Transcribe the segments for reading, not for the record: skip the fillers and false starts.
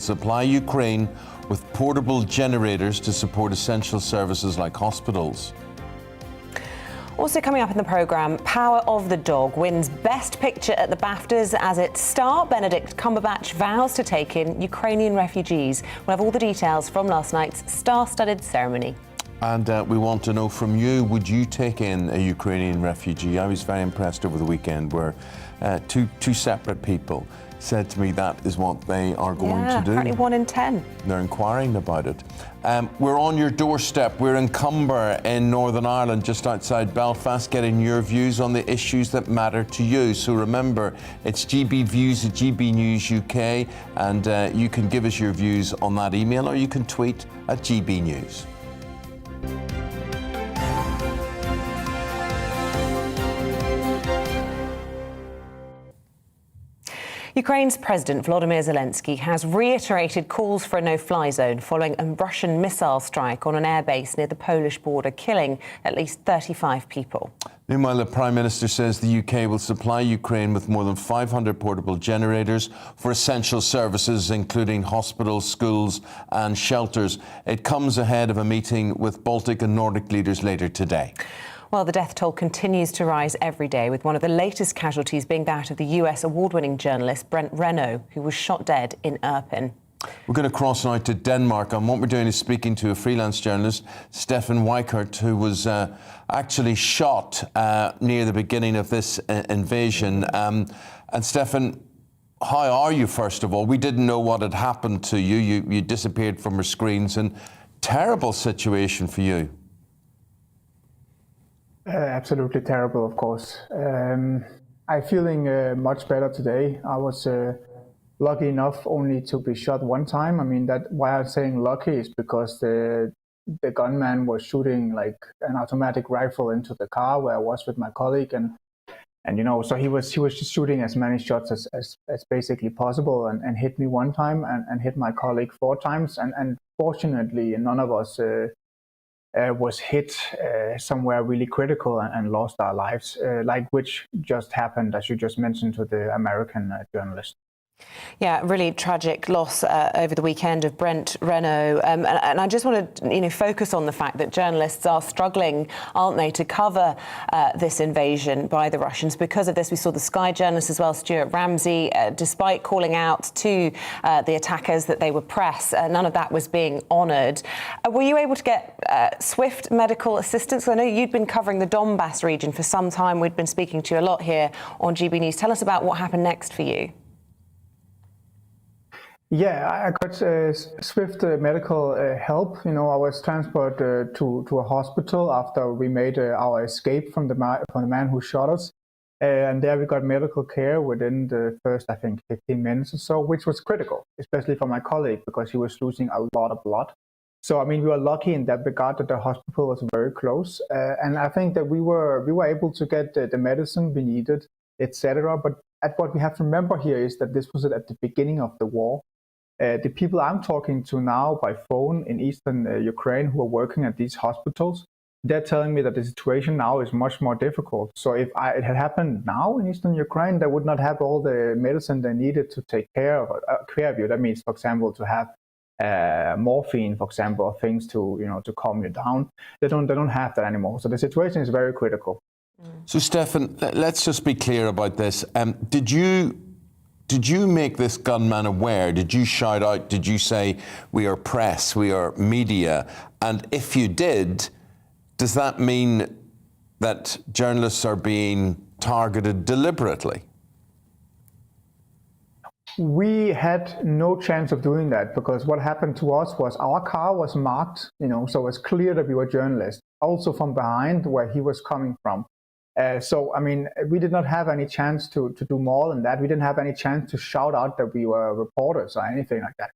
supply Ukraine with portable generators to support essential services like hospitals. Also coming up in the programme, Power of the Dog wins Best Picture at the Baftas as its star, Benedict Cumberbatch, vows to take in Ukrainian refugees. We'll have all the details from last night's star-studded ceremony. And we want to know from you, would you take in a Ukrainian refugee? I was very impressed over the weekend where two separate people said to me that is what they are going to do. Apparently 1 in 10. They're inquiring about it. We're on your doorstep. We're in Cumber in Northern Ireland, just outside Belfast, getting your views on the issues that matter to you. So remember, it's GB Views at GB News UK, and you can give us your views on that email, or you can tweet at GB News. Ukraine's President Volodymyr Zelensky has reiterated calls for a no-fly zone following a Russian missile strike on an airbase near the Polish border, killing at least 35 people. Meanwhile, the Prime Minister says the UK will supply Ukraine with more than 500 portable generators for essential services, including hospitals, schools and shelters. It comes ahead of a meeting with Baltic and Nordic leaders later today. Well, the death toll continues to rise every day, with one of the latest casualties being that of the US award-winning journalist Brent Renaud, who was shot dead in Irpin. We're going to cross now to Denmark, and what we're doing is speaking to a freelance journalist, Stefan Weikert, who was actually shot near the beginning of this invasion. And Stefan, how are you, first of all? We didn't know what had happened to you. You disappeared from our screens, and terrible situation for you. Absolutely terrible, of course. I'm feeling much better today. I was lucky enough only to be shot one time. I mean, that why I'm saying lucky is because the gunman was shooting like an automatic rifle into the car where I was with my colleague, and you know, so he was just shooting as many shots as basically possible, and hit me one time and hit my colleague 4 times, and fortunately none of us was hit somewhere really critical and lost our lives, like which just happened, as you just mentioned, to the American journalist. Yeah, really tragic loss over the weekend of Brent Renaud. And I just want to, focus on the fact that journalists are struggling, aren't they, to cover this invasion by the Russians. Because of this, we saw the Sky journalist as well, Stuart Ramsey, despite calling out to the attackers that they were press, none of that was being honoured. Were you able to get swift medical assistance? I know you'd been covering the Donbass region for some time. We'd been speaking to you a lot here on GB News. Tell us about what happened next for you. Yeah, I got swift medical help. I was transported to a hospital after we made our escape from the man who shot us. And there we got medical care within the first, I think, 15 minutes or so, which was critical, especially for my colleague, because he was losing a lot of blood. So, I mean, we were lucky in that regard that the hospital was very close. And I think that we were able to get the medicine we needed, etc. But what we have to remember here is that this was at the beginning of the war. The people I'm talking to now by phone in eastern Ukraine who are working at these hospitals, they're telling me that the situation now is much more difficult. So if it had happened now in eastern Ukraine, they would not have all the medicine they needed to take care of you. That means, for example, to have morphine, for example, or things to calm you down. They don't have that anymore. So the situation is very critical. So Stefan, let's just be clear about this. Did you make this gunman aware? Did you shout out? Did you say, we are press, we are media? And if you did, does that mean that journalists are being targeted deliberately? We had no chance of doing that, because what happened to us was our car was marked, so it's clear that we were journalists, also from behind where he was coming from. So, I mean, we did not have any chance to do more than that. We didn't have any chance to shout out that we were reporters or anything like that.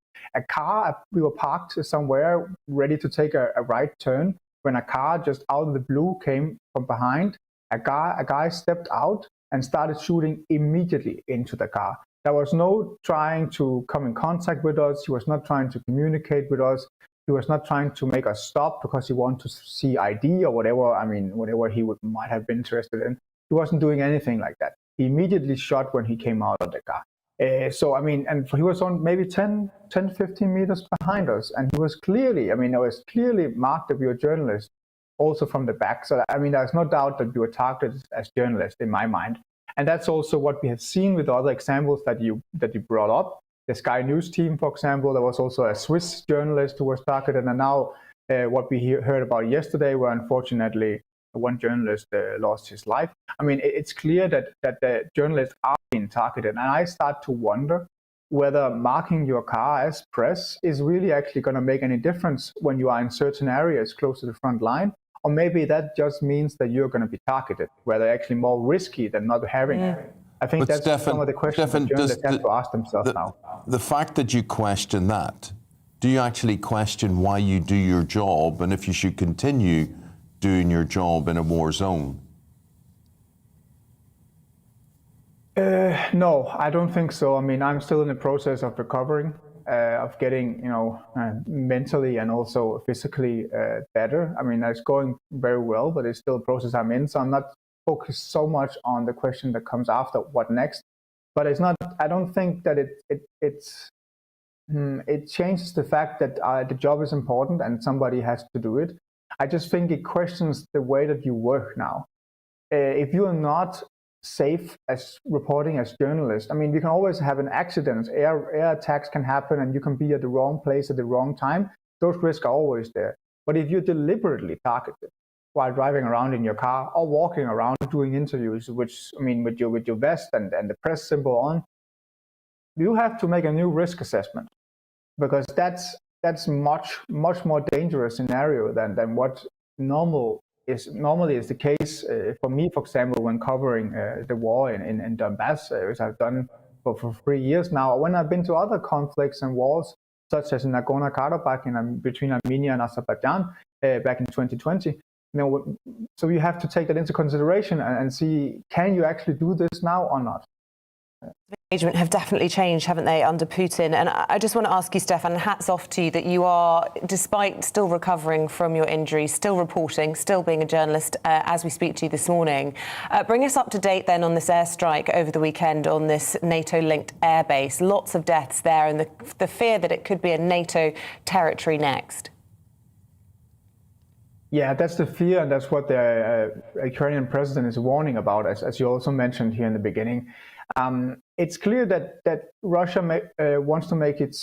We were parked somewhere ready to take a right turn when a car just out of the blue came from behind. A guy stepped out and started shooting immediately into the car. There was no trying to come in contact with us. He was not trying to communicate with us. He was not trying to make us stop because he wanted to see ID or whatever. I mean, whatever he might have been interested in. He wasn't doing anything like that. He immediately shot when he came out of the car. So, I mean, and he was on maybe 10, 15 meters behind us. And he was clearly, I mean, it was clearly marked that we were journalists, also from the back. So, I mean, there's no doubt that we were targeted as journalists in my mind. And that's also what we have seen with other examples that you brought up. The Sky News team, for example, there was also a Swiss journalist who was targeted. And now what we heard about yesterday, where unfortunately one journalist lost his life. I mean, it's clear that the journalists are being targeted. And I start to wonder whether marking your car as press is really actually going to make any difference when you are in certain areas close to the front line. Or maybe that just means that you're going to be targeted, where they're actually more risky than not having it. I think that's some of the questions that journalists have to ask themselves now. The fact that you question that, do you actually question why you do your job and if you should continue doing your job in a war zone? No, I don't think so. I mean, I'm still in the process of recovering, of getting, mentally and also physically better. I mean, it's going very well, but it's still a process I'm in. So I'm not focused so much on the question that comes after, what next. But it's not. I don't think that it changes the fact that the job is important and somebody has to do it. I just think it questions the way that you work now. If you are not safe as reporting as journalists, I mean, you can always have an accident. Air attacks can happen and you can be at the wrong place at the wrong time. Those risks are always there. But if you're deliberately targeted while driving around in your car or walking around doing interviews, which, I mean, with your vest and the press symbol on, you have to make a new risk assessment, because that's much more dangerous scenario than what normally is the case for me, for example, when covering the war in Donbass, which I've done for 3 years now. When I've been to other conflicts and wars, such as in Nagorno-Karabakh between Armenia and Azerbaijan back in 2020, so you have to take that into consideration and see, can you actually do this now or not? Engagement have definitely changed, haven't they, under Putin? And I just want to ask you, Stefan, hats off to you that you are, despite still recovering from your injury, still reporting, still being a journalist as we speak to you this morning. Bring us up to date then on this airstrike over the weekend on this NATO-linked airbase. Lots of deaths there and the fear that it could be a NATO territory next. Yeah, that's the fear, and that's what the Ukrainian president is warning about, as you also mentioned here in the beginning. It's clear that Russia wants to make it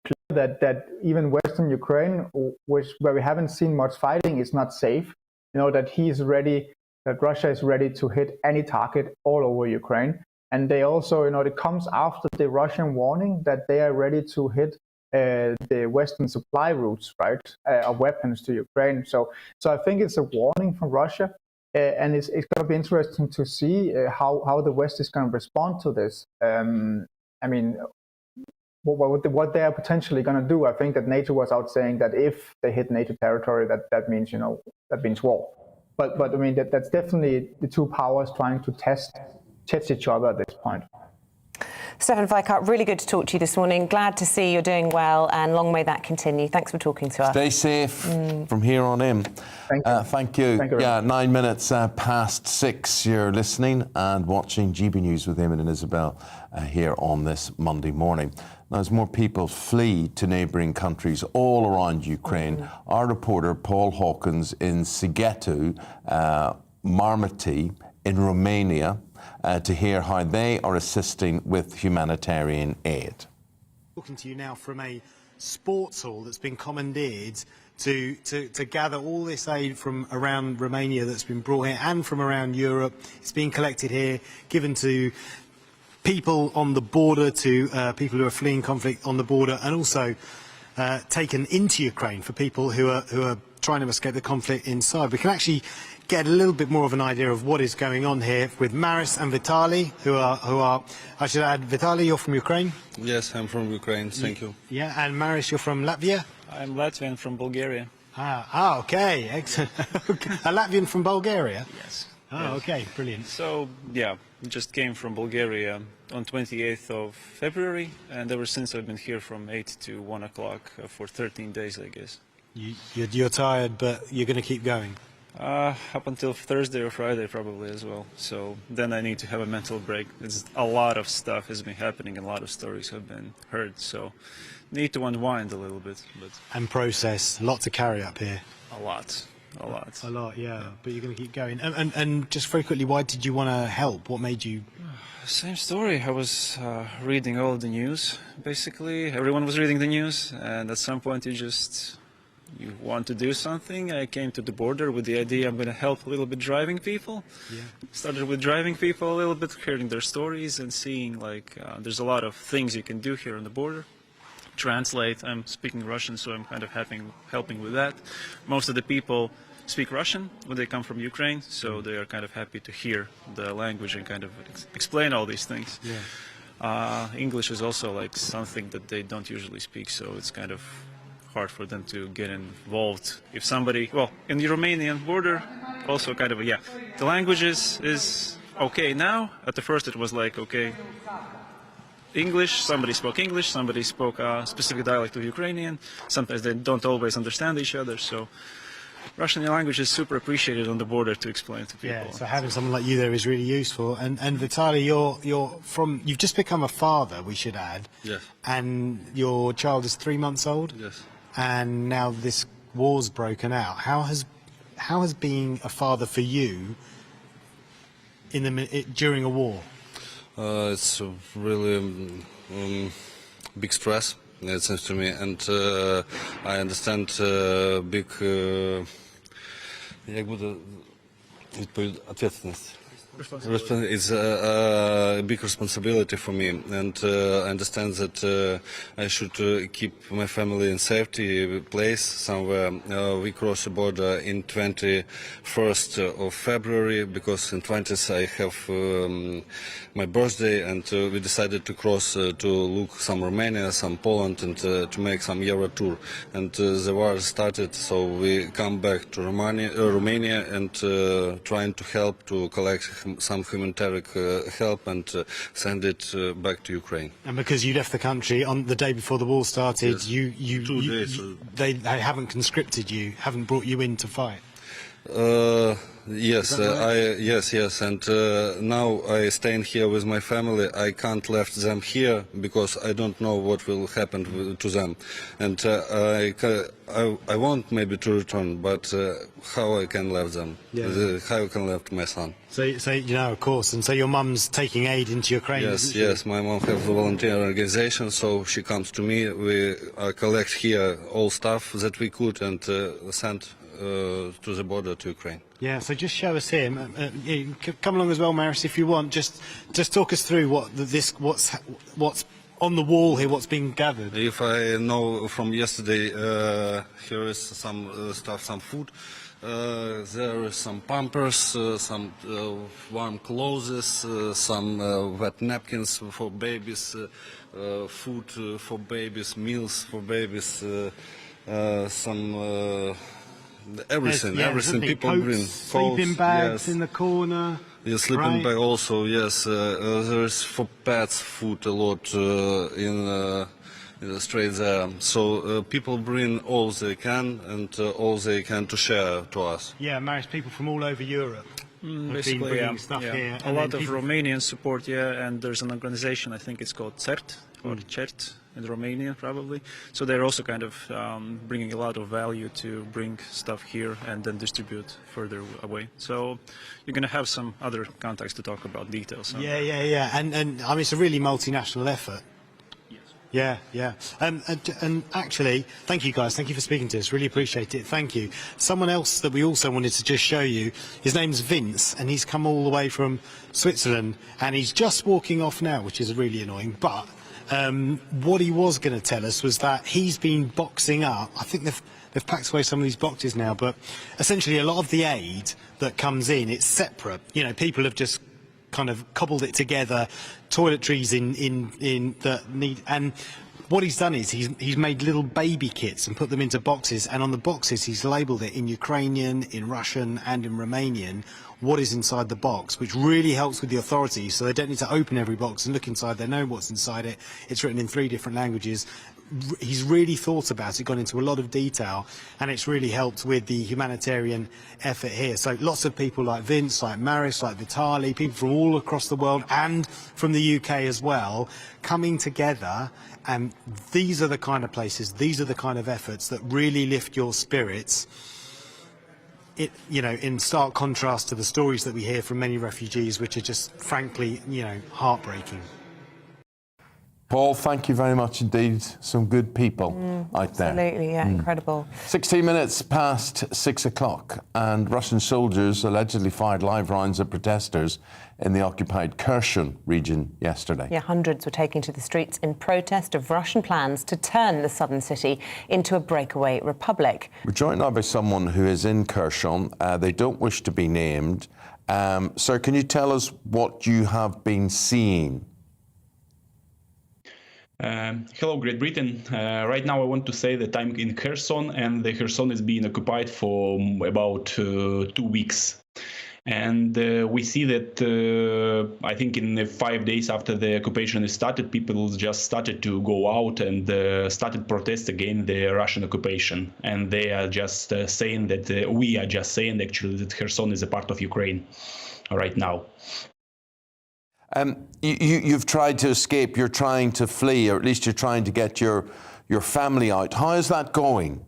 clear that even Western Ukraine, where we haven't seen much fighting, is not safe. That Russia is ready to hit any target all over Ukraine. And they also, it comes after the Russian warning that they are ready to hit the Western supply routes, right, of weapons to Ukraine. So I think it's a warning from Russia. And it's going to be interesting to see how the West is going to respond to this. I mean, what they are potentially going to do. I think that NATO was out saying that if they hit NATO territory, that means war. But I mean, that's definitely the two powers trying to test each other at this point. Stefan Weikart, really good to talk to you this morning. Glad to see you're doing well, and long may that continue. Thanks for talking to us. Stay safe from here on in. Thank you. Thank you. Thank you. Yeah, 9 minutes past 6. You're listening and watching GB News with Eamonn and Isabel here on this Monday morning. Now, as more people flee to neighbouring countries all around Ukraine, our reporter Paul Hawkins in Sighetu, Marmati in Romania, to hear how they are assisting with humanitarian aid. Talking to you now from a sports hall that's been commandeered to gather all this aid from around Romania that's been brought here and from around Europe. It's being collected here, given to people on the border, to people who are fleeing conflict on the border, and also taken into Ukraine for people who are trying to escape the conflict inside. We can actually get a little bit more of an idea of what is going on here with Maris and Vitaly, who are I should add, Vitaly, you're from Ukraine? Yes, I'm from Ukraine, thank you. Yeah, and Maris, you're from Latvia? I'm Latvian from Bulgaria. Okay, excellent. A Latvian from Bulgaria? Yes. Yes. Okay, brilliant. So, yeah, just came from Bulgaria on 28th of February, and ever since I've been here from 8 to 1 o'clock for 13 days, I guess. You're tired, but you're going to keep going? Up until Thursday or Friday probably as well. So then I need to have a mental break. It's a lot of stuff has been happening, and a lot of stories have been heard. So need to unwind a little bit, but And process, a lot to carry up here. a lot. A lot, yeah. But you're going to keep going. And just very quickly, why did you want to help? What made you? Same story. I was reading all of the news. Basically, everyone was reading the news, and at some point you want to do something. I came to the border with the idea I'm going to help a little bit driving people. Yeah. Started with driving people a little bit, hearing their stories and seeing like there's a lot of things you can do here on the border. Translate. I'm speaking Russian, so I'm kind of helping with that. Most of the people speak Russian when they come from Ukraine, so they are kind of happy to hear the language and kind of explain all these things. Yeah. English is also like something that they don't usually speak, so it's kind of hard for them to get involved. If somebody, well, in the Romanian border, also kind of, yeah, the language is okay now. At the first it was like, okay, English, somebody spoke English, somebody spoke a specific dialect of Ukrainian. Sometimes they don't always understand each other, so Russian language is super appreciated on the border to explain to people. Yeah, so having someone like you there is really useful. And Vitaly, you've just become a father, we should add. Yes. And your child is 3 months old. Yes. And now this war's broken out. How has being a father for you during a war? It's really big stress, it seems to me, and I understand big ответственность. It's a big responsibility for me, and I understand that I should keep my family in safety place somewhere. We cross the border in 21st of February because in 20th I have my birthday, and we decided to cross to look some Romania, some Poland, and to make some Euro tour. And the war started, so we come back to Romania and trying to help to collect some humanitarian help and send it back to Ukraine. And because you left the country on the day before the war started, Yes. they haven't conscripted you, haven't brought you in to fight. Yes, yes, and now I staying here with my family. I can't left them here because I don't know what will happen to them, and I want maybe to return, but how I can leave them? Yeah. How I can leave my son? So you know, of course, and so your mum's taking aid into Ukraine. Yes, my mom has a volunteer organization, so she comes to me. We collect here all stuff that we could and send to the border to Ukraine. Yeah, so just show us here. Come along as well, Maris, if you want. Just talk us through what's on the wall here, what's being gathered. If I know from yesterday, here is some stuff, some food. There is some pampers, some warm clothes, some wet napkins for babies, food for babies, meals for babies, some everything people coats, bring. Sleeping bags in the corner. Yeah, sleeping bag also, yes. There's for pets food a lot in the street there. So people bring all they can and all they can to share to us. Yeah, Maris, people from all over Europe. Basically, been stuff here. A lot of Romanian support, and there's an organization, I think it's called CERT, or CERT in Romania, probably. So they're also kind of bringing a lot of value to bring stuff here and then distribute further away. So you're going to have some other contacts to talk about details. Yeah. And I mean, it's a really multinational effort. Yeah. And actually, thank you guys. Thank you for speaking to us. Really appreciate it. Thank you. Someone else that we also wanted to just show you, his name's Vince, and he's come all the way from Switzerland, and he's just walking off now, which is really annoying. But what he was going to tell us was that he's been boxing up. I think they've packed away some of these boxes now, but essentially a lot of the aid that comes in, it's separate. You know, people have just kind of cobbled it together, toiletries in that need, and what he's done is he's made little baby kits and put them into boxes, and on the boxes he's labelled it in Ukrainian, in Russian and in Romanian what is inside the box, which really helps with the authorities, so they don't need to open every box and look inside. They know what's inside it. It's written in 3 different languages. he's really thought about it, gone into a lot of detail, and it's really helped with the humanitarian effort here. So lots of people like Vince, like Maris, like Vitali, people from all across the world and from the UK as well, coming together. And these are the kind of places, these are the kind of efforts that really lift your spirits. In stark contrast to the stories that we hear from many refugees, which are just frankly, heartbreaking. Paul, thank you very much indeed. Some good people out there. Absolutely, yeah, incredible. 16 minutes past 6 o'clock, and Russian soldiers allegedly fired live rounds at protesters in the occupied Kherson region yesterday. Yeah, hundreds were taking to the streets in protest of Russian plans to turn the southern city into a breakaway republic. We're joined now by someone who is in Kherson. They don't wish to be named. Sir, can you tell us what you have been seeing? Hello, Great Britain. Right now I want to say that I'm in Kherson, and the Kherson is being occupied for about 2 weeks. And we see that I think in the 5 days after the occupation started, people just started to go out and started protest against the Russian occupation. And they are just saying that we are just saying actually that Kherson is a part of Ukraine right now. You've tried to escape, you're trying to flee, or at least you're trying to get your family out. How is that going?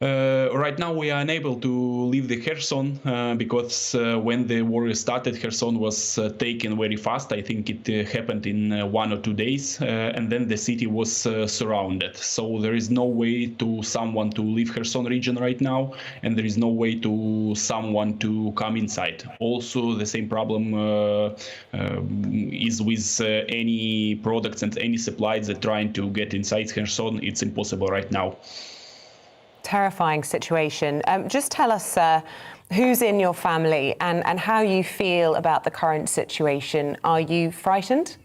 Right now we are unable to leave the Kherson because when the war started, Kherson was taken very fast. I think it happened in 1 or 2 days, and then the city was surrounded. So there is no way to someone to leave Kherson region right now, and there is no way to someone to come inside. Also, the same problem is with any products and any supplies that trying to get inside Kherson. It's impossible right now. Terrifying situation. Just tell us who's in your family and how you feel about the current situation. Are you frightened?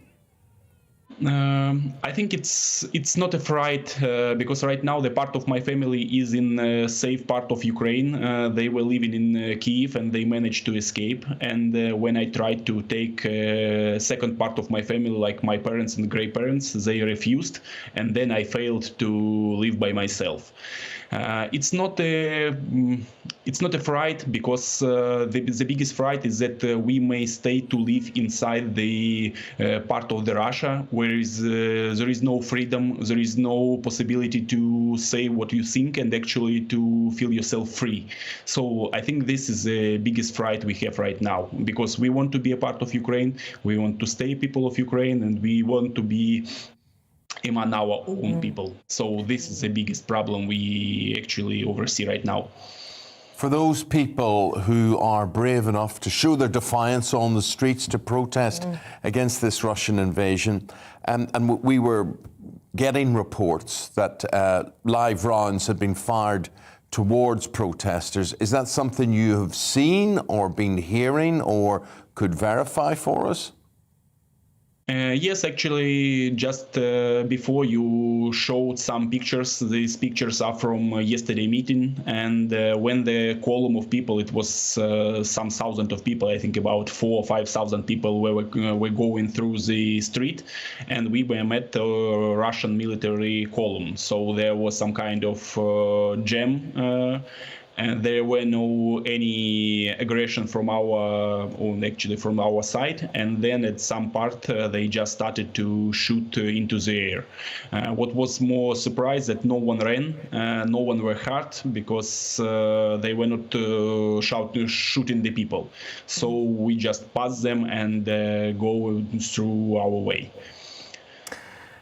I think it's not a fright because right now the part of my family is in a safe part of Ukraine. They were living in Kiev and they managed to escape. And when I tried to take second part of my family, like my parents and grandparents, they refused. And then I failed to live by myself. It's not a fright because the biggest fright is that we may stay to live inside the part of the Russia where there is no freedom, there is no possibility to say what you think and actually to feel yourself free. So I think this is the biggest fright we have right now because we want to be a part of Ukraine, we want to stay people of Ukraine, and we want to be among our own people. So this is the biggest problem we actually oversee right now. For those people who are brave enough to show their defiance on the streets to protest against this Russian invasion, and we were getting reports that live rounds had been fired towards protesters. Is that something you have seen or been hearing or could verify for us? Yes, actually, just before you showed some pictures, these pictures are from yesterday meeting, and when the column of people, it was some thousand of people, I think about 4,000 or 5,000 people were going through the street, and we were met a Russian military column. So there was some kind of jam. And there were no any aggression from from our side. And then at some part they just started to shoot into the air. What was more surprised that no one ran, no one were hurt because they were not shooting the people. So we just passed them and go through our way.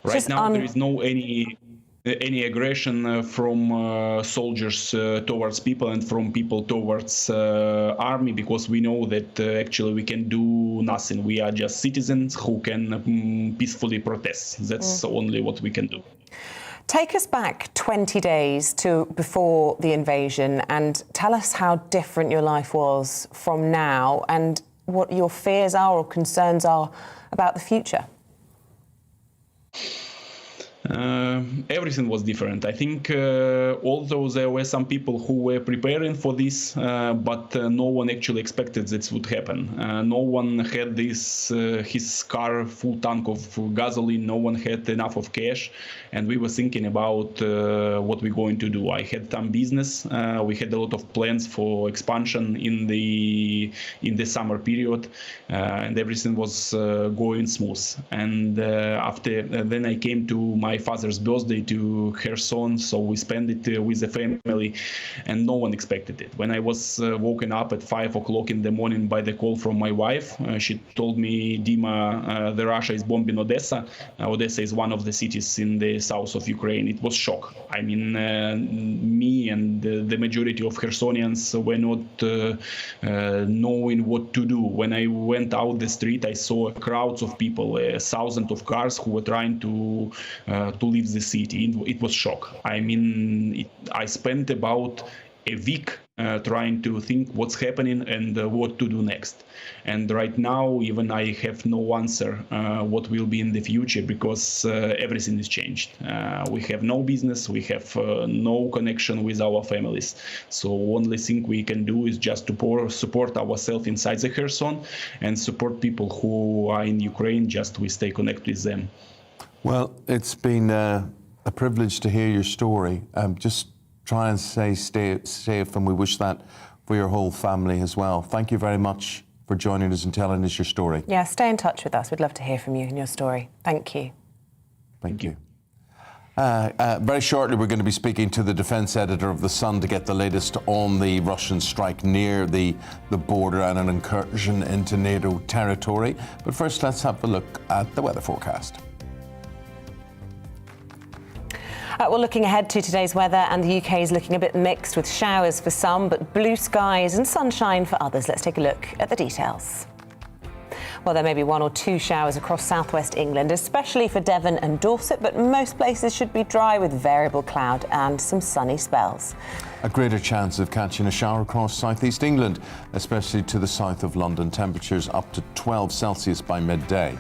Right now there is no any aggression from soldiers towards people and from people towards army, because we know that actually we can do nothing. We are just citizens who can peacefully protest. That's only what we can do. Take us back 20 days to before the invasion and tell us how different your life was from now and what your fears are or concerns are about the future. Everything was different. I think although there were some people who were preparing for this, but no one actually expected this would happen. No one had his car full tank of gasoline. No one had enough of cash, and we were thinking about what we're going to do. I had some business. We had a lot of plans for expansion in the summer period, and everything was going smooth. And after then, I came to my father's birthday to Kherson, so we spent it with the family, and no one expected it. When I was woken up at 5 o'clock in the morning by the call from my wife, she told me, Dima, the Russia is bombing Odessa. Odessa is one of the cities in the south of Ukraine. It was shock. I mean, me and the majority of Khersonians were not knowing what to do. When I went out the street, I saw crowds of people, thousands of cars who were trying to leave the city. It was shock. I mean, I spent about a week trying to think what's happening and what to do next. And right now, even I have no answer what will be in the future, because everything is changed. We have no business, we have no connection with our families. So only thing we can do is just to support ourselves inside the Kherson and support people who are in Ukraine, just we stay connected with them. Well, it's been a privilege to hear your story. Just try and stay safe, and we wish that for your whole family as well. Thank you very much for joining us and telling us your story. Yeah, stay in touch with us. We'd love to hear from you and your story. Thank you. Thank you. Very shortly, we're going to be speaking to the defence editor of The Sun to get the latest on the Russian strike near the border and an incursion into NATO territory. But first, let's have a look at the weather forecast. Well, looking ahead to today's weather, and the UK is looking a bit mixed, with showers for some, but blue skies and sunshine for others. Let's take a look at the details. Well, there may be 1 or 2 showers across southwest England, especially for Devon and Dorset, but most places should be dry with variable cloud and some sunny spells. A greater chance of catching a shower across southeast England, especially to the south of London. Temperatures up to 12 Celsius by midday.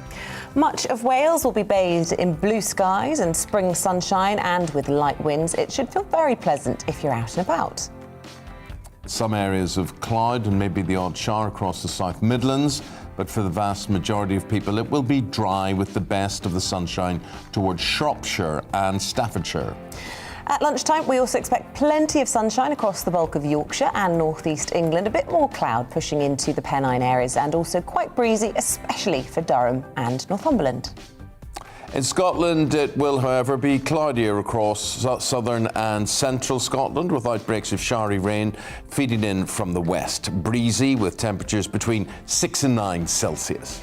Much of Wales will be bathed in blue skies and spring sunshine, and with light winds, it should feel very pleasant if you're out and about. Some areas of cloud and maybe the odd shower across the South Midlands, but for the vast majority of people it will be dry with the best of the sunshine towards Shropshire and Staffordshire. At lunchtime, we also expect plenty of sunshine across the bulk of Yorkshire and northeast England, a bit more cloud pushing into the Pennine areas, and also quite breezy, especially for Durham and Northumberland. In Scotland, it will, however, be cloudier across southern and central Scotland, with outbreaks of showery rain feeding in from the west. Breezy, with temperatures between 6 and 9 Celsius.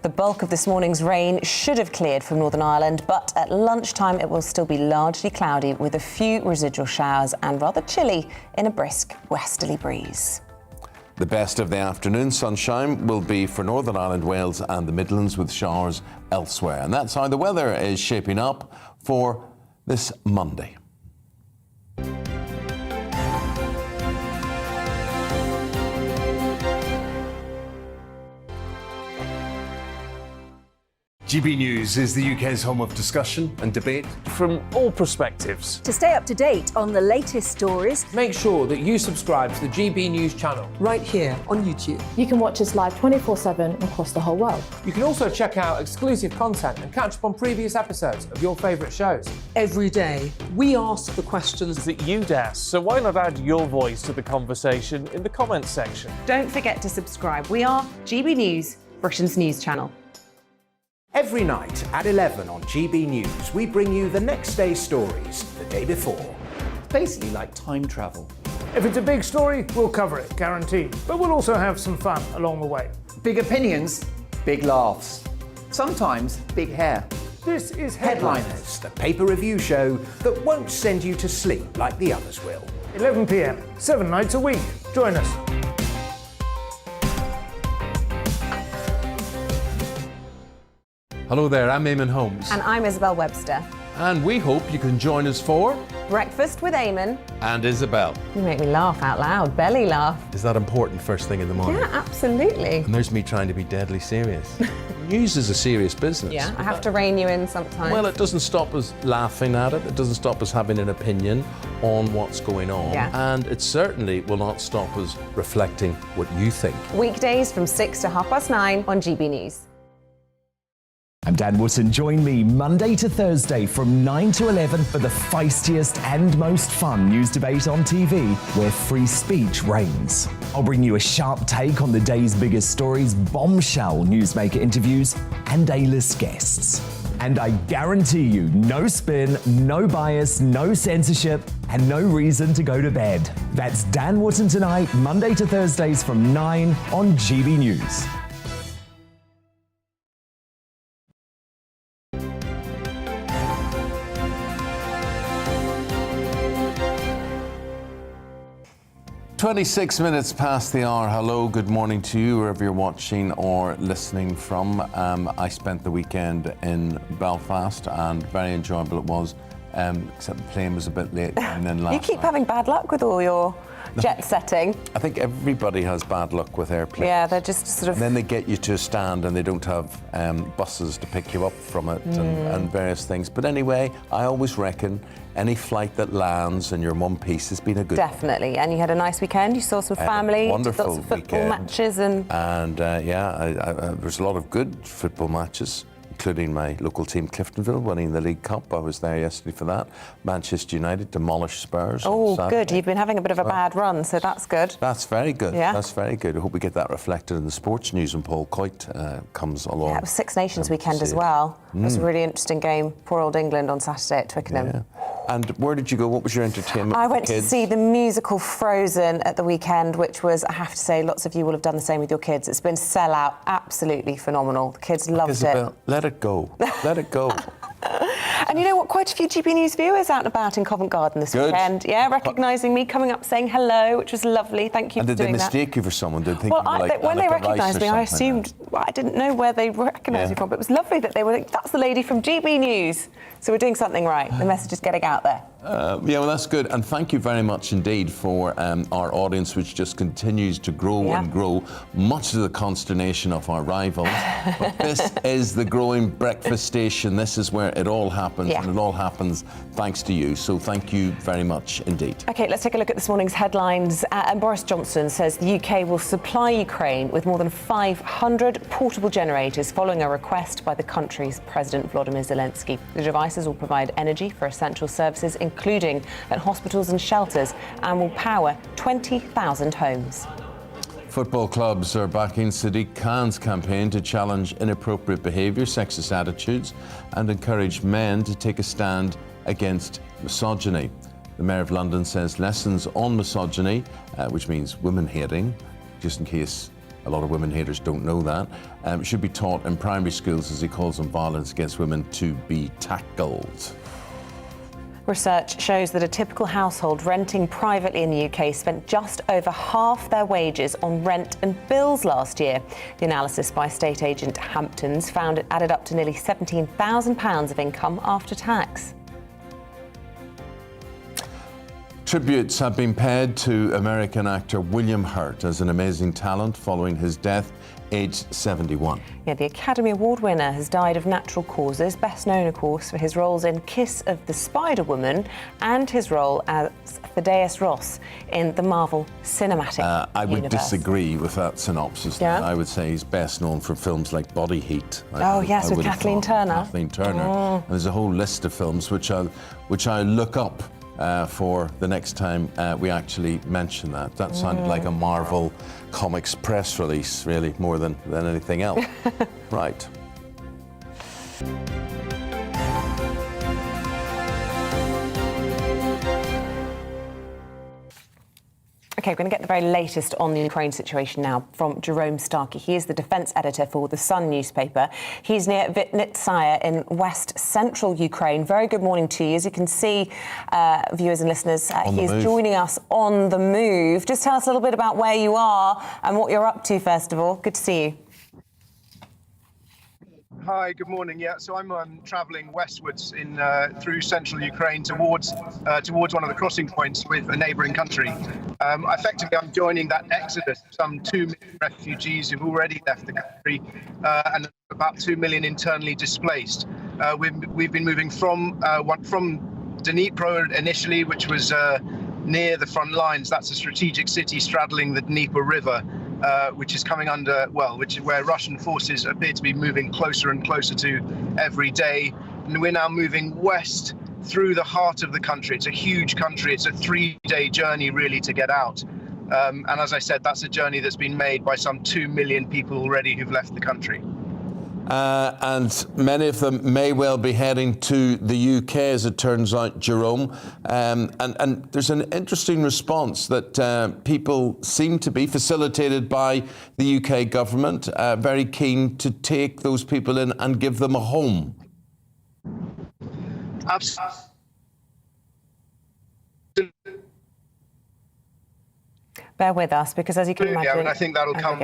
The bulk of this morning's rain should have cleared from Northern Ireland, but at lunchtime it will still be largely cloudy with a few residual showers and rather chilly in a brisk westerly breeze. The best of the afternoon sunshine will be for Northern Ireland, Wales and the Midlands, with showers elsewhere. And that's how the weather is shaping up for this Monday. GB News is the UK's home of discussion and debate from all perspectives. To stay up to date on the latest stories, make sure that you subscribe to the GB News channel right here on YouTube. You can watch us live 24/7 across the whole world. You can also check out exclusive content and catch up on previous episodes of your favourite shows. Every day, we ask the questions that you'd ask, so why not add your voice to the conversation in the comments section? Don't forget to subscribe. We are GB News, Britain's news channel. Every night at 11 on GB News, we bring you the next day's stories the day before. It's basically like time travel. If it's a big story, we'll cover it, guaranteed. But we'll also have some fun along the way. Big opinions, big laughs. Sometimes big hair. This is Headliners, the paper review show that won't send you to sleep like the others will. 11 p.m, 7 nights a week. Join us. Hello there, I'm Eamonn Holmes. And I'm Isabel Webster. And we hope you can join us for Breakfast with Eamonn and Isabel. You make me laugh out loud, belly laugh. Is that important first thing in the morning? Yeah, absolutely. And there's me trying to be deadly serious. news is a serious business. Yeah, I have to rein you in sometimes. Well, it doesn't stop us laughing at it. It doesn't stop us having an opinion on what's going on. Yeah. And it certainly will not stop us reflecting what you think. Weekdays from 6 to 9:30 on GB News. I'm Dan Wootton. Join me Monday to Thursday from 9 to 11 for the feistiest and most fun news debate on TV, where free speech reigns. I'll bring you a sharp take on the day's biggest stories, bombshell newsmaker interviews, and A-list guests. And I guarantee you, no spin, no bias, no censorship, and no reason to go to bed. That's Dan Wootton Tonight, Monday to Thursdays from 9 on GB News. "26 minutes past the hour. Hello, good morning to you, wherever you're watching or listening from. I spent the weekend in Belfast and very enjoyable it was, except the plane was a bit late. And then last You keep having bad luck with all your jet setting. I think everybody has bad luck with airplanes. Yeah, they're just sort of... And then they get you to a stand and they don't have buses to pick you up from it and various things. But anyway, I always reckon any flight that lands in your one piece has been a good Definitely. And you had a nice weekend. You saw some family, wonderful lots of football weekend. matches. And there's a lot of good football matches, including my local team Cliftonville winning the League Cup. I was there yesterday for that. Manchester United demolished Spurs. Oh, on Saturday. good. You've been having a bit of a bad run, so that's good. That's very good. Yeah. That's very good. I hope we get that reflected in the sports news when Paul Coit comes along. Yeah, it was Six Nations weekend as well. It was a really interesting game. Poor old England on Saturday at Twickenham. Yeah. And where did you go? What was your entertainment? I went for to kids? see the musical Frozen at the weekend, which was, I have to say, lots of you will have done the same with your kids. It's been sellout, absolutely phenomenal. The kids loved Isabel, let it go. Let it go. And you know what? Quite a few GB News viewers out and about in Covent Garden this weekend. Yeah, recognising me, coming up saying hello, which was lovely. Thank you And for did they doing that. mistake you for someone? Did they think Well, you were like when they Annika Rice recognised or me, I something? assumed, I didn't know where they recognised me from, but it was lovely that they were like, that's the lady from GB News. So we're doing something right. The message is getting out there. Yeah, well, that's good. And thank you very much indeed for our audience, which just continues to grow and grow, much to the consternation of our rivals. But this is the growing breakfast station. This is where it all happens, and it all happens thanks to you. So thank you very much indeed. OK, let's take a look at this morning's headlines. And Boris Johnson says the UK will supply Ukraine with more than 500 portable generators following a request by the country's President Volodymyr Zelensky. The devices will provide energy for essential services, including at hospitals and shelters, and will power 20,000 homes. Football clubs are backing Sadiq Khan's campaign to challenge inappropriate behaviour, sexist attitudes, and encourage men to take a stand against misogyny. The Mayor of London says lessons on misogyny, which means women hating, just in case a lot of women haters don't know that, should be taught in primary schools, as he calls on violence against women to be tackled. Research shows that a typical household renting privately in the UK spent just over half their wages on rent and bills last year. The analysis by estate agent Hamptons found it added up to nearly £17,000 of income after tax. Tributes have been paid to American actor William Hurt as an amazing talent following his death, aged 71. Yeah, the Academy Award winner has died of natural causes, best known, of course, for his roles in Kiss of the Spider-Woman and his role as Thaddeus Ross in the Marvel Cinematic I would Universe. disagree with that synopsis. Yeah? I would say he's best known for films like Body Heat. Yes, with Kathleen Turner. Kathleen Turner. And there's a whole list of films which I'll look up for the next time we actually mention that. That sounded like a Marvel Comics press release, really, more than anything else. Right. OK, we're going to get the very latest on the Ukraine situation now from Jerome Starkey. He is the defence editor for The Sun newspaper. He's near Vitnitsaya in west central Ukraine. Very good morning to you. As you can see, viewers and listeners, he is joining us on the move. Just tell us a little bit about where you are and what you're up to, first of all. Good to see you. Hi, good morning. Yeah, so I'm travelling westwards through central Ukraine towards one of the crossing points with a neighbouring country. Effectively, I'm joining that exodus of some 2 million refugees who've already left the country, and about 2 million internally displaced. We've been moving from Dnipro initially, which was near the front lines. That's a strategic city straddling the Dnieper River, which is coming under, where Russian forces appear to be moving closer and closer to every day. And we're now moving west through the heart of the country. It's a huge country. It's a 3-day journey really to get out. And as I said, that's a journey that's been made by some 2 million people already who've left the country. And many of them may well be heading to the UK, as it turns out, Jerome. And there's an interesting response that people seem to be, facilitated by the UK government, very keen to take those people in and give them a home. Absolutely. Bear with us, because as you can imagine... Yeah, and I think that'll come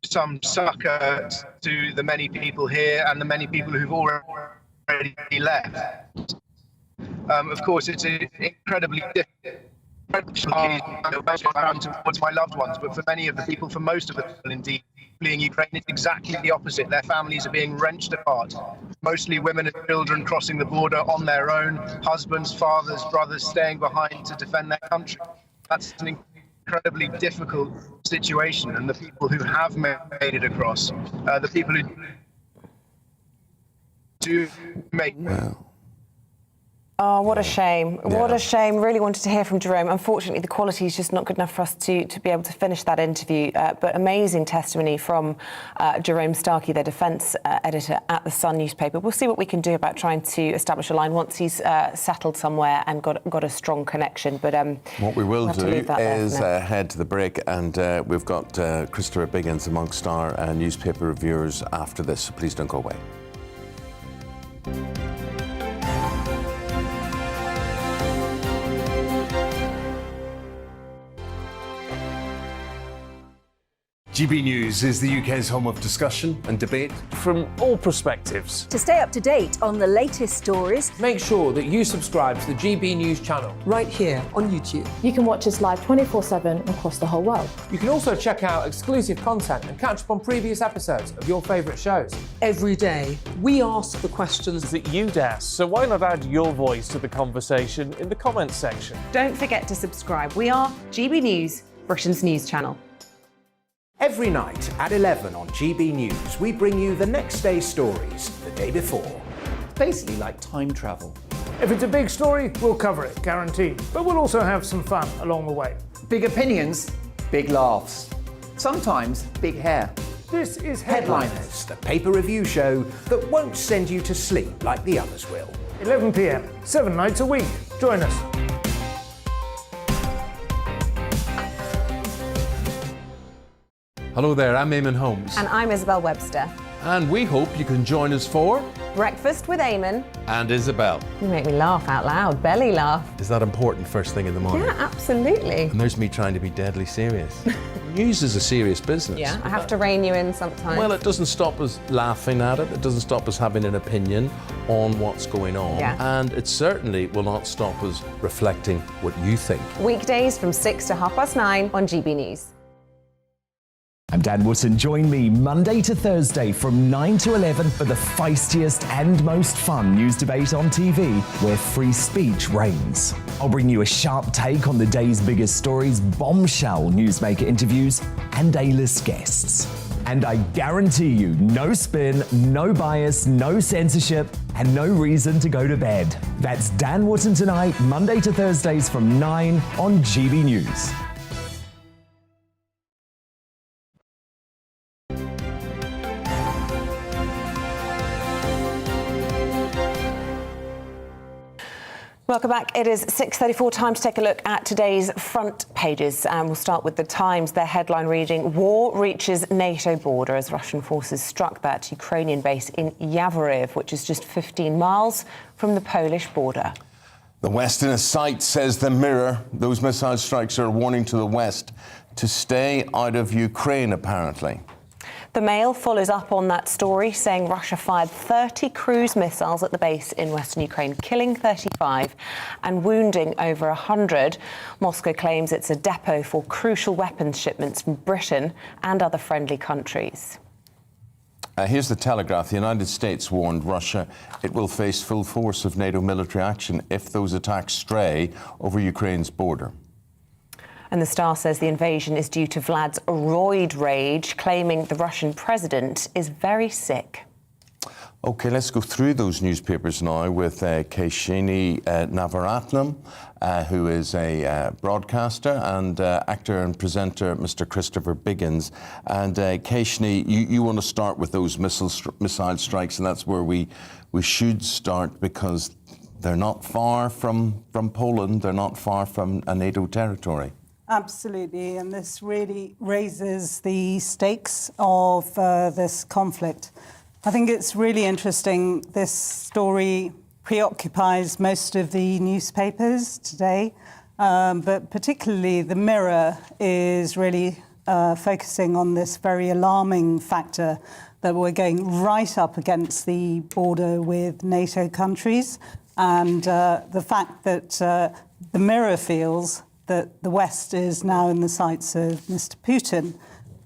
some succor to the many people here and the many people who've already left. Of course, it's incredibly difficult towards my loved ones, but for many of the people, for most of the people indeed, fleeing Ukraine, it's exactly the opposite. Their families are being wrenched apart. Mostly women and children crossing the border on their own, husbands, fathers, brothers staying behind to defend their country. That's an incredibly difficult situation, and the people who have made it across, the people who do make Oh, what a shame. Yeah. What a shame. Really wanted to hear from Jerome. Unfortunately, the quality is just not good enough for us to be able to finish that interview. But amazing testimony from Jerome Starkey, the defence editor at the Sun newspaper. We'll see what we can do about trying to establish a line once he's settled somewhere and got a strong connection. But what we will do is head to the break, and we've got Christopher Biggins amongst our newspaper reviewers after this. So please don't go away. GB News is the UK's home of discussion and debate from all perspectives. To stay up to date on the latest stories, make sure that you subscribe to the GB News channel right here on YouTube. You can watch us live 24/7 across the whole world. You can also check out exclusive content and catch up on previous episodes of your favourite shows. Every day, we ask the questions that you'd ask, so why not add your voice to the conversation in the comments section? Don't forget to subscribe. We are GB News, Britain's news channel. Every night at 11 on GB News, we bring you the next day's stories the day before. Basically like time travel. If it's a big story, we'll cover it, guaranteed. But we'll also have some fun along the way. Big opinions, big laughs. Sometimes big hair. This is Headliners, the paper review show that won't send you to sleep like the others will. 11 p.m, 7 nights a week. Join us. Hello there, I'm Eamonn Holmes. And I'm Isabel Webster. And we hope you can join us for Breakfast with Eamonn and Isabel. You make me laugh out loud, belly laugh. Is that important first thing in the morning? Yeah, absolutely. And there's me trying to be deadly serious. News is a serious business. Yeah, I have to rein you in sometimes. Well, it doesn't stop us laughing at it. It doesn't stop us having an opinion on what's going on. Yeah. And it certainly will not stop us reflecting what you think. Weekdays from 6 to 9:30 on GB News. I'm Dan Wootton. Join me Monday to Thursday from 9 to 11 for the feistiest and most fun news debate on TV, where free speech reigns. I'll bring you a sharp take on the day's biggest stories, bombshell newsmaker interviews, and A-list guests. And I guarantee you, no spin, no bias, no censorship, and no reason to go to bed. That's Dan Wootton Tonight, Monday to Thursdays from 9 on GB News. Welcome back. It is 6:34, time to take a look at today's front pages. And we'll start with The Times, their headline reading, War reaches NATO border as Russian forces struck that Ukrainian base in Yavoriv, which is just 15 miles from the Polish border. The West in a sight, says the Mirror. Those missile strikes are a warning to the West to stay out of Ukraine, apparently. The Mail follows up on that story, saying Russia fired 30 cruise missiles at the base in western Ukraine, killing 35 and wounding over 100. Moscow claims it's a depot for crucial weapons shipments from Britain and other friendly countries. Here's the Telegraph. The United States warned Russia it will face full force of NATO military action if those attacks stray over Ukraine's border. And the Star says the invasion is due to Vlad's roid rage, claiming the Russian president is very sick. OK, let's go through those newspapers now with Kashini Navaratnam, who is a broadcaster, and actor and presenter Mr. Christopher Biggins. And Kashini, you want to start with those missile strikes, and that's where we should start, because they're not far from Poland, they're not far from a NATO territory. Absolutely, and this really raises the stakes of this conflict. I think it's really interesting. This story preoccupies most of the newspapers today, but particularly the Mirror is really focusing on this very alarming factor that we're going right up against the border with NATO countries, and the fact that the Mirror feels that the West is now in the sights of Mr. Putin.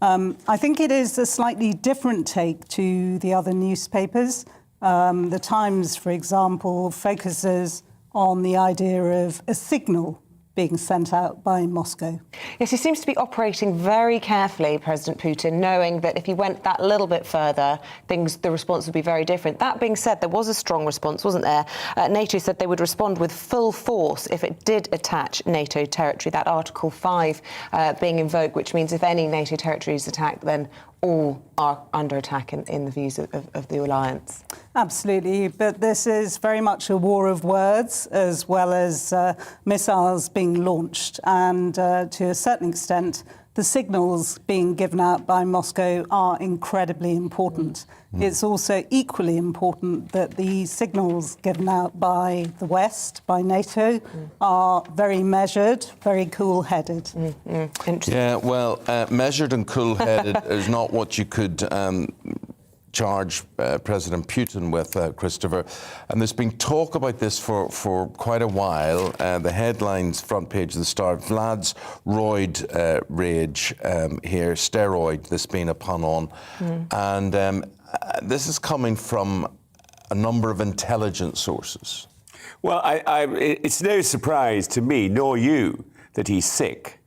I think it is a slightly different take to the other newspapers. The Times, for example, focuses on the idea of a signal being sent out by Moscow. Yes, he seems to be operating very carefully, President Putin, knowing that if he went that little bit further, the response would be very different. That being said, there was a strong response, wasn't there? NATO said they would respond with full force if it did attach NATO territory, that Article 5 being invoked, which means if any NATO territory is attacked, then all are under attack in the views of the alliance. Absolutely, but this is very much a war of words as well as missiles being launched, and to a certain extent the signals being given out by Moscow are incredibly important. It's also equally important that the signals given out by the West, by NATO, are very measured, very cool-headed. Yeah, well, measured and cool-headed is not what you could charge President Putin with, Christopher. And there's been talk about this for quite a while. The headlines, front page of the Star, Vlad's roid rage here, steroid, this being a pun on. And this is coming from a number of intelligence sources. Well, it's no surprise to me, nor you, that he's sick,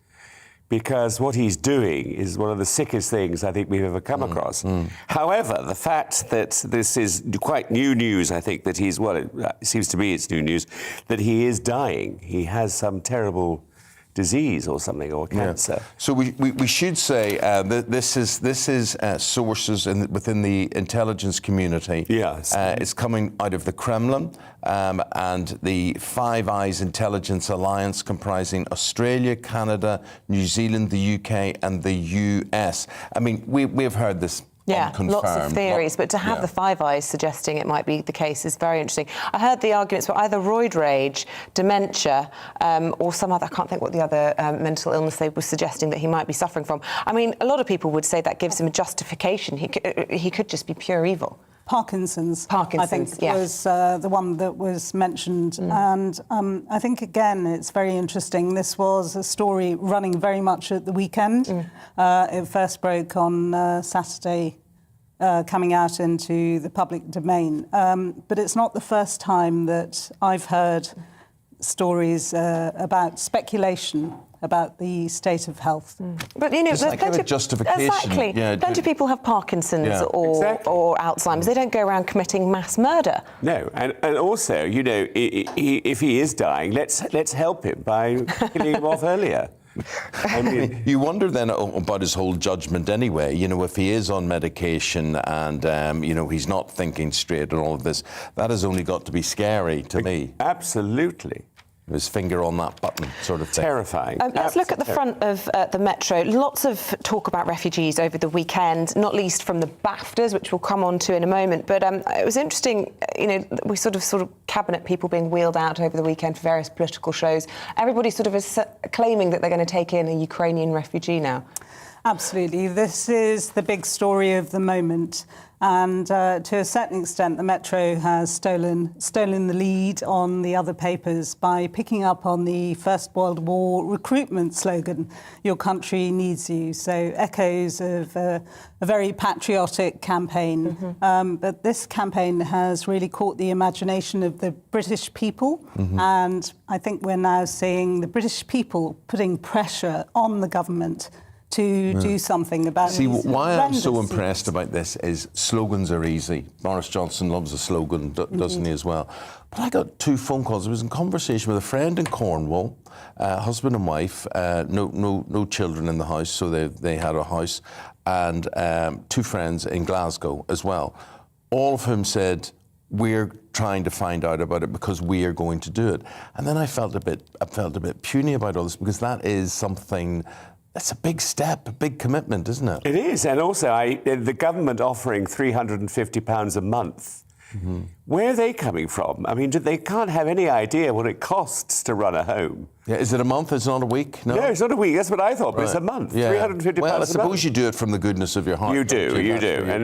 because what he's doing is one of the sickest things I think we've ever come across. However, the fact that this is quite new news, I think, that he's, well, it seems to me it's new news, that he is dying. He has some terrible disease or something, or cancer. Yeah. So we should say that this is sources within the intelligence community. Yes. It's coming out of the Kremlin and the Five Eyes Intelligence Alliance, comprising Australia, Canada, New Zealand, the UK and the US. I mean, we've heard this. Yeah, lots of theories, but to have the Five Eyes suggesting it might be the case is very interesting. I heard the arguments were either roid rage, dementia, or some other, I can't think what the other mental illness they were suggesting that he might be suffering from. I mean, a lot of people would say that gives him a justification. He could just be pure evil. Parkinson's, I think, was the one that was mentioned. And I think, again, it's very interesting. This was a story running very much at the weekend. It first broke on Saturday, coming out into the public domain. But it's not the first time that I've heard stories about speculation about the state of health. But, you know, there's plenty of justification. Exactly. Yeah, plenty of people have Parkinson's or Alzheimer's. They don't go around committing mass murder. No, and also, you know, if he is dying, let's help him by killing him off earlier. I mean, you wonder then about his whole judgment anyway. You know, if he is on medication and, you know, he's not thinking straight and all of this, that has only got to be scary to me. Absolutely. His finger on that button, sort of thing. Terrifying. Let's look at the front of the Metro. Lots of talk about refugees over the weekend, not least from the Baftas, which we'll come on to in a moment. But it was interesting, you know, we sort of cabinet people being wheeled out over the weekend for various political shows. Everybody sort of is claiming that they're going to take in a Ukrainian refugee now. Absolutely. This is the big story of the moment. And to a certain extent, the Metro has stolen the lead on the other papers by picking up on the First World War recruitment slogan, "Your country needs you." So echoes of a very patriotic campaign. But this campaign has really caught the imagination of the British people. And I think we're now seeing the British people putting pressure on the government to do something about it. See, why I'm so impressed about this is slogans are easy. Boris Johnson loves a slogan, doesn't he, as well? But I got 2 phone calls. I was in conversation with a friend in Cornwall, husband and wife, no children in the house, so they had a house, and 2 friends in Glasgow as well, all of whom said, we're trying to find out about it because we are going to do it. And then I felt a bit puny about all this, because that is something. That's a big step, a big commitment, isn't it? It is, and also the government offering £350 a month. Where are they coming from? I mean, they can't have any idea what it costs to run a home. Yeah, is it a month? It's not a week? No, it's not a week. That's what I thought, but it's a month. Yeah. £350 well, I a month. suppose you do it from the goodness of your heart. You do.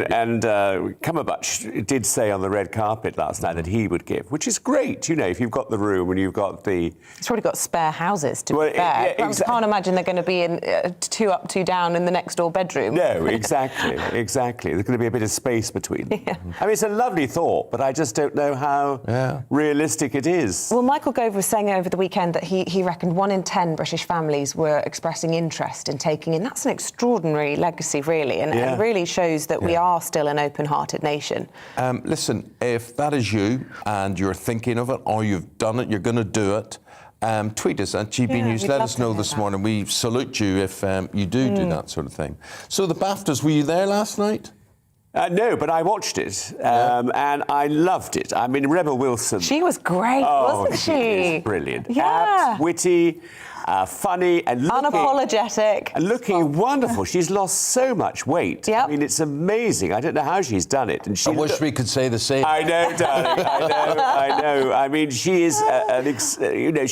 And Cumberbatch did say on the red carpet last night that he would give, which is great, you know, if you've got the room and you've got the... It's already got spare houses, to be fair. I can't imagine they're going to be in 2 up, 2 down in the next door bedroom. No, exactly. There's going to be a bit of space between them. I mean, it's a lovely thought, but I just don't know how realistic it is. Well, Michael Gove was saying over the weekend that he reckoned 1 in 10 British families were expressing interest in taking in. That's an extraordinary legacy, really, and it really shows that we are still an open-hearted nation. Listen, if that is you and you're thinking of it, or you've done it, you're going to do it, tweet us at GBNews. Let us know this morning. We salute you if you do that sort of thing. So the Baftas, were you there last night? No, but I watched it, and I loved it. I mean, Rebel Wilson... She was great, wasn't she? She is brilliant. Yeah. Witty, funny, and unapologetic. And looking wonderful. She's lost so much weight. I mean, it's amazing. I don't know how she's done it. And I wish we could say the same. I know, darling. I know. I mean, she is,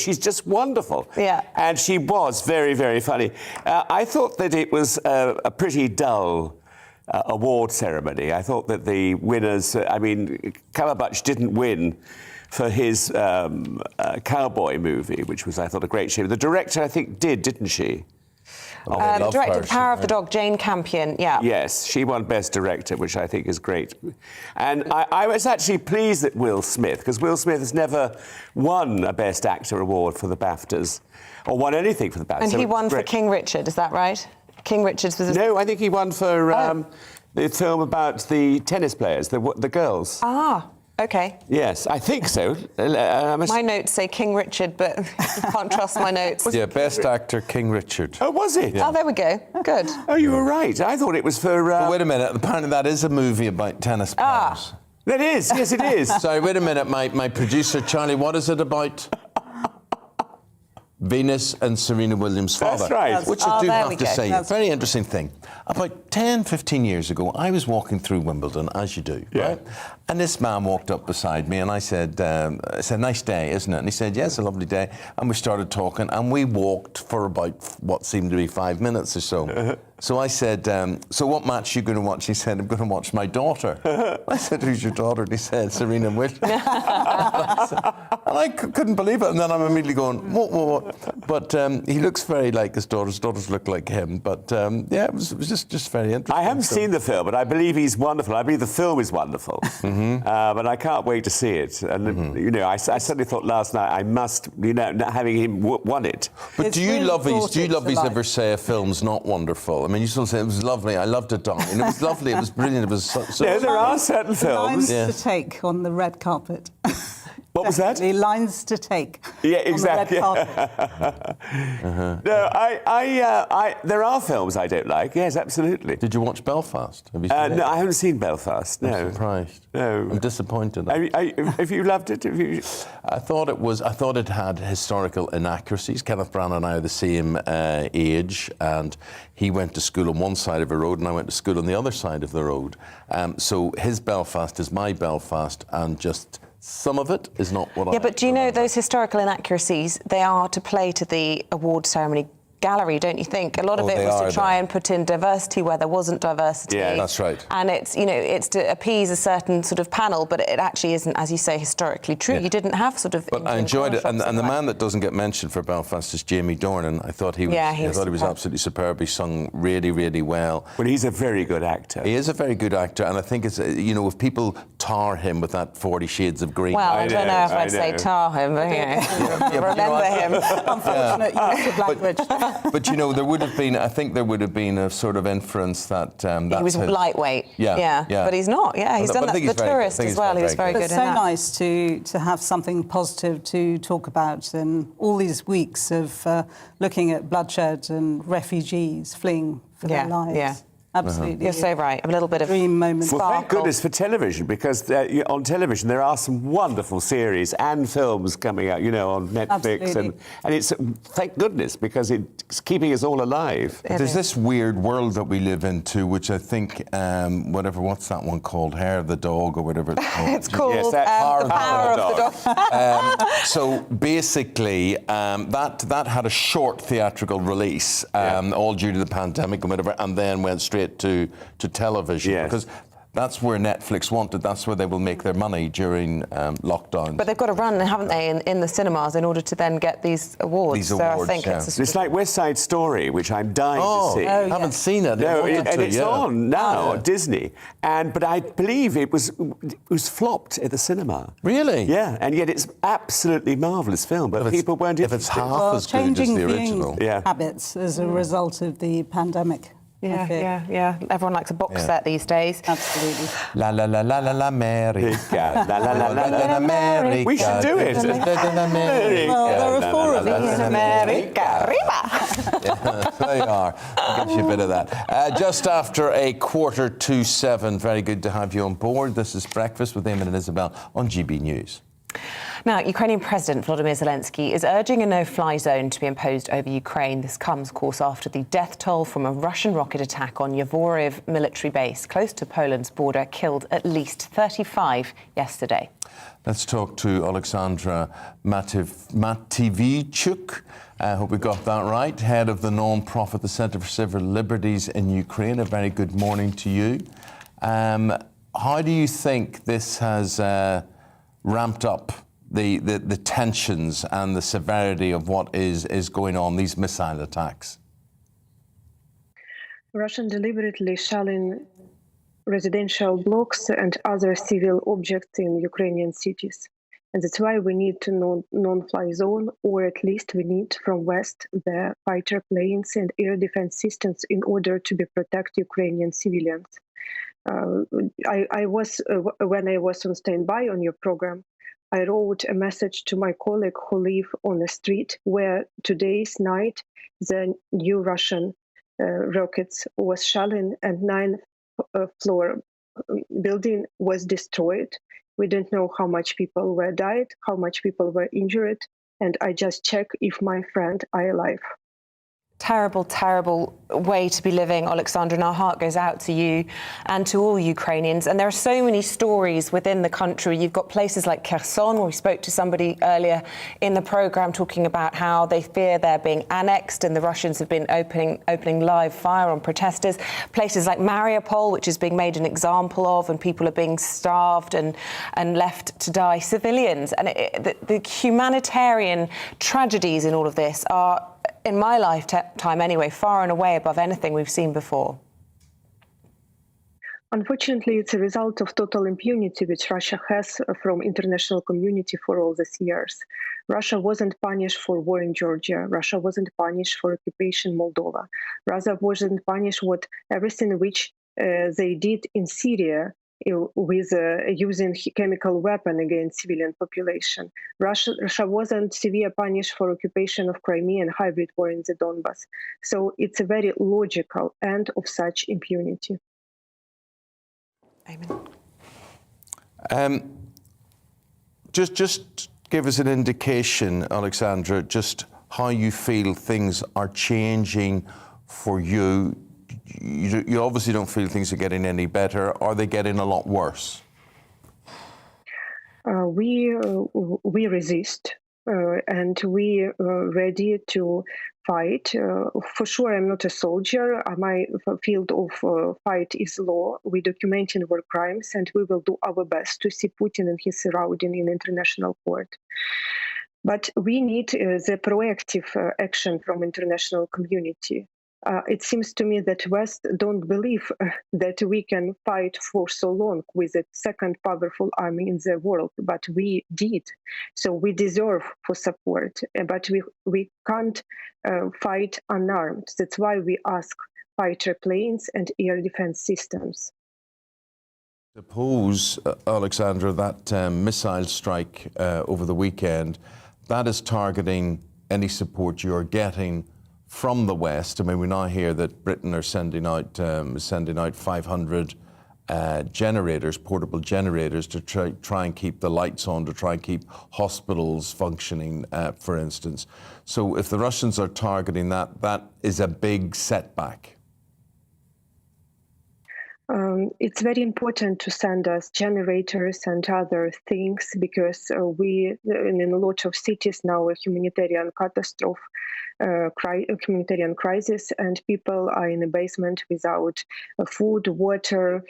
she's just wonderful. Yeah. And she was very, very funny. I thought that it was a pretty dull award ceremony. I thought that the winners, Cumberbatch didn't win for his cowboy movie, which was, I thought, a great shame. The director, I think, didn't she? The director of Power of the Dog, Jane Campion, Yes, she won Best Director, which I think is great. And I was actually pleased that Will Smith, because Will Smith has never won a Best Actor award for the BAFTAs, or won anything for the BAFTAs. And he won for King Richard, is that right? King Richard's was... No, I think he won for the film about the tennis players, the girls. Ah, OK. Yes, I think so. My notes say King Richard, but you can't trust my notes. Yeah, Best Actor, King Richard. Oh, was it? Yeah. Oh, there we go. Good. Oh, you were right. I thought it was for... But wait a minute. Apparently that is a movie about tennis players. That is. Yes, it is. Sorry, wait a minute. My producer, Charlie, what is it about? Venus and Serena Williams' father. That's right. Which I do have to say, a very interesting thing. About 10, 15 years ago, I was walking through Wimbledon, as you do, right? And this man walked up beside me and I said, nice day, isn't it? And he said, yes, a lovely day. And we started talking and we walked for about what seemed to be 5 minutes or so. So I said, so what match are you going to watch? He said, I'm going to watch my daughter. I said, who's your daughter? And he said, Serena Williams. And I couldn't believe it. And then I'm immediately going, what? But he looks very like his daughter. His daughters look like him. But yeah, it was just very interesting. I haven't seen the film, but I believe he's wonderful. I believe the film is wonderful. But I can't wait to see it. And, I suddenly thought last night I must, having him won it. But do you lovies ever say a film's not wonderful? I mean, you still say it was lovely. I loved it, darling. It was lovely. It was brilliant. It was so yeah, there are certain films. Lines to take on the red carpet. What was that? The lines to take. Yeah, exactly. On the red carpet. No, there are films I don't like. Yes, absolutely. Did you watch Belfast? Have you seen it? No, I haven't seen Belfast. No. I'm surprised. No, I'm disappointed. Have you loved it? I thought it had historical inaccuracies. Kenneth Branagh and I are the same age, and he went to school on one side of a road, and I went to school on the other side of the road. So his Belfast is my Belfast, and just some of it is not what I... Yeah, but do you know those historical inaccuracies, they are to play to the award ceremony gallery, don't you think? A lot of it was to try and put in diversity where there wasn't diversity. Yeah, that's right. And it's, you know, it's to appease a certain sort of panel, but it actually isn't, as you say, historically true. You didn't have sort of. But I enjoyed it, and the man that doesn't get mentioned for Belfast is Jamie Dornan. I thought he was. I thought he was absolutely superb. He sung really, really well. Well, he's a very good actor. He is a very good actor, and I think it's, you know, if people tar him with that 40 Shades of Green. Well, I don't know if I'd say tar him, but remember him. Unfortunate use of language. But you know, there would have been. I think there would have been a sort of inference that he was lightweight. Yeah. But he's not. Yeah, he's done that. The Tourist as well. He was very good. It's so nice to have something positive to talk about in all these weeks of looking at bloodshed and refugees fleeing for their lives. Yeah. Absolutely. You're so right. A little bit of dream moment. Well, thank goodness for television, because on television there are some wonderful series and films coming out, you know, on Netflix. And it's, thank goodness, because it's keeping us all alive. There's this weird world that we live into, which I think, what's that one called? Hair of the Dog or whatever it's called. It's called The Power of the Dog. So basically, that had a short theatrical release, all due to the pandemic and whatever, and then went straight to television, because that's where Netflix wanted. That's where they will make their money during lockdown. But they've got to run, haven't they, in the cinemas in order to then get these awards. I think it's like West Side Story, which I'm dying to see. I haven't seen it. No, and it's on now at Disney. But I believe it was flopped at the cinema. Really? Yeah, and yet it's absolutely marvellous film. But people weren't. If it's half as good as the original. Changing habits as a result of the pandemic. Yeah. Everyone likes a box set these days. Absolutely. La la la la la la America. La la la la la America. We should do it. Well, there are four of these. America. Arriba. There you are. I'll get you a bit of that. Just after 6:45. Very good to have you on board. This is Breakfast with Eamonn and Isabel on GB News. Now, Ukrainian President Volodymyr Zelensky is urging a no-fly zone to be imposed over Ukraine. This comes, of course, after the death toll from a Russian rocket attack on Yavoriv military base close to Poland's border killed at least 35 yesterday. Let's talk to Alexandra Matviichuk. I hope we got that right. Head of the non-profit, the Centre for Civil Liberties in Ukraine. A very good morning to you. How do you think this has ramped up the tensions and the severity of what is going on, these missile attacks? Russian deliberately shelling residential blocks and other civil objects in Ukrainian cities. And that's why we need to non-fly zone, or at least we need from west the fighter planes and air defense systems in order to protect Ukrainian civilians. When I was on standby on your program, I wrote a message to my colleague who live on the street where today's night the new Russian rockets was shelling and 9th-floor building was destroyed. We don't know how much people were died, how much people were injured, and I just check if my friend are alive. Terrible, terrible way to be living, Alexandra, and our heart goes out to you and to all Ukrainians. And there are so many stories within the country. You've got places like Kherson, where we spoke to somebody earlier in the programme talking about how they fear they're being annexed and the Russians have been opening live fire on protesters. Places like Mariupol, which is being made an example of, and people are being starved and left to die, civilians. And the humanitarian tragedies in all of this are, in my lifetime anyway, far and away above anything we've seen before. Unfortunately, it's a result of total impunity which Russia has from international community for all these years. Russia wasn't punished for war in Georgia. Russia wasn't punished for occupation Moldova. Russia wasn't punished with everything which they did in Syria with using chemical weapon against civilian population. Russia wasn't severe punished for occupation of Crimea and hybrid war in the Donbass. So it's a very logical end of such impunity. Amen. Just give us an indication, Alexandra, just how you feel things are changing for you. You obviously don't feel things are getting any better. Are they getting a lot worse? We resist. and we ready to fight. For sure, I'm not a soldier. My field of fight is law. We're documenting war crimes, and we will do our best to see Putin and his surrounding in international court. But we need the proactive action from international community. It seems to me that West don't believe that we can fight for so long with the second powerful army in the world, but we did. So we deserve for support, but we can't fight unarmed. That's why we ask fighter planes and air defense systems. Suppose, Alexandra, that missile strike over the weekend, that is targeting any support you're getting from the West. I mean, we now hear that Britain are sending out 500 generators, portable generators, to try and keep the lights on, to try and keep hospitals functioning, for instance. So if the Russians are targeting that, that is a big setback. It's very important to send us generators and other things because we, in a lot of cities now, a humanitarian catastrophe, humanitarian crisis, and people are in the basement without food, water,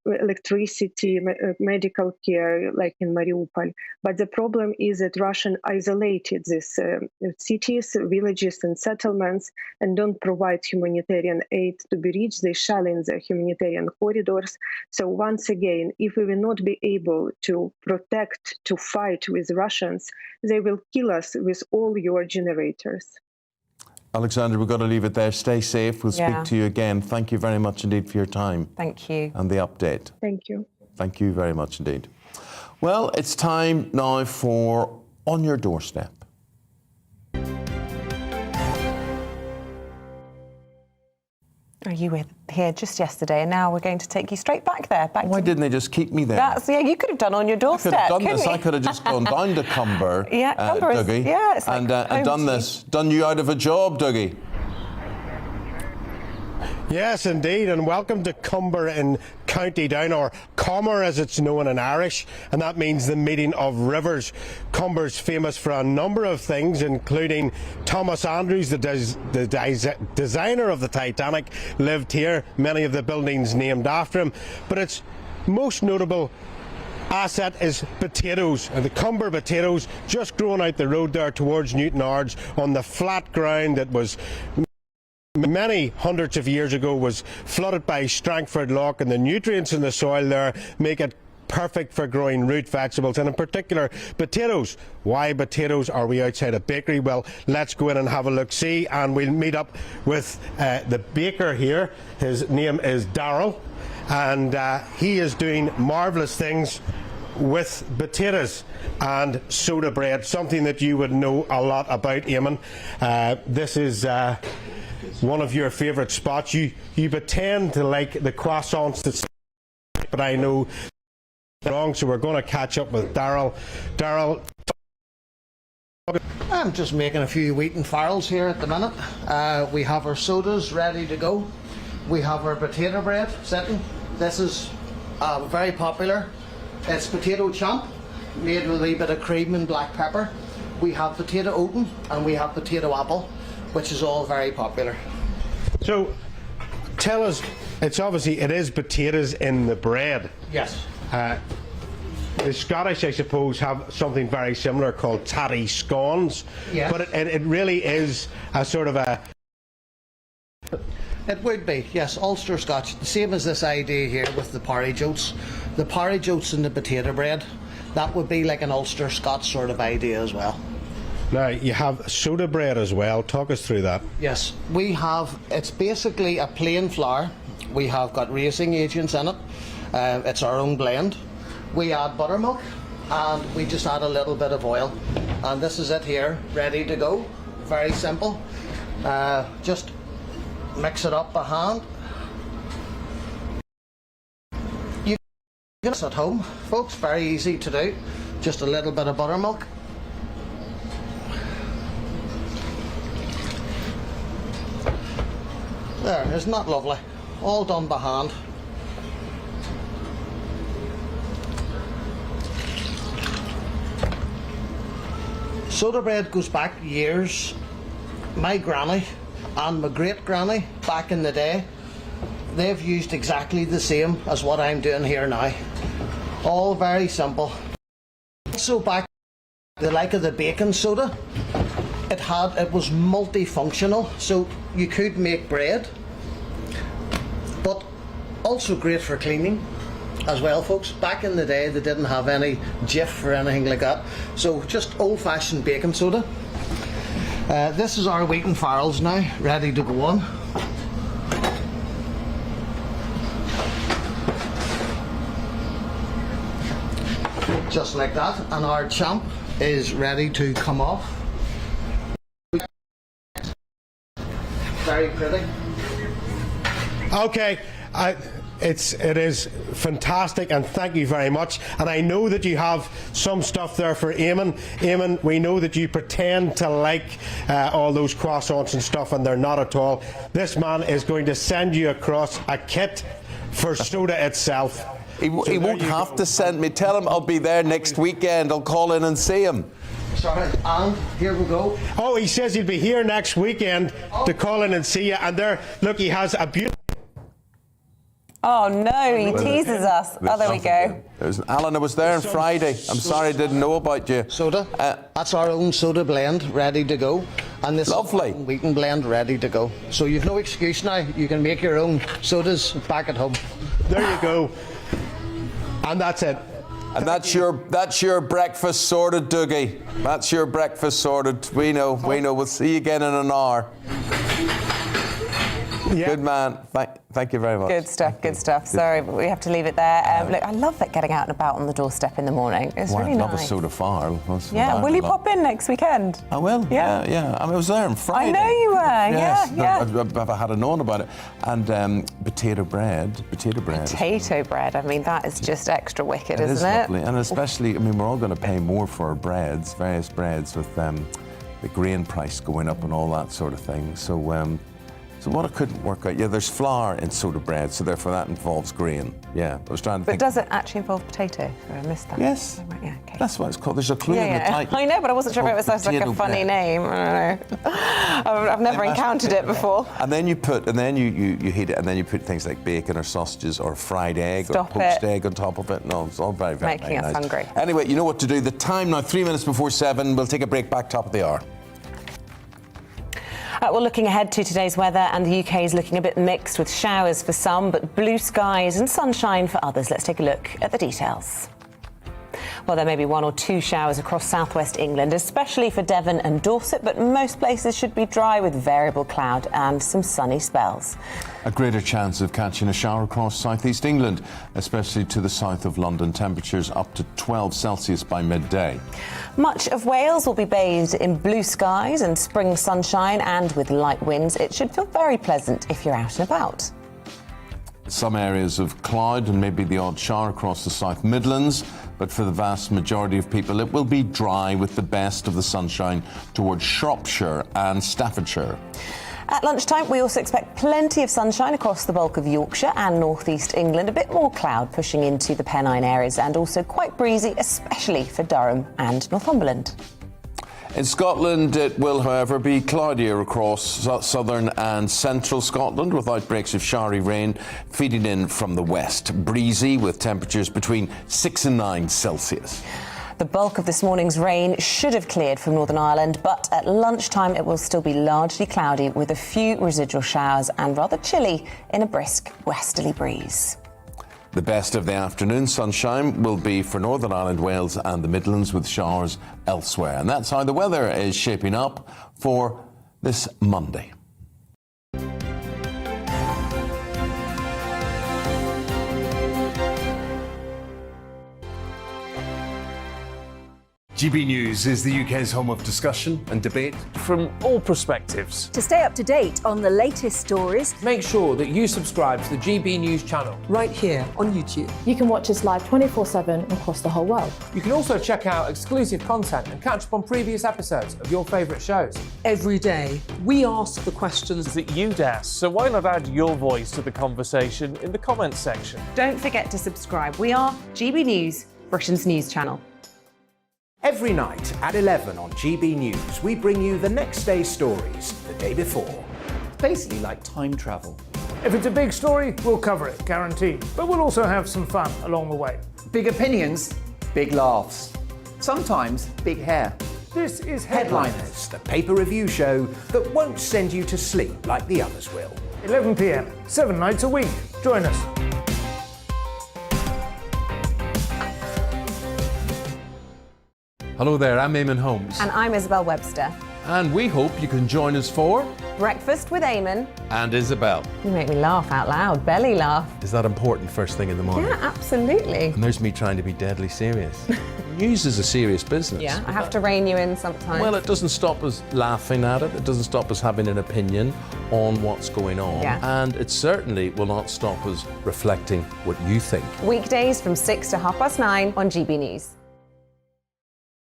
electricity, medical care, like in Mariupol. But the problem is that Russia isolated these cities, villages, and settlements, and don't provide humanitarian aid to be reached. They shell in the humanitarian corridors. So once again, if we will not be able to protect, to fight with Russians, they will kill us with all your generators. Alexandra, we've got to leave it there. Stay safe. We'll speak to you again. Thank you very much indeed for your time. Thank you. And the update. Thank you. Thank you very much indeed. Well, it's time now for On Your Doorstep. You were here just yesterday, and now we're going to take you straight back there. Why didn't they just keep me there? You could have done On Your Doorstep. I could have done this. I could have just gone down to Cumber, Dougie, it's like and done this. Done you out of a job, Dougie. Yes, indeed, and welcome to Cumber in County Down, or Comer as it's known in Irish, and that means the meeting of rivers. Cumber's famous for a number of things, including Thomas Andrews, the designer of the Titanic, lived here, many of the buildings named after him, but its most notable asset is potatoes, and the Cumber potatoes just growing out the road there towards Newton Ards on the flat ground that was many hundreds of years ago was flooded by Strangford Lough, and the nutrients in the soil there make it perfect for growing root vegetables, and in particular potatoes. Why potatoes? Are we outside a bakery? Well, let's go in and have a look-see, and we'll meet up with the baker here. His name is Darryl, and he is doing marvellous things with potatoes and soda bread, something that you would know a lot about, Eamonn. This is one of your favourite spots. You pretend to like the croissants, but I know wrong, so we're going to catch up with Darryl. Darryl, I'm just making a few wheat and farrels here at the minute. We have our sodas ready to go. We have our potato bread sitting. This is very popular. It's potato chomp made with a wee bit of cream and black pepper. We have potato oaten and we have potato apple, which is all very popular. So, tell us, it is potatoes in the bread. Yes. The Scottish, I suppose, have something very similar called tatty scones. Yes. But it really is a sort of a... It would be, yes, Ulster Scotch. The same as this idea here with the porridge oats. The porridge oats and the potato bread, that would be like an Ulster Scotch sort of idea as well. Now, you have soda bread as well. Talk us through that. Yes, we have, it's basically a plain flour. We have got racing agents in it. It's our own blend. We add buttermilk and we just add a little bit of oil. And this is it here, ready to go. Very simple. Just mix it up by hand. You can do this at home, folks. Very easy to do. Just a little bit of buttermilk. There, isn't that lovely? All done by hand. Soda bread goes back years. My granny and my great granny back in the day, they've used exactly the same as what I'm doing here now. All very simple. So back the like of the baking soda, it was multifunctional, so you could make bread, but also great for cleaning as well, folks. Back in the day they didn't have any Jif or anything like that, so just old-fashioned baking soda. This is our wheaten farls now, ready to go on. Just like that, and our champ is ready to come off. Very pretty. Okay, it is fantastic, and thank you very much. And I know that you have some stuff there for Eamonn. Eamonn, we know that you pretend to like all those croissants and stuff, and they're not at all. This man is going to send you across a kit for soda itself. He won't have to send me. Tell him I'll be there next weekend. I'll call in and see him. Sorry, and here we go. Oh, he says he'll be here next weekend to call in and see you. And there, look, he has a beautiful... Oh no, he teases us. Oh, there we go. Alan, I was there on Friday. I'm sorry I didn't know about you. Soda. That's our own soda blend, ready to go. And this lovely wheaten blend, ready to go. So you've no excuse now. You can make your own sodas back at home. There you go. And that's it. And that's your breakfast sorted, Dougie. That's your breakfast sorted. We know. We'll see you again in an hour. Yeah. Good man. Thank you very much. Good stuff. Sorry, but we have to leave it there. Look, I love that getting out and about on the doorstep in the morning. It's really nice. I'd love a soda far. Yeah, will you pop in next weekend? I will. Yeah. I was there on Friday. I know you were. Yes, Yeah. I had known about it. And potato bread. Potato bread. I mean, that is just extra wicked, isn't it? It is lovely. And especially, I mean, we're all going to pay more for our breads, various breads, with the grain price going up and all that sort of thing. So what I couldn't work out, there's flour in soda bread, so therefore that involves grain. Yeah, I was trying to think. But does it actually involve potato? Sorry, I missed that. Yes. Yeah, okay. That's what it's called. There's a clue in the title. I know, but I wasn't sure if it was like a funny name. I don't know. I've never encountered it before. And then you heat it, and then you put things like bacon or sausages or fried egg or poached egg on top of it. No, it's all very, very, very nice. Making us hungry. Anyway, you know what to do. The time now, 3 minutes before 7. We'll take a break, back top of the hour. We're looking ahead to today's weather, and the UK is looking a bit mixed with showers for some, but blue skies and sunshine for others. Let's take a look at the details. Well, there may be 1 or 2 showers across southwest England, especially for Devon and Dorset, but most places should be dry with variable cloud and some sunny spells. A greater chance of catching a shower across southeast England, especially to the south of London. Temperatures up to 12 Celsius by midday. Much of Wales will be bathed in blue skies and spring sunshine, and with light winds, it should feel very pleasant if you're out and about. Some areas of cloud and maybe the odd shower across the South Midlands, but for the vast majority of people it will be dry with the best of the sunshine towards Shropshire and Staffordshire. At lunchtime, we also expect plenty of sunshine across the bulk of Yorkshire and northeast England, a bit more cloud pushing into the Pennine areas, and also quite breezy, especially for Durham and Northumberland. In Scotland, it will, however, be cloudier across southern and central Scotland, with outbreaks of showery rain feeding in from the west. Breezy, with temperatures between 6 and 9 Celsius. The bulk of this morning's rain should have cleared from Northern Ireland, but at lunchtime it will still be largely cloudy with a few residual showers and rather chilly in a brisk westerly breeze. The best of the afternoon sunshine will be for Northern Ireland, Wales and the Midlands, with showers elsewhere. And that's how the weather is shaping up for this Monday. GBNews is the UK's home of discussion and debate from all perspectives. To stay up to date on the latest stories, make sure that you subscribe to the GB News channel right here on YouTube. You can watch us live 24/7 across the whole world. You can also check out exclusive content and catch up on previous episodes of your favourite shows. Every day, we ask the questions that you'd ask, so why not add your voice to the conversation in the comments section? Don't forget to subscribe. We are GB News, Britain's news channel. Every night at 11 on GB News, we bring you the next day's stories the day before. Basically like time travel. If it's a big story, we'll cover it, guaranteed. But we'll also have some fun along the way. Big opinions, big laughs. Sometimes big hair. This is Headliners, the paper review show that won't send you to sleep like the others will. 11 p.m, 7 nights a week. Join us. Hello there, I'm Eamonn Holmes. And I'm Isabel Webster. And we hope you can join us for Breakfast with Eamonn. And Isabel. You make me laugh out loud, belly laugh. Is that important first thing in the morning? Yeah, absolutely. And there's me trying to be deadly serious. News is a serious business. Yeah, I have to rein you in sometimes. Well, it doesn't stop us laughing at it. It doesn't stop us having an opinion on what's going on. Yeah. And it certainly will not stop us reflecting what you think. Weekdays from 6 to 9:30 on GB News.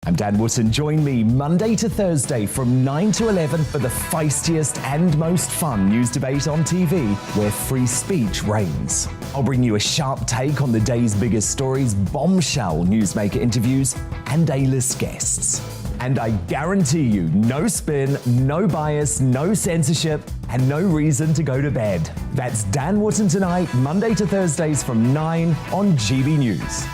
I'm Dan Wootton. Join me Monday to Thursday from 9 to 11 for the feistiest and most fun news debate on TV, where free speech reigns. I'll bring you a sharp take on the day's biggest stories, bombshell newsmaker interviews, and A-list guests. And I guarantee you, no spin, no bias, no censorship, and no reason to go to bed. That's Dan Wootton tonight, Monday to Thursdays from 9 on GB News.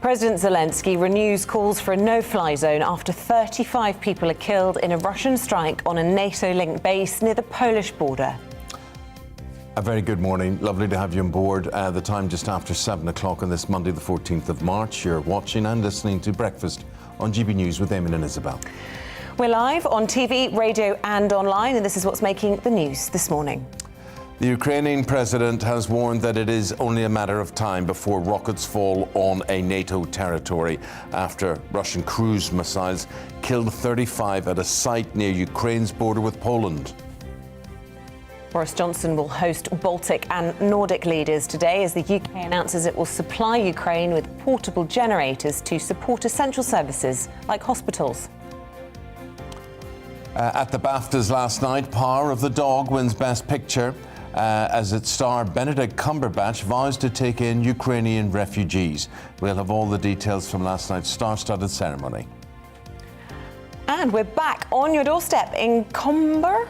President Zelensky renews calls for a no-fly zone after 35 people are killed in a Russian strike on a NATO-linked base near the Polish border. A very good morning. Lovely to have you on board. The time just after 7 o'clock on this Monday, the 14th of March. You're watching and listening to Breakfast on GB News with Eamonn and Isabel. We're live on TV, radio and online, and this is what's making the news this morning. The Ukrainian president has warned that it is only a matter of time before rockets fall on a NATO territory after Russian cruise missiles killed 35 at a site near Ukraine's border with Poland. Boris Johnson will host Baltic and Nordic leaders today as the UK announces it will supply Ukraine with portable generators to support essential services like hospitals. At the Baftas last night, Power of the Dog wins Best Picture as its star Benedict Cumberbatch vows to take in Ukrainian refugees. We'll have all the details from last night's star-studded ceremony. And we're back on your doorstep in Comber,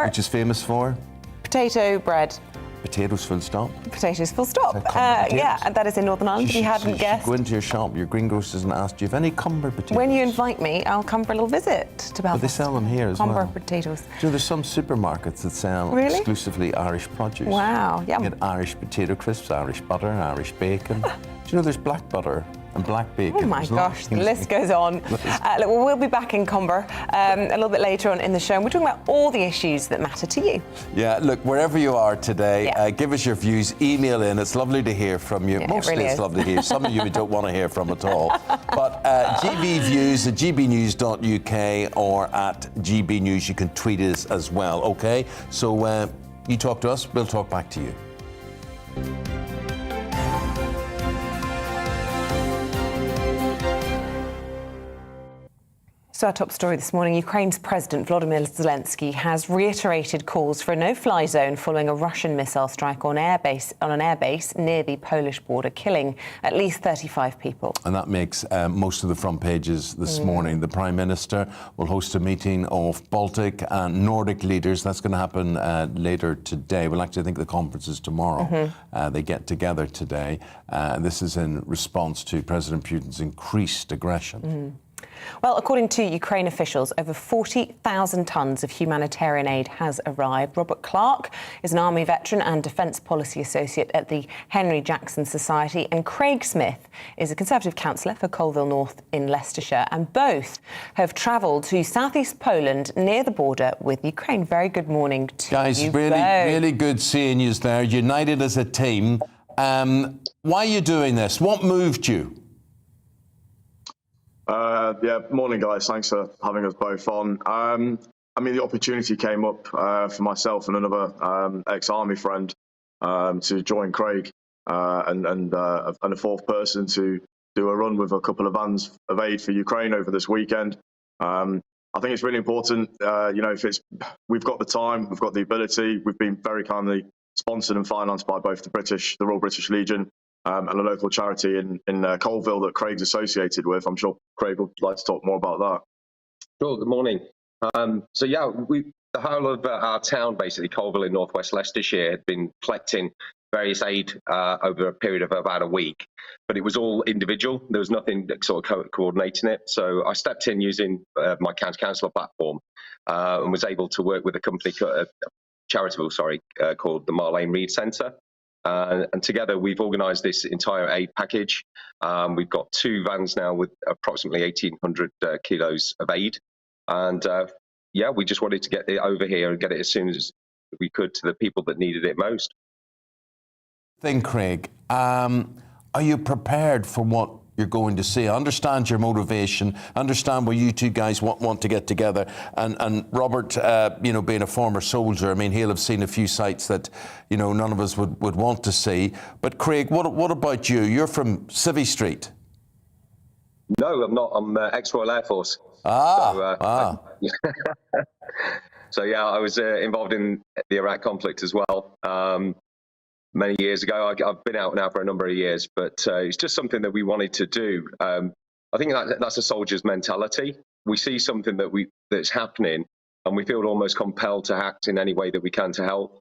which is famous for potato bread. Potatoes full stop. Potatoes full stop. Potatoes. Yeah, and that is in Northern Ireland. If you hadn't guessed. Go into your shop, your greengrocers, and ask, do you have any Comber potatoes? When you invite me, I'll come for a little visit to Belfast. But they sell them here as well. Comber potatoes. Do you know, there's some supermarkets that sell exclusively Irish produce. Wow, yeah. You get Irish potato crisps, Irish butter, Irish bacon. Do you know there's black butter and black bacon? Oh my gosh, the list goes on. Look, we'll be back in Comber a little bit later on in the show, and we're talking about all the issues that matter to you. Yeah, look, wherever you are today, give us your views, email in. It's lovely to hear from you. Mostly really it's is. lovely to hear. Some of you we don't want to hear from at all. But GB Views at gbnews.uk or at GB News. You can tweet us as well, okay? So you talk to us, we'll talk back to you. So our top story this morning, Ukraine's President Volodymyr Zelensky has reiterated calls for a no-fly zone following a Russian missile strike on an airbase near the Polish border, killing at least 35 people. And that makes most of the front pages this morning. The Prime Minister will host a meeting of Baltic and Nordic leaders. That's going to happen later today. Well, actually, I think the conference is tomorrow. They get together today. This is in response to President Putin's increased aggression. Well, according to Ukraine officials, over 40,000 tonnes of humanitarian aid has arrived. Robert Clark is an Army veteran and Defence Policy Associate at the Henry Jackson Society, and Craig Smith is a Conservative councillor for Colville North in Leicestershire, and both have travelled to southeast Poland near the border with Ukraine. Very good morning to Guys, you really good seeing you there, united as a team. Why are you doing this? What moved you? Yeah, morning guys, thanks for having us both on. I mean, the opportunity came up for myself and another ex-army friend to join Craig and a fourth person to do a run with a couple of vans of aid for Ukraine over this weekend. I think it's really important, we've got the time, we've got the ability, we've been very kindly sponsored and financed by both the Royal British Legion and a local charity in Colville that Craig's associated with. I'm sure Craig would like to talk more about that. Sure, good morning. The whole of our town, basically Colville in northwest Leicestershire, had been collecting various aid over a period of about a week, but it was all individual. There was nothing sort of coordinating it. So I stepped in using my county councillor platform and was able to work with a company, called the Marlene Reed Centre. And together we've organised this entire aid package. We've got 2 vans now with approximately 1,800 kilos of aid. And we just wanted to get it over here and get it as soon as we could to the people that needed it most. Craig, are you prepared for what you're going to see? I understand your motivation, understand why you two guys want to get together. And Robert, being a former soldier, I mean, he'll have seen a few sites that, none of us would want to see. But Craig, what about you? You're from Civvy Street. No, I'm not. I'm ex-Royal Air Force. So I was involved in the Iraq conflict as well. Many years ago. I've been out now for a number of years, but it's just something that we wanted to do. I think that's a soldier's mentality. We see something that's happening, and we feel almost compelled to act in any way that we can to help.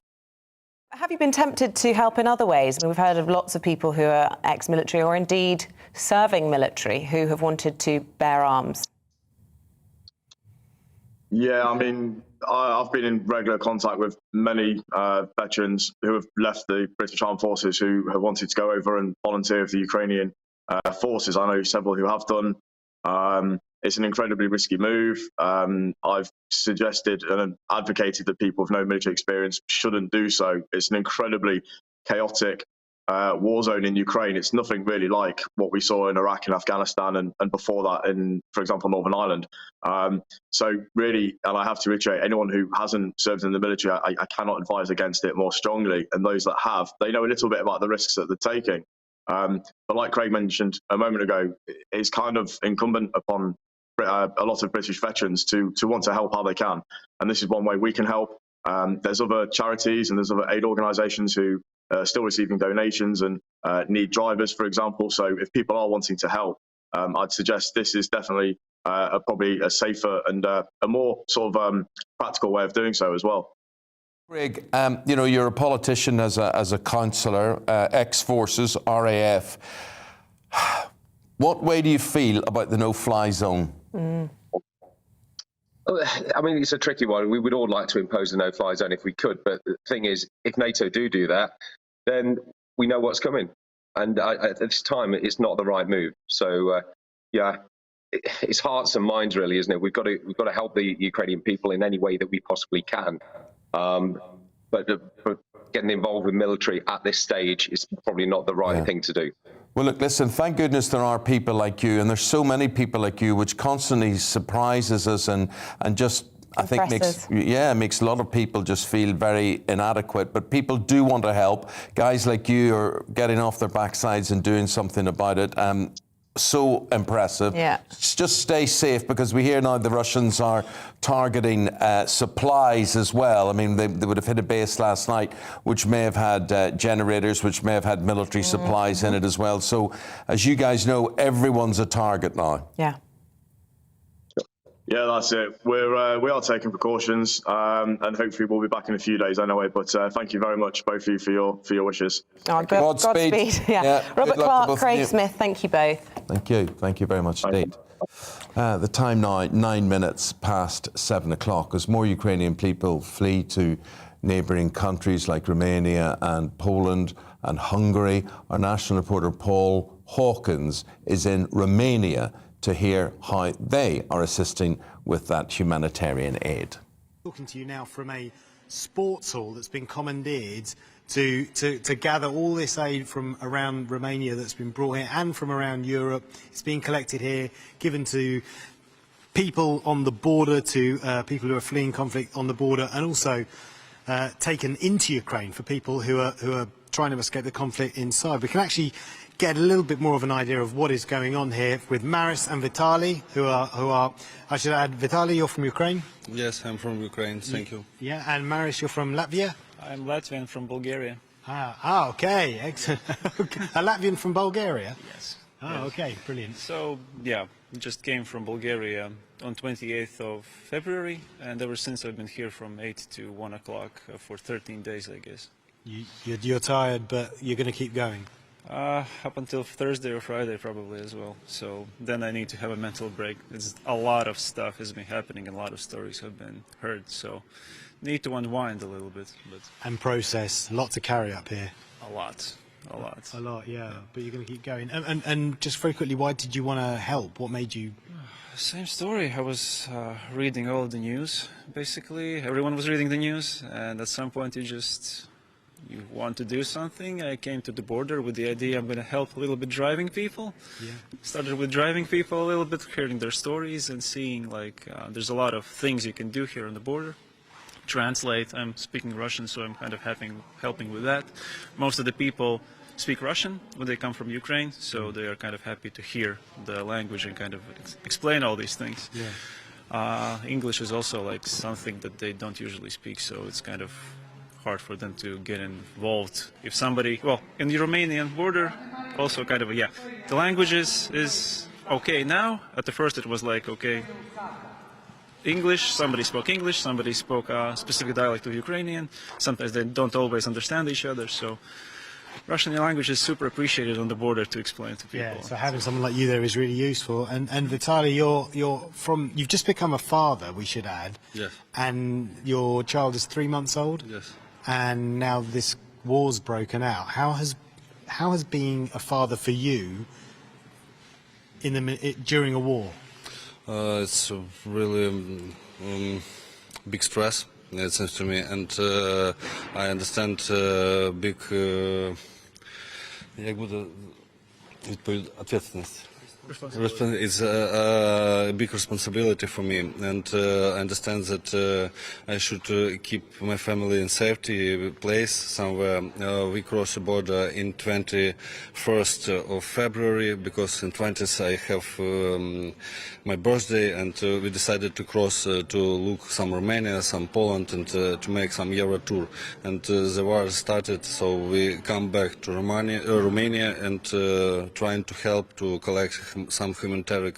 Have you been tempted to help in other ways? I mean, we've heard of lots of people who are ex-military or indeed serving military who have wanted to bear arms. Yeah, I mean, I've been in regular contact with many veterans who have left the British Armed Forces who have wanted to go over and volunteer with the Ukrainian forces. I know several who have done. It's an incredibly risky move. I've suggested and advocated that people with no military experience shouldn't do so. It's an incredibly chaotic war zone in Ukraine. It's nothing really like what we saw in Iraq and Afghanistan and before that in, for example, Northern Ireland. So really, and I have to reiterate, anyone who hasn't served in the military, I cannot advise against it more strongly. And those that have, they know a little bit about the risks that they're taking. But like Craig mentioned a moment ago, it's kind of incumbent upon a lot of British veterans to want to help how they can. And this is one way we can help. There's other charities and there's other aid organisations who still receiving donations and need drivers, for example. So if people are wanting to help, I'd suggest this is definitely probably a safer and a more sort of practical way of doing so as well. Craig, you're a politician as a councillor, ex-forces, RAF. What way do you feel about the no-fly zone? I mean, it's a tricky one. We would all like to impose a no-fly zone if we could, but the thing is, if NATO do that, then we know what's coming. And at this time, it's not the right move. So, it's hearts and minds, really, isn't it? We've got to help the Ukrainian people in any way that we possibly can. But getting involved with military at this stage is probably not the right thing to do. Well, look, listen, thank goodness there are people like you, and there's so many people like you, which constantly surprises us and just, I think, makes a lot of people just feel very inadequate. But people do want to help. Guys like you are getting off their backsides and doing something about it. So impressive. Yeah. Just stay safe, because we hear now the Russians are targeting supplies as well. I mean, they would have hit a base last night, which may have had generators, which may have had military supplies in it as well. So, as you guys know, everyone's a target now. Yeah. Yeah, that's it. We are taking precautions, and hopefully we'll be back in a few days anyway. But thank you very much, both of you, for your wishes. Godspeed. Yeah. Robert Clark, Craig Smith, thank you both. Thank you very much indeed. The time now, 9 minutes past 7 o'clock, as more Ukrainian people flee to neighbouring countries like Romania and Poland and Hungary. Our national reporter Paul Hawkins is in Romania to hear how they are assisting with that humanitarian aid. Talking to you now from a sports hall that's been commandeered to gather all this aid from around Romania that's been brought here and from around Europe. It's being collected here, given to people on the border, to people who are fleeing conflict on the border, and also taken into Ukraine for people who are trying to escape the conflict inside. We can actually get a little bit more of an idea of what is going on here with Maris and Vitaly, who are I should add, Vitaly, you're from Ukraine? Yes, I'm from Ukraine, thank you. Yeah, and Maris, you're from Latvia? I'm Latvian from Bulgaria. Okay, excellent. A Latvian from Bulgaria? Yes. Okay, brilliant. So, yeah, just came from Bulgaria on 28th of February, and ever since I've been here from 8 to 1 o'clock for 13 days, I guess. You're tired, but you're going to keep going? Up until Thursday or Friday probably as well. So then I need to have a mental break. It's a lot of stuff has been happening, and a lot of stories have been heard, so need to unwind a little bit. And process, a lot to carry up here. A lot, yeah. But you're going to keep going. And just very quickly, why did you want to help? What made you? Same story. I was reading all the news, basically. Everyone was reading the news, and at some point you want to do something. I came to the border with the idea I'm going to help a little bit driving people. Yeah. Started with driving people a little bit, hearing their stories and seeing like there's a lot of things you can do here on the border. Translate. I'm speaking Russian, so I'm kind of helping with that. Most of the people speak Russian when they come from Ukraine, so they are kind of happy to hear the language and kind of explain all these things. Yeah. English is also like something that they don't usually speak, so it's kind of hard for them to get involved. If somebody, well, in the Romanian border, also kind of, the language is okay now. At the first it was like, okay, English, somebody spoke English, somebody spoke a specific dialect of Ukrainian. Sometimes they don't always understand each other, so Russian language is super appreciated on the border to explain to people. Yeah, so having someone like you there is really useful. And Vitaly, you've just become a father, we should add. Yes. And your child is 3 months old? Yes. And now this war's broken out. How has being a father for you during a war? It's really big stress, it seems to me, and I understand big ответственность. It's a big responsibility for me, and I understand that I should keep my family in safety place somewhere. We cross the border in 21st of February because in 20th I have my birthday, and we decided to cross to look some Romania, some Poland, and to make some Euro tour. And the war started, so we come back to Romania and trying to help to collect some humanitarian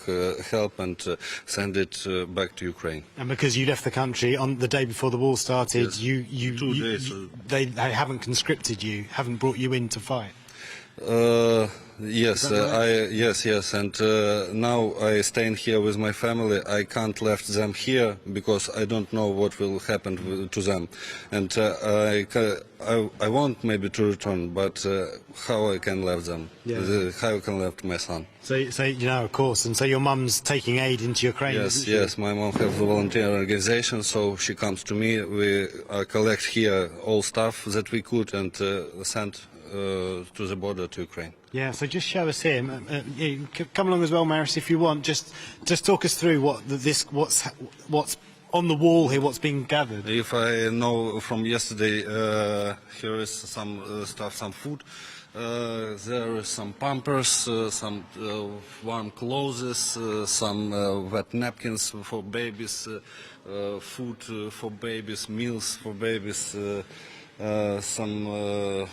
help and send it back to Ukraine. And because you left the country on the day before the war started, yes. 2 days. They haven't conscripted you, haven't brought you in to fight. Yes, yes, and now I staying here with my family. I can't left them here because I don't know what will happen to them, and I want maybe to return, but how I can leave them? How I can leave my son? So of course, and so your mum's taking aid into Ukraine. Yes, my mom has a volunteer organization, so she comes to me. We collect here all stuff that we could and send to the border to Ukraine. Yeah, so just show us here. Come along as well, Maris, if you want. Just talk us through what's on the wall here, what's being gathered. If I know from yesterday, here is some stuff, some food. There is some pampers, some warm clothes, some wet napkins for babies, food for babies, meals for babies, some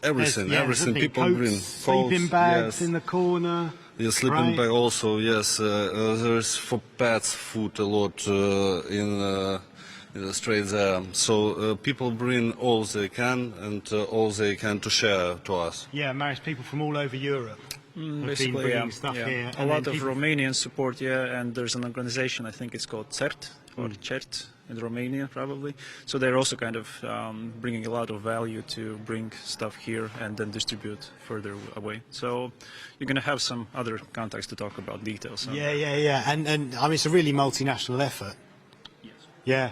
everything people coats, bring. Sleeping bags in the corner. Yes, sleeping bag also. Yes, there is for pets food a lot in the street there. So people bring all they can and all they can to share to us. Yeah, Maris, people from all over Europe. Basically, stuff here. A lot of Romanian support, and there's an organization, I think it's called CERT, or CERT in Romania probably. So they're also kind of bringing a lot of value to bring stuff here and then distribute further away. So you're going to have some other contacts to talk about details. Yeah. And I mean, it's a really multinational effort. Yeah.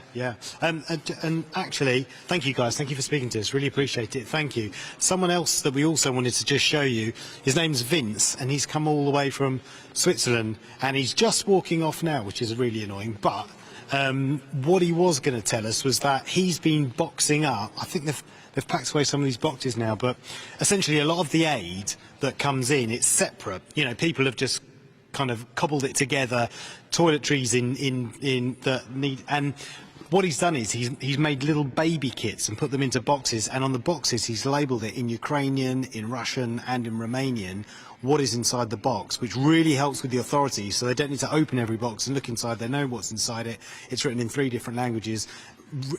And actually, thank you guys. Thank you for speaking to us. Really appreciate it. Thank you. Someone else that we also wanted to just show you, his name's Vince, and he's come all the way from Switzerland, and he's just walking off now, which is really annoying. But What he was going to tell us was that he's been boxing up. I think they've packed away some of these boxes now, but essentially a lot of the aid that comes in, it's separate. You know, people have just kind of cobbled it together, toiletries in that need, and what he's done is he's made little baby kits and put them into boxes, and on the boxes he's labelled it in Ukrainian, in Russian and in Romanian what is inside the box, which really helps with the authorities, so they don't need to open every box and look inside. They know what's inside it. It's written in 3 different languages.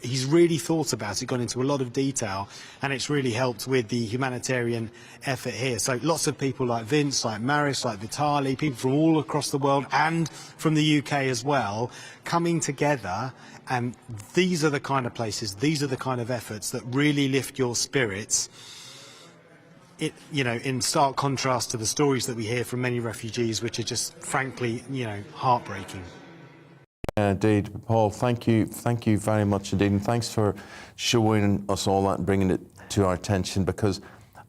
He's really thought about it, gone into a lot of detail, and it's really helped with the humanitarian effort here. So lots of people like Vince, like Maris, like Vitali, people from all across the world and from the UK as well, coming together. And these are the kind of places, these are the kind of efforts that really lift your spirits. It, you know, in stark contrast to the stories that we hear from many refugees, which are just frankly, you know, heartbreaking. Indeed, Paul, thank you very much indeed, and thanks for showing us all that and bringing it to our attention, because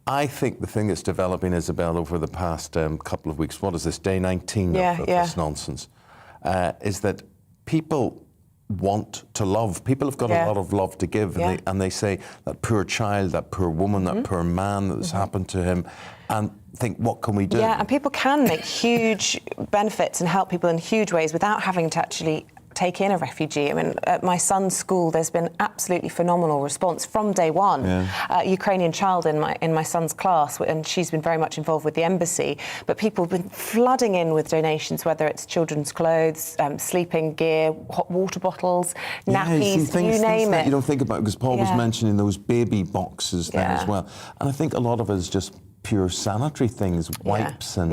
I think the thing that's developing, Isabel, over the past couple of weeks, what is this, day 19 of this nonsense, is that people want to love. People have got a lot of love to give, and they say that poor child, that poor woman, that poor man that's happened to him, and think, what can we do? Yeah, and people can make huge benefits and help people in huge ways without having to actually take in a refugee. I mean, at my son's school, there's been absolutely phenomenal response from day one. Ukrainian child in my son's class, and she's been very much involved with the embassy, but people have been flooding in with donations, whether it's children's clothes, sleeping gear, hot water bottles, nappies, you name it. You don't think about it, because Paul was mentioning those baby boxes there as well. And I think a lot of it is just pure sanitary things, wipes and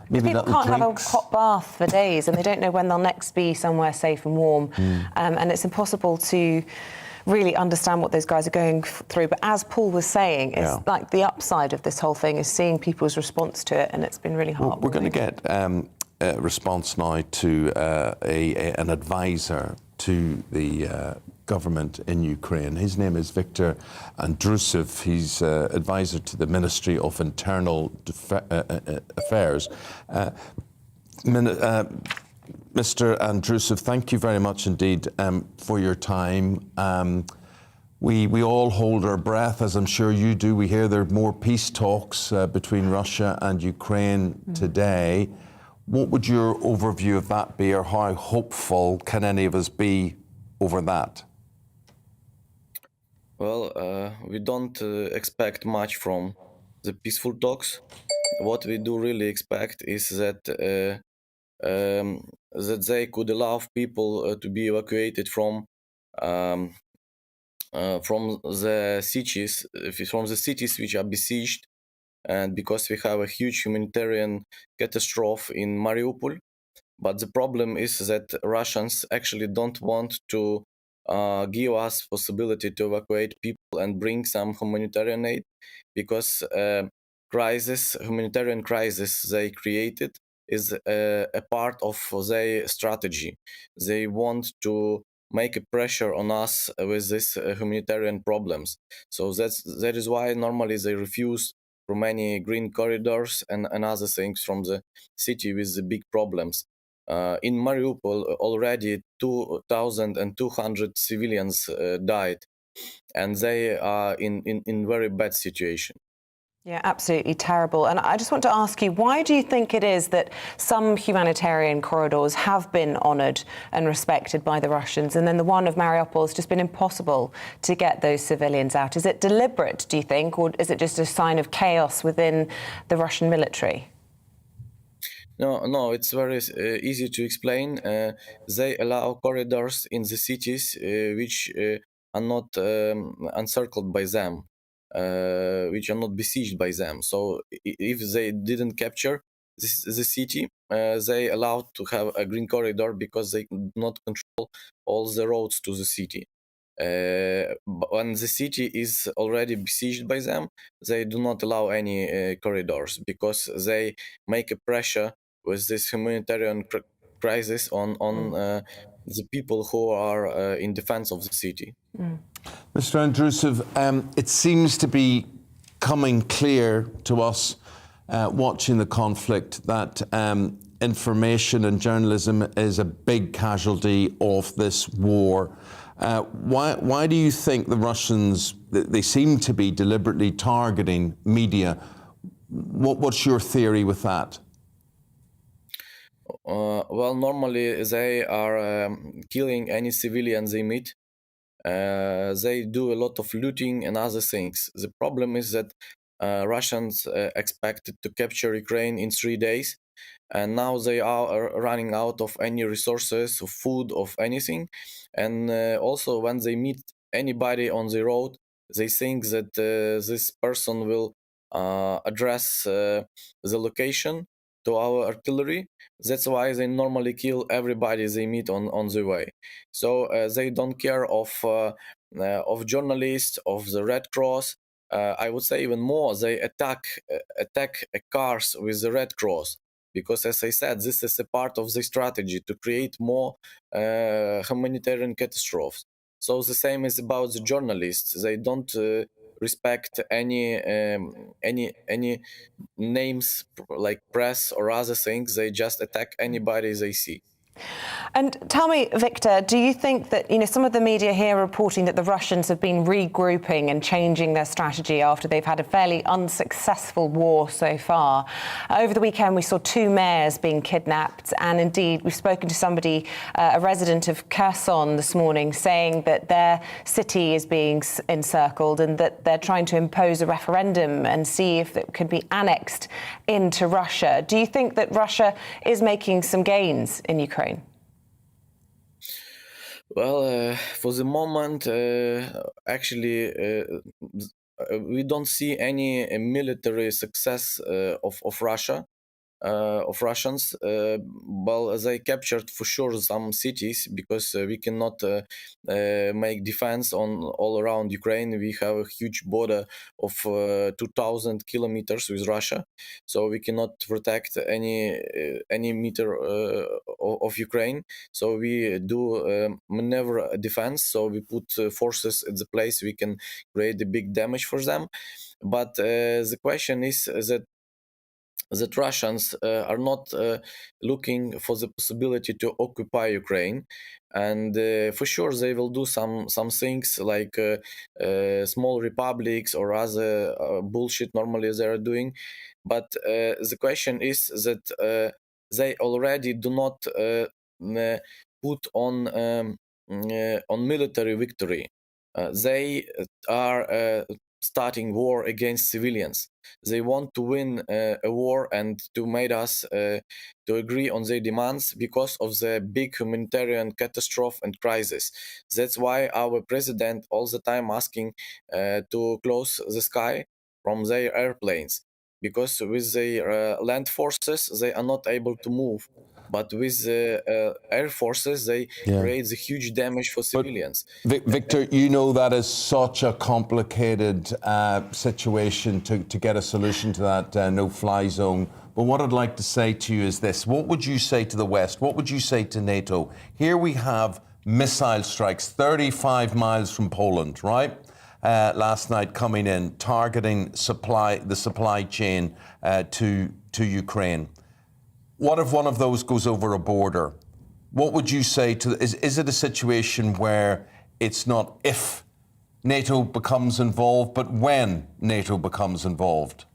maybe people little can't drinks. have a hot bath for days, and they don't know when they'll next be somewhere safe and warm. And it's impossible to really understand what those guys are going through. But as Paul was saying, it's like the upside of this whole thing is seeing people's response to it, and it's been really hard. We're going to get a response now to an advisor to the government in Ukraine. His name is Viktor Andrusev. He's advisor to the Ministry of Internal Affairs. Mr. Andrusev, thank you very much indeed for your time. We all hold our breath, as I'm sure you do. We hear there are more peace talks between Russia and Ukraine today. What would your overview of that be, or how hopeful can any of us be over that? Well, we don't expect much from the peaceful talks. What we do really expect is that that they could allow people to be evacuated from the cities which are besieged, and because we have a huge humanitarian catastrophe in Mariupol. But the problem is that Russians actually don't want to give us possibility to evacuate people and bring some humanitarian aid, because humanitarian crisis they created is a part of their strategy. They want to make a pressure on us with these humanitarian problems. So that is why normally they refuse from many green corridors and other things from the city with the big problems. In Mariupol, already 2,200 civilians died, and they are in very bad situation. Yeah, absolutely terrible. And I just want to ask you, why do you think it is that some humanitarian corridors have been honoured and respected by the Russians, and then the one of Mariupol has just been impossible to get those civilians out? Is it deliberate, do you think, or is it just a sign of chaos within the Russian military? No, it's very easy to explain. They allow corridors in the cities which are not encircled by them, which are not besieged by them. So if they didn't capture the city, they allowed to have a green corridor because they could not control all the roads to the city. When the city is already besieged by them, they do not allow any corridors, because they make a pressure with this humanitarian crisis on the people who are in defense of the city. Mr. Andrusev, it seems to be coming clear to us watching the conflict that information and journalism is a big casualty of this war. Why do you think the Russians, they seem to be deliberately targeting media? What's your theory with that? Well, normally they are killing any civilians they meet. They do a lot of looting and other things. The problem is that Russians expected to capture Ukraine in 3 days, and now they are running out of any resources, of food, of anything. And also when they meet anybody on the road, they think that this person will address the location to our artillery. That's why they normally kill everybody they meet on the way. So they don't care of journalists, of the Red Cross. I would say even more, they attack cars with the Red Cross, because, as I said, this is a part of the strategy to create more humanitarian catastrophes. So the same is about the journalists. They don't respect any names like press or other things. They just attack anybody they see. And tell me, Victor, do you think that, some of the media here are reporting that the Russians have been regrouping and changing their strategy after they've had a fairly unsuccessful war so far? Over the weekend, we saw 2 mayors being kidnapped, and indeed, we've spoken to somebody, a resident of Kherson this morning, saying that their city is being encircled and that they're trying to impose a referendum and see if it could be annexed into Russia. Do you think that Russia is making some gains in Ukraine? Well, for the moment, actually, we don't see any military success of Russia, of Russians. Well, they captured for sure some cities, because we cannot make defense on all around Ukraine. We have a huge border of 2,000 kilometers with Russia, so we cannot protect any meter of Ukraine. So we do maneuver defense. So we put forces at the place we can create a big damage for them. But the question is that Russians are not looking for the possibility to occupy Ukraine, and for sure they will do some things like small republics or other bullshit normally they are doing. But the question is that they already do not put on military victory. They are starting war against civilians. They want to win a war and to make us to agree on their demands because of the big humanitarian catastrophe and crisis. That's why our president all the time asking to close the sky from their airplanes, because with their land forces they are not able to move. But with air forces, they create a huge damage for civilians. Victor, you know that is such a complicated situation to get a solution to that no-fly zone. But what I'd like to say to you is this. What would you say to the West? What would you say to NATO? Here we have missile strikes 35 miles from Poland, right? Last night coming in, targeting the supply chain to Ukraine. What if one of those goes over a border? What would you say to... Is it a situation where it's not if NATO becomes involved, but when NATO becomes involved?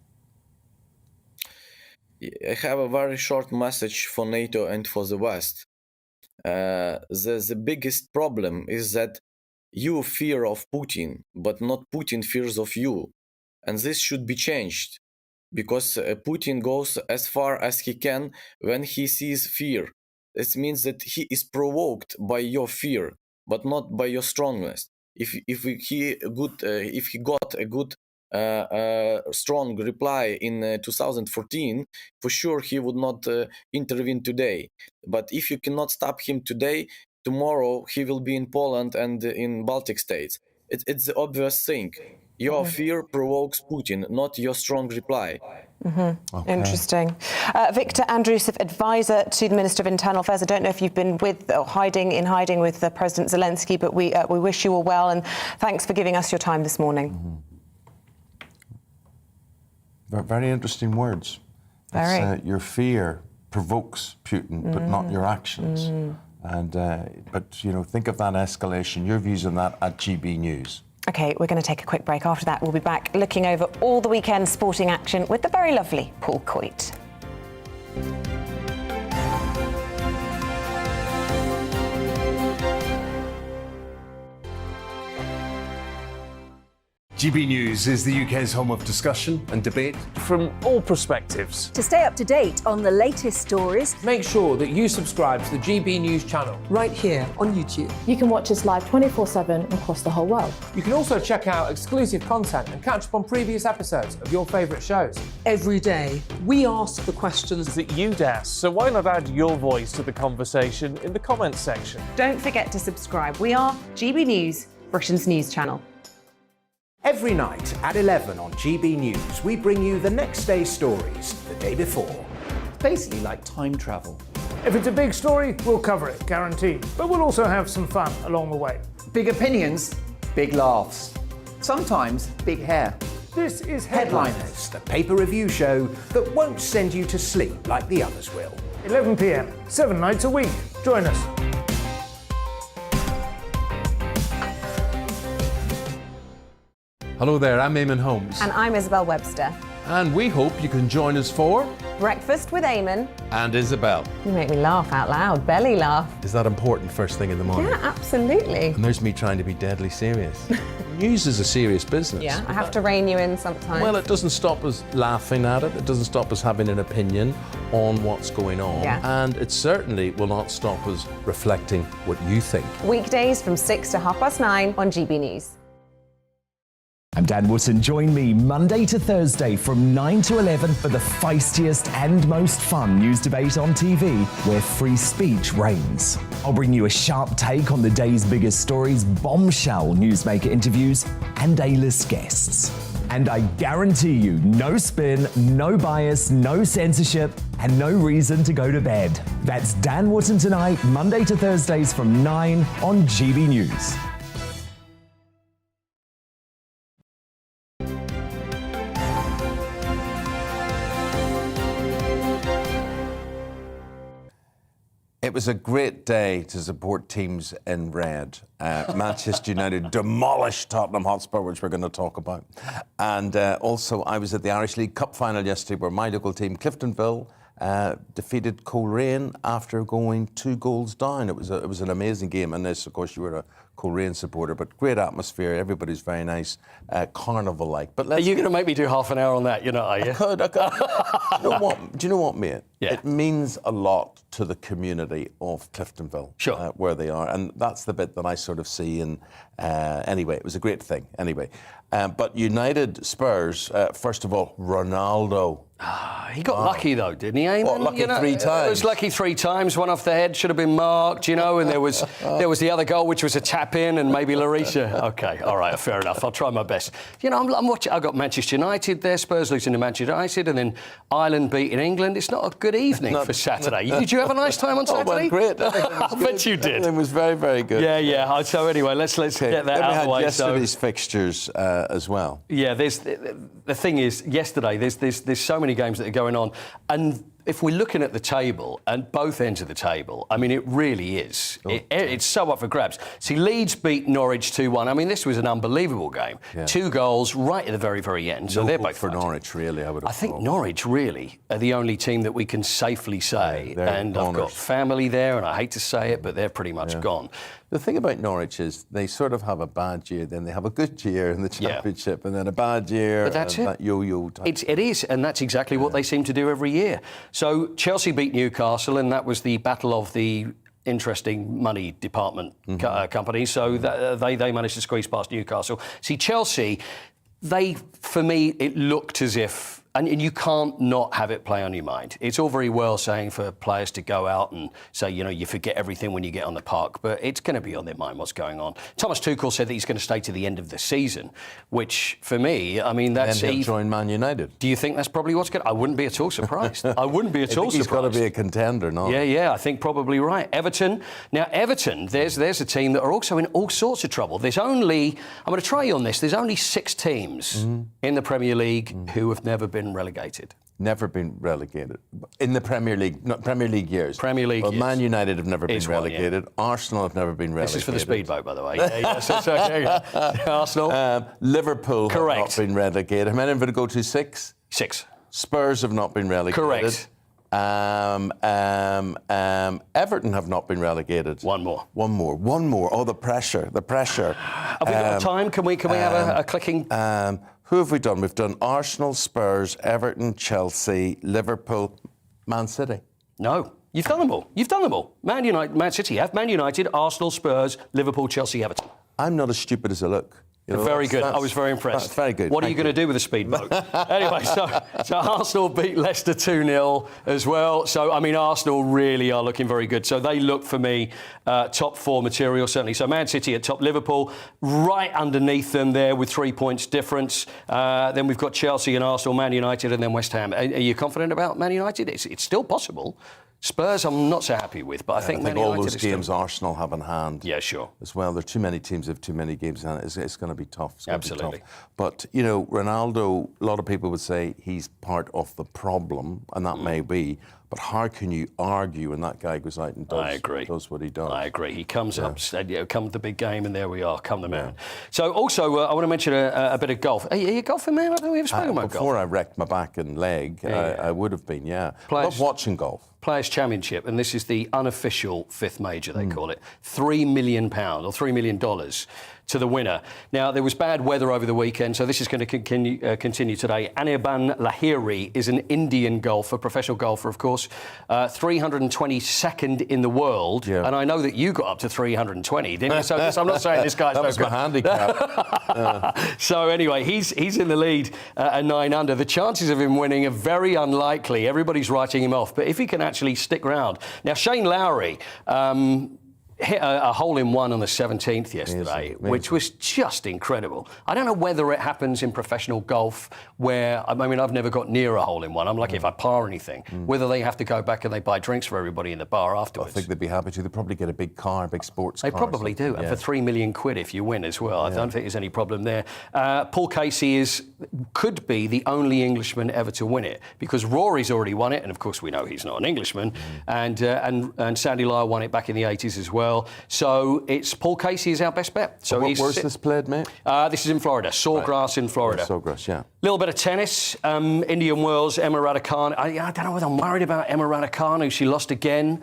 I have a very short message for NATO and for the West. The biggest problem is that you fear of Putin, but not Putin fears of you. And this should be changed, because Putin goes as far as he can when he sees fear. It means that he is provoked by your fear, but not by your strongness. If he got a good strong reply in 2014, for sure he would not intervene today. But if you cannot stop him today, tomorrow he will be in Poland and in Baltic states. It's the obvious thing. Your fear provokes Putin, not your strong reply. Okay. Interesting. Victor Andrusov, advisor to the Minister of Internal Affairs. I don't know if you've been with or hiding with President Zelensky, but we wish you all well, and thanks for giving us your time this morning. Very interesting words. Very. Your fear provokes Putin, but not your actions. And but you know, think of that escalation. Your views on that at GB News. OK, we're going to take a quick break. After that, we'll be back looking over all the weekend's sporting action with the very lovely Paul Coit. GB News is the UK's home of discussion and debate from all perspectives. To stay up to date on the latest stories, make sure that you subscribe to the GB News channel right here on YouTube. You can watch us live 24/7 across the whole world. You can also check out exclusive content and catch up on previous episodes of your favourite shows. Every day, we ask the questions that you'd ask, so why not add your voice to the conversation in the comments section? Don't forget to subscribe. We are GB News, Britain's news channel. Every night at 11 on GB News, we bring you the next day's stories the day before. It's basically like time travel. If it's a big story, we'll cover it, guaranteed. But we'll also have some fun along the way. Big opinions, big laughs. Sometimes big hair. This is Headliners, the paper review show that won't send you to sleep like the others will. 11 p.m, 7 nights a week. Join us. Hello there, I'm Eamonn Holmes. And I'm Isabel Webster. And we hope you can join us for Breakfast with Eamonn. And Isabel. You make me laugh out loud, belly laugh. Is that important first thing in the morning? Yeah, absolutely. And there's me trying to be deadly serious. News is a serious business. Yeah, I have to rein you in sometimes. Well, it doesn't stop us laughing at it. It doesn't stop us having an opinion on what's going on. Yeah. And it certainly will not stop us reflecting what you think. Weekdays from 6 to 9:30 on GB News. I'm Dan Wootton. Join me Monday to Thursday from 9 to 11 for the feistiest and most fun news debate on TV, where free speech reigns. I'll bring you a sharp take on the day's biggest stories, bombshell newsmaker interviews, and A-list guests. And I guarantee you, no spin, no bias, no censorship, and no reason to go to bed. That's Dan Wootton tonight, Monday to Thursdays from 9 on GB News. It was a great day to support teams in red. Manchester United demolished Tottenham Hotspur, which we're going to talk about. And also, I was at the Irish League Cup final yesterday, where my local team, Cliftonville, defeated Coleraine after going 2 goals down. It was an amazing game, and this, of course, you were a Coleraine supporter, but great atmosphere. Everybody's very nice, carnival-like. But are you going to make me do half an hour on that? You're not, are you? I could. Do you know what, mate? Yeah. It means a lot to the community of Cliftonville, sure, where they are, and that's the bit that I sort of see. And anyway, it was a great thing. Anyway, but United Spurs, first of all, Ronaldo. He got lucky though, didn't he, Eamonn? What, lucky 3 times? It was lucky 3 times. One off the head should have been marked, you know, and there was the other goal, which was a tap in, and maybe Larisha. Okay, all right, fair enough. I'll try my best. You know, I'm watching. I got Manchester United there, Spurs losing to Manchester United, and then Ireland beating England. It's not a good evening for Saturday. Did you have a nice time on Saturday? Oh, it went great. I bet you did. It was very, very good. Yeah. So anyway, let's get that out of the way. We had yesterday's fixtures as well. Yeah, the thing is, yesterday there's so many games that are going on, and if we're looking at the table and both ends of the table, I mean, it really is. It's so up for grabs. See, Leeds beat Norwich 2-1. I mean, this was an unbelievable game. Yeah. 2 goals right at the very, very end. So no they're hope both for Norwich, really. I think Norwich really are the only team that we can safely say. And I've got family there, and I hate to say it, but they're pretty much gone. The thing about Norwich is they sort of have a bad year, then they have a good year in the Championship, and then a bad year. But that's it. That yo-yo type. It is, and that's exactly what they seem to do every year. So Chelsea beat Newcastle, and that was the battle of the interesting money department company. So they managed to squeeze past Newcastle. See, Chelsea, for me, it looked as if. And you can't not have it play on your mind. It's all very well saying for players to go out and say, you know, you forget everything when you get on the park, but it's going to be on their mind what's going on. Thomas Tuchel said that he's going to stay to the end of the season, which for me, I mean, that's... Then he'll join Man United. Do you think that's probably what's going to... I wouldn't be at all surprised. I wouldn't be at all surprised. He's got to be a contender, no? Yeah, I think probably right. Everton. Now, Everton, there's a team that are also in all sorts of trouble. There's only... I'm going to try you on this. There's only 6 teams in the Premier League who have never been relegated. never been relegated in the Premier League, not Premier League years. Premier League well, years. Man United have never been It's one, relegated. Arsenal have never been relegated. This is for the speedboat, by the way. Arsenal. Liverpool Correct. have not been relegated. How many have it go to? 6? 6. Spurs have not been relegated. Correct. Everton have not been relegated. One more. Oh, the pressure. Have we got time? Can we have a clicking? Who have we done? We've done Arsenal, Spurs, Everton, Chelsea, Liverpool, Man City. No. You've done them all. Man City have. Man United, Arsenal, Spurs, Liverpool, Chelsea, Everton. I'm not as stupid as I look. You know, very good. I was very impressed. That's very good. What are you going to do with a speedboat? Anyway, so Arsenal beat Leicester 2-0 as well. So, I mean, Arsenal really are looking very good. So they look for me top 4 material, certainly. So Man City at top, Liverpool right underneath them there with 3 points difference. Then we've got Chelsea and Arsenal, Man United, and then West Ham. Are you confident about Man United? It's still possible. Spurs, I'm not so happy with, but I think Man all United those games Arsenal have in hand. Yeah, sure. As well, there are too many teams have too many games in it. It's going to be tough. Absolutely. But you know, Ronaldo. A lot of people would say he's part of the problem, and that may be. But how can you argue when that guy goes out and does what he does? I agree. He comes up, said, come the big game, and there we are, come the man. So also, I want to mention a bit of golf. Are you a golfing man? I don't think we've spoken about golf. Before I wrecked my back and leg, I would have been, I love watching golf. Players' Championship, and this is the unofficial 5th major, they call it. £3 million or $3 million to the winner. Now, there was bad weather over the weekend, so this is going to continue today. Anirban Lahiri is an Indian golfer, professional golfer, of course, 322nd in the world. And I know that you got up to 320, didn't you? So I'm not saying this guy's that was my handicap. So anyway, he's in the lead at 9 under. The chances of him winning are very unlikely. Everybody's writing him off. But if he can actually stick round. Now, Shane Lowry hit a hole-in-one on the 17th yesterday, which was just incredible. I don't know whether it happens in professional golf where, I mean, I've never got near a hole-in-one. I'm lucky if I par anything. Whether they have to go back and they buy drinks for everybody in the bar afterwards. I think they'd be happy to. They'd probably get a big car, big sports car. They probably do, and for £3 million if you win as well. I don't think there's any problem there. Paul Casey could be the only Englishman ever to win it, because Rory's already won it, and of course we know he's not an Englishman, and Sandy Lyle won it back in the 80s as well. So it's Paul Casey is our best bet. So where's this played, mate? This is in Florida, Sawgrass in Florida. Sawgrass, yeah. Little bit of tennis, Indian Wells, Emma Raducanu. I don't know whether I'm worried about Emma Raducanu. She lost again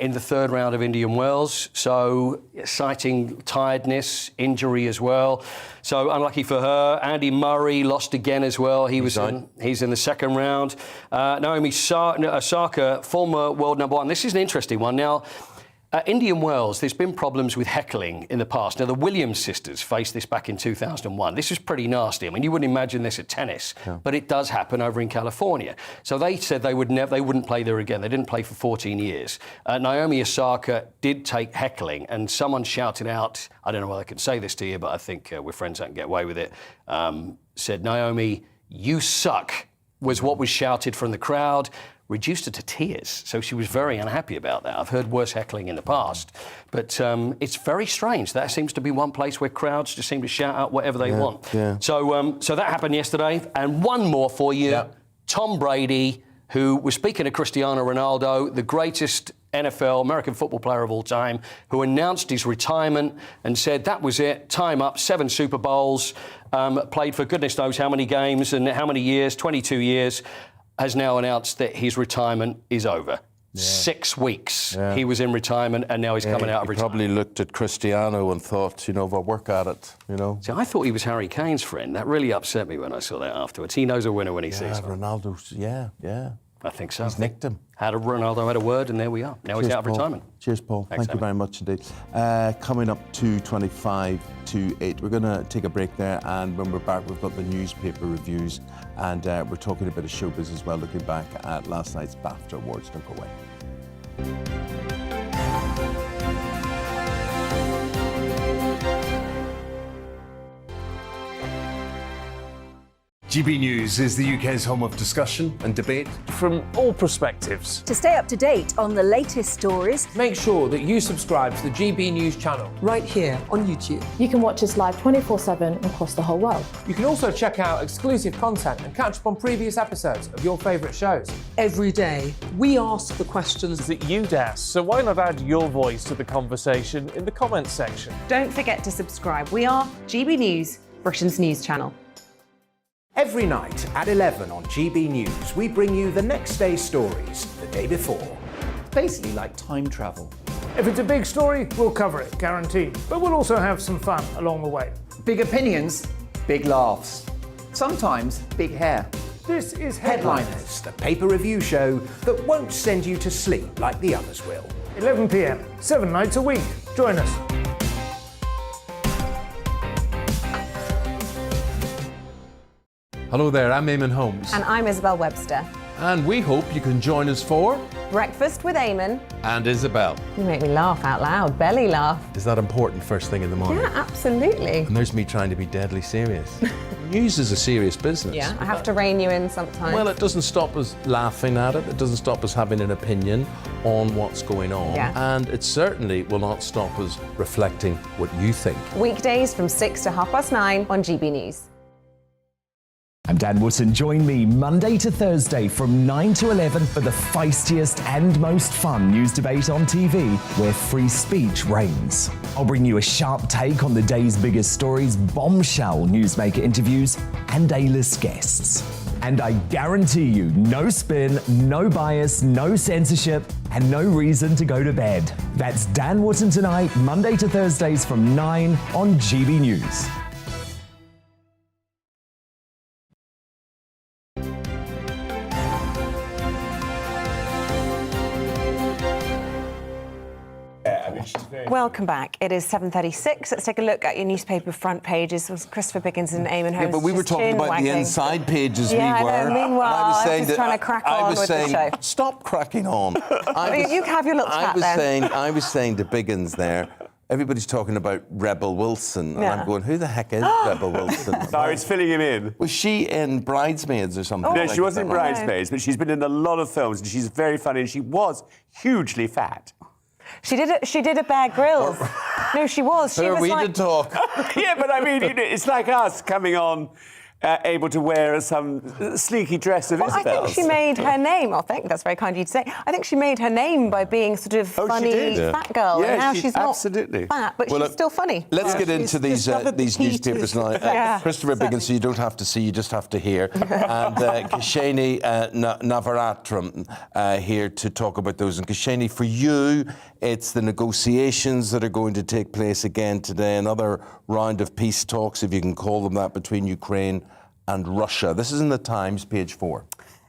in the 3rd round of Indian Wells, so citing tiredness, injury as well. So unlucky for her. Andy Murray lost again as well. He's in the 2nd round. Naomi Osaka, former world number 1. This is an interesting one. Now, Indian Wells, there's been problems with heckling in the past. Now, the Williams sisters faced this back in 2001. This was pretty nasty. I mean, you wouldn't imagine this at tennis, but it does happen over in California. So they said they wouldn't play there again. They didn't play for 14 years. Naomi Osaka did take heckling, and someone shouted out, I don't know whether I can say this to you, but I think we're friends, I can get away with it, said, "Naomi, you suck," was what was shouted from the crowd. Reduced her to tears. So she was very unhappy about that. I've heard worse heckling in the past. But it's very strange. That seems to be one place where crowds just seem to shout out whatever they want. So that happened yesterday. And one more for you. Tom Brady, who was speaking to Cristiano Ronaldo, the greatest NFL, American football player of all time, who announced his retirement and said that was it, time up, 7 Super Bowls, played for goodness knows how many games and how many years, 22 years, has now announced that his retirement is over. 6 weeks he was in retirement, and now he's coming out of retirement. He probably looked at Cristiano and thought, if I work at it, See, I thought he was Harry Kane's friend. That really upset me when I saw that afterwards. He knows a winner when he sees one. Ronaldo's, I think so. He's nicked him. Ronaldo had a word, and there we are. Now he's out of retirement. Cheers, Paul. Thank you very much indeed. Coming up to 25 to 8. We're going to take a break there, and when we're back, we've got the newspaper reviews, and we're talking a bit of showbiz as well, looking back at last night's Bafta Awards. Don't go away. GB News is the UK's home of discussion and debate from all perspectives. To stay up to date on the latest stories, make sure that you subscribe to the GB News channel right here on YouTube. You can watch us live 24/7 across the whole world. You can also check out exclusive content and catch up on previous episodes of your favourite shows. Every day, we ask the questions that you'd ask, so why not add your voice to the conversation in the comments section? Don't forget to subscribe. We are GB News, Britain's news channel. Every night at 11 on GB News, we bring you the next day's stories the day before. Basically like time travel. If it's a big story, we'll cover it, guaranteed. But we'll also have some fun along the way. Big opinions, big laughs. Sometimes big hair. This is Headliners, the paper review show that won't send you to sleep like the others will. 11 p.m, 7 nights a week. Join us. Hello there, I'm Eamonn Holmes. And I'm Isabel Webster. And we hope you can join us for Breakfast with Eamonn. And Isabel. You make me laugh out loud, belly laugh. Is that important first thing in the morning? Yeah, absolutely. And there's me trying to be deadly serious. News is a serious business. Yeah, I have to rein you in sometimes. Well, it doesn't stop us laughing at it. It doesn't stop us having an opinion on what's going on. Yeah. And it certainly will not stop us reflecting what you think. Weekdays from 6 to 9:30 on GB News. I'm Dan Wootton. Join me Monday to Thursday from 9 to 11 for the feistiest and most fun news debate on TV, where free speech reigns. I'll bring you a sharp take on the day's biggest stories, bombshell newsmaker interviews, and A-list guests. And I guarantee you, no spin, no bias, no censorship, and no reason to go to bed. That's Dan Wootton tonight, Monday to Thursdays from 9 on GB News. Welcome back. It is 7:36. Let's take a look at your newspaper front pages. It was Christopher Biggins and Eamonn Holmes. Yeah, but we were talking about the inside pages. Yeah, we were. I know. Meanwhile, I was just trying to crack on with the show. Stop cracking on. You have your little chat then. I was saying to Biggins there, everybody's talking about Rebel Wilson, and I'm going, who the heck is Rebel Wilson? No, it's filling him in. Was she in Bridesmaids or something? No, she wasn't in Bridesmaids, but she's been in a lot of films, and she's very funny, and she was hugely fat. She did a Bear Grylls. No, she was. She Who was are we like... to talk? Yeah, but I mean, it's like us coming on, able to wear some sleeky dress of Isabel's. I think she made her name. I think that's very kind of you to say. I think she made her name by being sort of funny fat girl, and now she's not absolutely fat, but she's still funny. Let's get into these newspapers now. Christopher Biggins, so you don't have to see, you just have to hear. And Kashani Navaratram here to talk about those. And Kashani, for you, it's the negotiations that are going to take place again today, another round of peace talks, if you can call them that, between Ukraine and Russia. This is in the Times, page 4.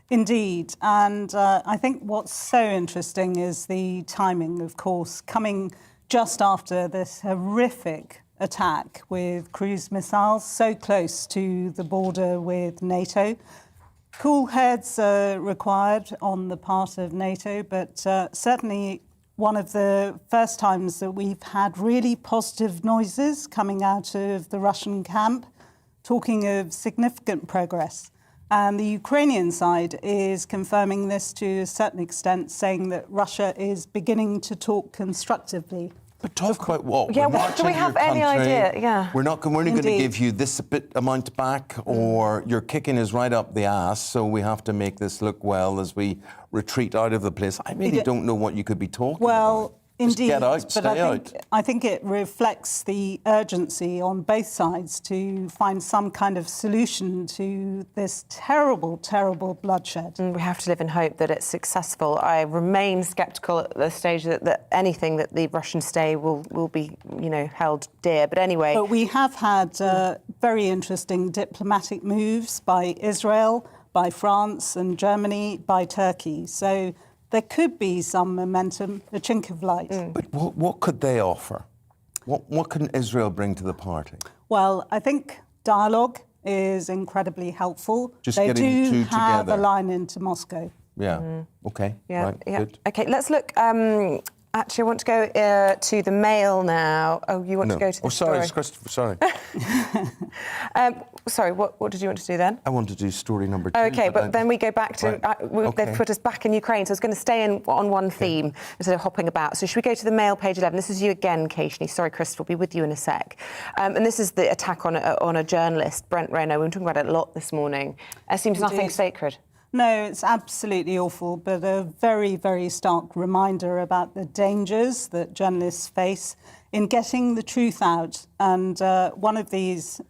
Indeed, and I think what's so interesting is the timing, of course, coming just after this horrific attack with cruise missiles so close to the border with NATO. Cool heads are required on the part of NATO, but certainly one of the first times that we've had really positive noises coming out of the Russian camp, talking of significant progress. And the Ukrainian side is confirming this to a certain extent, saying that Russia is beginning to talk constructively. But talk about what? Yeah, what, do we have any idea? Yeah. We're not going to give you this bit amount back, or you're kicking us right up the ass, so we have to make this look well as we retreat out of the place. I really don't know what you could be talking about. Indeed, get out, stay out. I think it reflects the urgency on both sides to find some kind of solution to this terrible, terrible bloodshed. And we have to live in hope that it's successful. I remain sceptical at the stage that anything that the Russians say will be, held dear. But anyway. But we have had very interesting diplomatic moves by Israel, by France and Germany, by Turkey. So there could be some momentum, a chink of light. But what could they offer? What can Israel bring to the party? Well, I think dialogue is incredibly helpful. Just they getting the two have together. a line into Moscow. Yeah. Okay. Yeah. Right. Yeah. Good. Okay. Let's look Actually, I want to go to the Mail now. Oh, you want to go to the sorry, story? it's Christopher, sorry. Sorry, what did you want to do then? I want to do story number 2. OK, but then we go back to... Right. They've put us back in Ukraine, so I was going to stay on one theme instead of hopping about. So should we go to the Mail, page 11? This is you again, Keishney. Sorry, Christopher, we'll be with you in a sec. And this is the attack on a journalist, Brent Renaud. We've been talking about it a lot this morning. It seems nothing sacred. No, it's absolutely awful, but a very, very stark reminder about the dangers that journalists face in getting the truth out. And one of these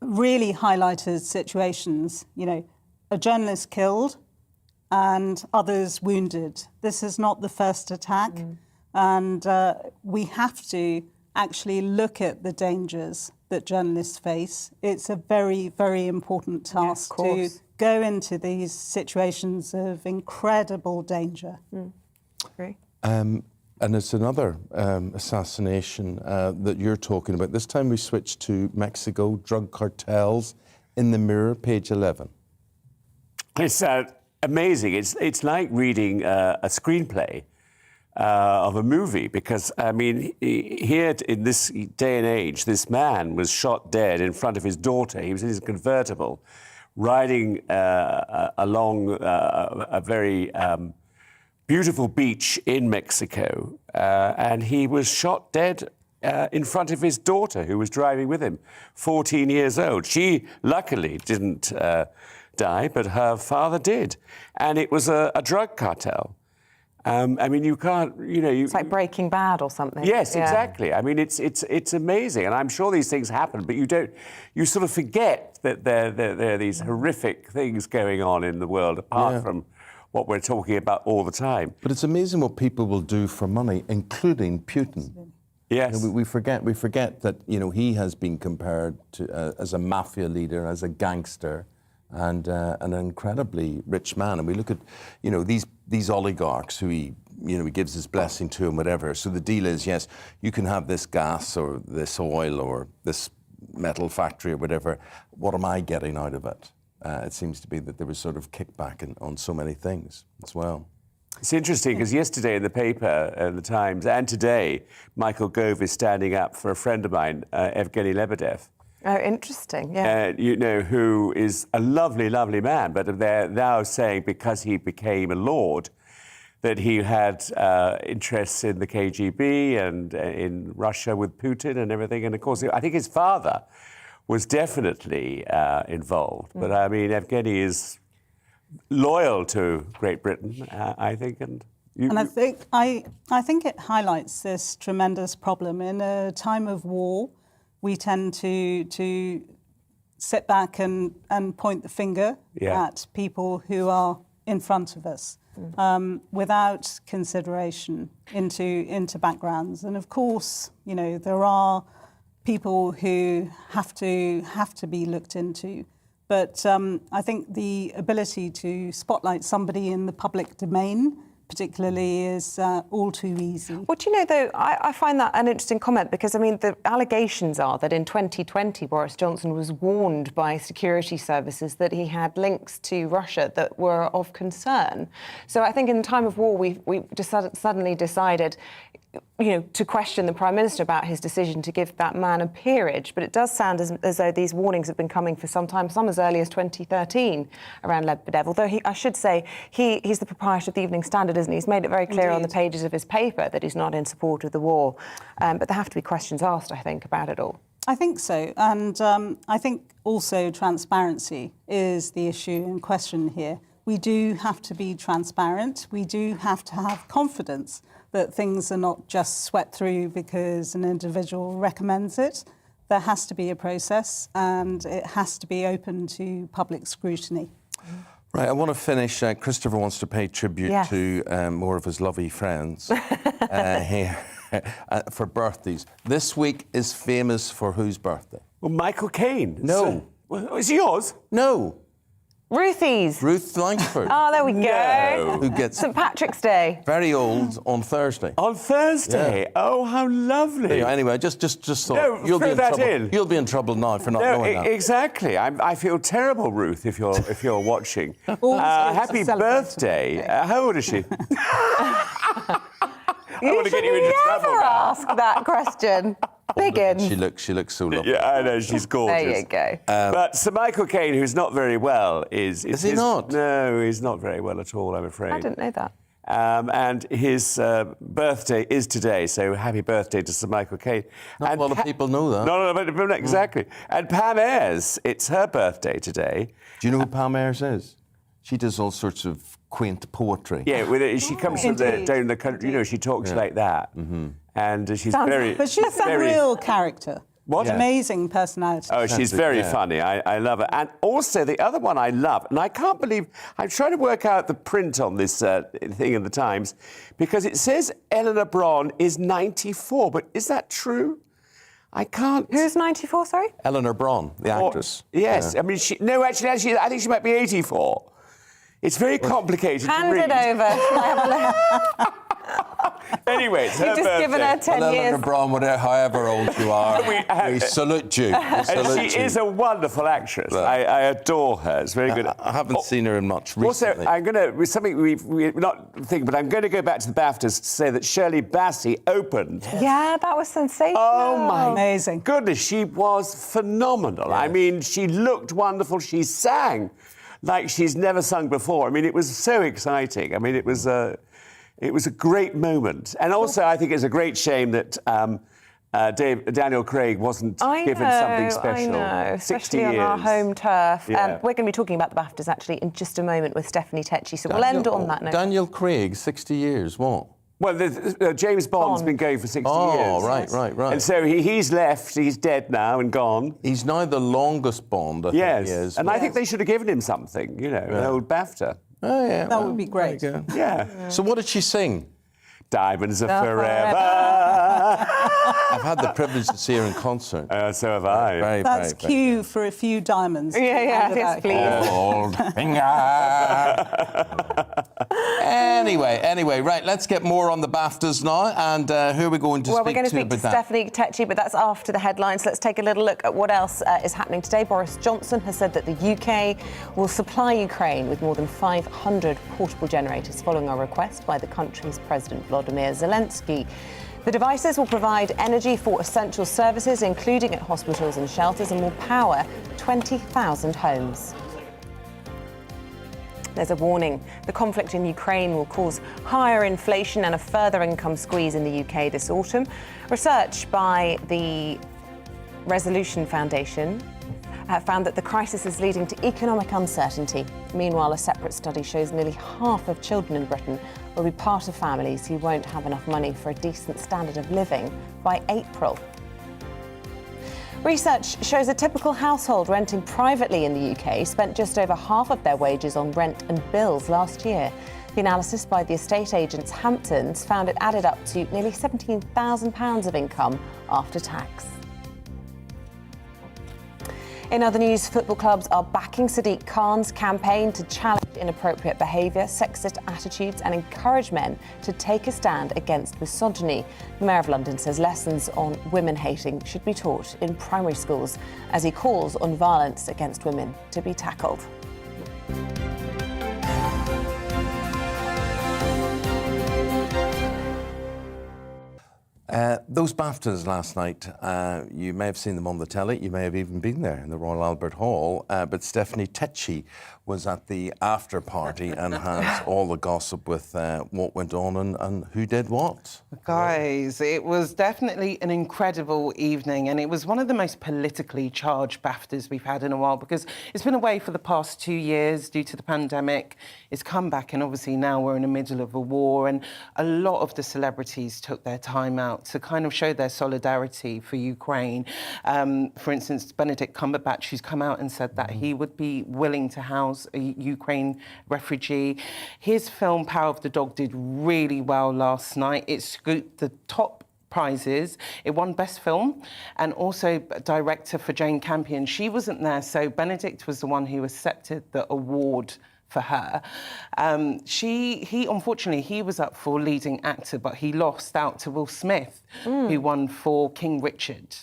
really highlighted situations, you know, a journalist killed and others wounded. This is not the first attack. And we have to actually look at the dangers that journalists face. It's a very, very important task to go into these situations of incredible danger. Agree. And it's another assassination that you're talking about. This time we switch to Mexico, drug cartels in the Mirror, page 11. It's amazing. It's like reading a screenplay of a movie, because, I mean, here in this day and age, this man was shot dead in front of his daughter. He was in his convertible, riding along a very beautiful beach in Mexico, and he was shot dead in front of his daughter, who was driving with him, 14 years old. She, luckily, didn't die, but her father did. And it was a drug cartel. I mean, you can't, you know... It's like Breaking Bad or something. Yes, exactly. I mean, it's amazing. And I'm sure these things happen, but you sort of forget that there are these horrific things going on in the world, apart from what we're talking about all the time. But it's amazing what people will do for money, including Putin. Yes. You know, we forget that, you know, he has been compared to as a mafia leader, as a gangster, and an incredibly rich man. And we look at, you know, these oligarchs who he gives his blessing to and whatever. So the deal is, yes, you can have this gas or this oil or this metal factory or whatever. What am I getting out of it? It seems to be that there was sort of kickback on so many things as well. It's interesting because yesterday in the paper, the Times, and today, Michael Gove is standing up for a friend of mine, Evgeny Lebedev. Oh, interesting, yeah. You know, who is a lovely, lovely man, but they're now saying because he became a lord that he had interests in the KGB and in Russia with Putin and everything. And of course, I think his father was definitely involved. But I mean, Evgeny is loyal to Great Britain, I think. And I think it highlights this tremendous problem. In a time of war, we tend to sit back and point the finger at people who are in front of us without consideration into backgrounds. And of course, you know, there are people who have to be looked into. But I think the ability to spotlight somebody in the public domain particularly is all too easy. Well, do you know, though, I find that an interesting comment because, I mean, the allegations are that in 2020, Boris Johnson was warned by security services that he had links to Russia that were of concern. So I think in time of war, we suddenly decided, you know, to question the Prime Minister about his decision to give that man a peerage. But it does sound as though these warnings have been coming for some time, some as early as 2013 around Lebedev. Although I should say he's the proprietor of the Evening Standard, isn't he? He's made it very clear on the pages of his paper that he's not in support of the war. But there have to be questions asked, I think, about it all. I think so. And I think also transparency is the issue in question here. We do have to be transparent. We do have to have confidence that things are not just swept through because an individual recommends it. There has to be a process and it has to be open to public scrutiny. Right, I want to finish. Christopher wants to pay tribute to more of his lovely friends here for birthdays. This week is famous for whose birthday? Well, Michael Caine. No. Is it yours? No. Ruthie's. Ruth Langford. Oh, there we go. No. Who gets St. Patrick's Day. Very old on Thursday. On Thursday? Yeah. Oh, how lovely. Anyway, just thought no, you'll be in trouble. In. You'll be in trouble now for not knowing that. Exactly. I feel terrible, Ruth, if you're watching. Happy birthday. How old is she? I want to get you into trouble never now. ask that question. Biggins. She looks so lovely. Yeah, I know, she's gorgeous. There you go. But Sir Michael Caine, who's not very well, is he not? No, he's not very well at all, I'm afraid. I didn't know that. And his birthday is today, so happy birthday to Sir Michael Caine. Not a lot of people know that. No, but exactly. And Pam Ayres, it's her birthday today. Do you know who Pam Ayres is? She does all sorts of quaint poetry. Yeah, she comes from down the country, you know, she talks like that. Mm-hmm. And she's But she's a real character. What? Yeah. Amazing personality. Oh, she's very funny. I love her. And also, the other one I love, and I can't believe, I'm trying to work out the print on this thing in the Times, because it says Eleanor Bron is 94, but is that true? I can't... Who's 94, sorry? Eleanor Bron, the actress. Yes. Yeah. I mean, actually, I think she might be 84. It's very complicated Hand to read. it over. Anyway, it's her You've just birthday. given her 10 years. Eleanor Bron, however old you are, we salute you. And she is a wonderful actress. I adore her. It's very good. I haven't seen her in much recently. Also, I'm going to, with something we're not thinking, but I'm going to go back to the BAFTAs to say that Shirley Bassey opened. Yeah, that was sensational. Oh, my amazing goodness, she was phenomenal. Yes. I mean, she looked wonderful. She sang like she's never sung before. I mean, it was so exciting. I mean, it was a great moment. And also, I think it's a great shame that Daniel Craig wasn't given something special. I know, especially on our home turf. Yeah. We're going to be talking about the BAFTAs actually in just a moment with Stephanie Tetchy, so we'll end on that note. Daniel Craig, 60 years, what? Well, James Bond's been going for 60 years. Oh, right. And so he's left, he's dead now and gone. He's now the longest Bond, I think he is. And I think they should have given him something, you know, an old BAFTA. Oh, yeah. That would be great. Yeah. So what did she sing? Diamonds are forever. I've had the privilege to see her in concert. So have I. That's cue for a few diamonds. Yeah, yes, please. Old finger. Anyway, right, let's get more on the BAFTAs now. And who are we going to Well, speak we're going to speak to about that? Stephanie Tetchy, but that's after the headlines. Let's take a little look at what else is happening today. Boris Johnson has said that the UK will supply Ukraine with more than 500 portable generators following a request by the country's President Volodymyr Zelensky. The devices will provide energy for essential services, including at hospitals and shelters, and will power 20,000 homes. There's a warning. The conflict in Ukraine will cause higher inflation and a further income squeeze in the UK this autumn. Research by the Resolution Foundation found that the crisis is leading to economic uncertainty. Meanwhile, a separate study shows nearly half of children in Britain will be part of families who won't have enough money for a decent standard of living by April. Research shows a typical household renting privately in the UK spent just over half of their wages on rent and bills last year. The analysis by the estate agents Hamptons found it added up to nearly £17,000 of income after tax. In other news, football clubs are backing Sadiq Khan's campaign to challenge inappropriate behaviour, sexist attitudes and encourage men to take a stand against misogyny. The Mayor of London says lessons on women-hating should be taught in primary schools as he calls on violence against women to be tackled. Those BAFTAs last night, you may have seen them on the telly, you may have even been there in the Royal Albert Hall, but Stephanie Tetchy was at the after party and has all the gossip with what went on and who did what. Guys, it was definitely an incredible evening, and it was one of the most politically charged BAFTAs we've had in a while because it's been away for the past 2 years due to the pandemic. It's come back, and obviously now we're in the middle of a war, and a lot of the celebrities took their time out to kind of show their solidarity for Ukraine. For instance, Benedict Cumberbatch, who's come out and said that he would be willing to house a Ukraine refugee. His film Power of the Dog did really well last night. It scooped the top prizes. It won Best Film and also director for Jane Campion. She wasn't there, so Benedict was the one who accepted the award for her. He unfortunately, he was up for leading actor, but he lost out to Will Smith, who won for King Richard.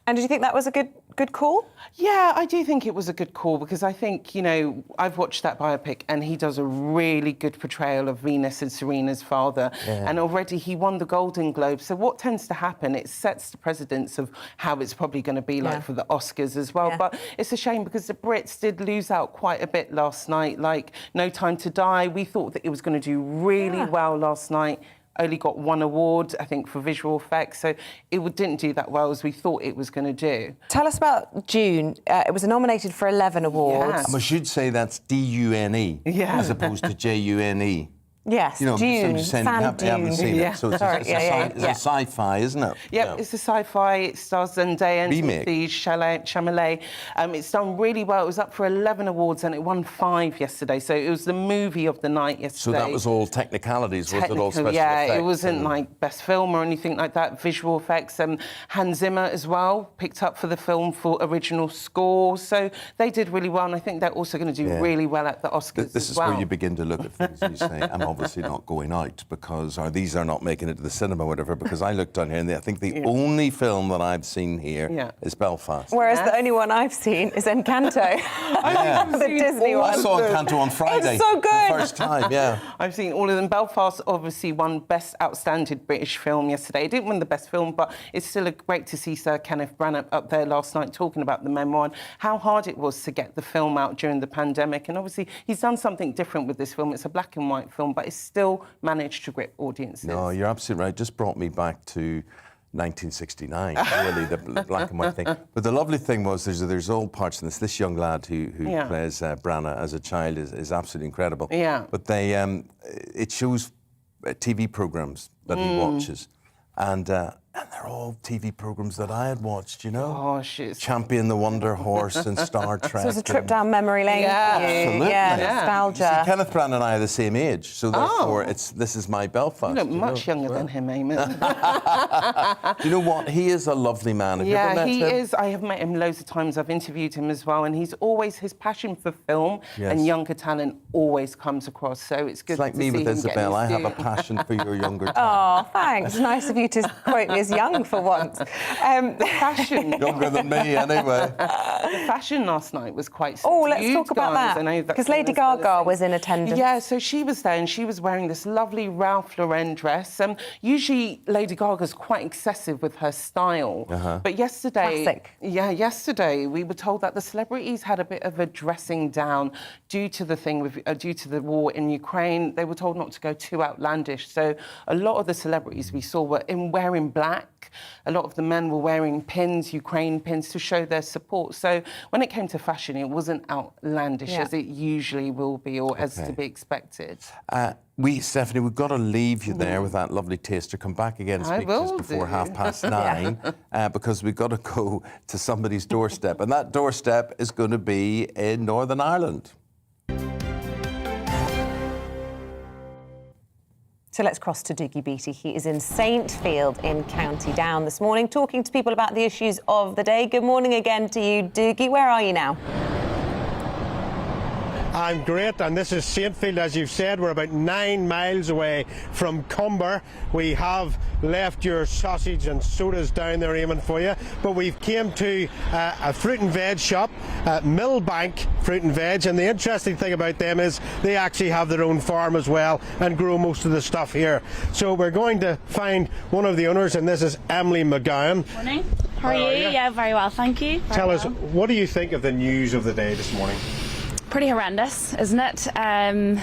And did you think that was a Good call? Yeah, I do think it was a good call because I think, you know, I've watched that biopic and he does a really good portrayal of Venus and Serena's father. Yeah. And already he won the Golden Globe. So what tends to happen, it sets the precedence of how it's probably going to be like for the Oscars as well. But it's a shame because the Brits did lose out quite a bit last night. Like No Time to Die, we thought that it was going to do really well last night. Only got 1 award, I think, for visual effects. So it didn't do that well as we thought it was going to do. Tell us about June. It was nominated for 11 awards. I should say that's D-U-N-E as opposed to J-U-N-E. Yes, you know, Dune, you haven't seen it. So it's a sci-fi, isn't it? Yep, it's a sci-fi. It stars Zendaya and Timothée Chalamet. It's done really well. It was up for 11 awards and it won 5 yesterday. So it was the movie of the night yesterday. So that was all technicalities, was it all special effects? It wasn't like best film or anything like that. Visual effects. Hans Zimmer as well picked up for the film for original score. So they did really well, and I think they're also going to do really well at the Oscars. This is where you begin to look at things and you say, I'm obviously not going out because, or these are not making it to the cinema or whatever, because I looked down here and I think the only film that I've seen here is Belfast. Whereas the only one I've seen is Encanto. The Disney one. I saw Encanto on Friday. It's so good. The first time, I've seen all of them. Belfast obviously won Best Outstanding British Film yesterday. It didn't win the Best Film, but it's still great to see Sir Kenneth Branagh up there last night talking about the memoir and how hard it was to get the film out during the pandemic. And obviously he's done something different with this film. It's a black and white film, but it's still managed to grip audiences. No, you're absolutely right. It just brought me back to 1969, really, the black and white thing. But the lovely thing was there's all parts in this. This young lad who plays Branagh as a child is absolutely incredible. Yeah. But they it shows TV programmes that he watches. And they're all TV programmes that I had watched, you know? Gosh, Champion the Wonder Horse and Star Trek. So it's a trip down memory lane. Absolutely. Nostalgia. You see, Kenneth Branagh and I are the same age, so therefore this is my Belfast. You look much younger than him, Eamonn. Do you know what? He is a lovely man. Have you ever met him? He is. I have met him loads of times. I've interviewed him as well, and he's always, his passion for film and younger talent always comes across, so it's good to see him. It's like me with Isabel. I have a passion for your younger talent. Oh, thanks. Nice of you to quote me as young for once. The fashion. Younger than me, anyway. The fashion last night was quite subdued. Oh, let's talk about that. Because Lady Gaga was in attendance. Yeah, so she was there and she was wearing this lovely Ralph Lauren dress. Usually Lady Gaga's quite excessive with her style. But yesterday... yesterday we were told that the celebrities had a bit of a dressing down due to the thing with due to the war in Ukraine. They were told not to go too outlandish. So a lot of the celebrities we saw were wearing black. A lot of the men were wearing pins, Ukraine pins, to show their support. So when it came to fashion, it wasn't outlandish as it usually will be or as to be expected. Stephanie, we've got to leave you there with that lovely taster. Come back again and speak to us before 9:30 because we've got to go to somebody's doorstep. And that doorstep is going to be in Northern Ireland. So let's cross to Doogie Beattie. He is in Saintfield in County Down this morning, talking to people about the issues of the day. Good morning again to you, Doogie. Where are you now? I'm great, and this is Saintfield, as you've said. We're about 9 miles away from Cumber. We have left your sausage and sodas down there, Eamonn, for you, but we've came to a fruit and veg shop, Millbank Fruit and Veg, and the interesting thing about them is they actually have their own farm as well and grow most of the stuff here. So we're going to find one of the owners, and this is Emily McGowan. Morning. How are you? Yeah, very well, thank you. Tell us, what do you think of the news of the day this morning? Pretty horrendous, isn't it?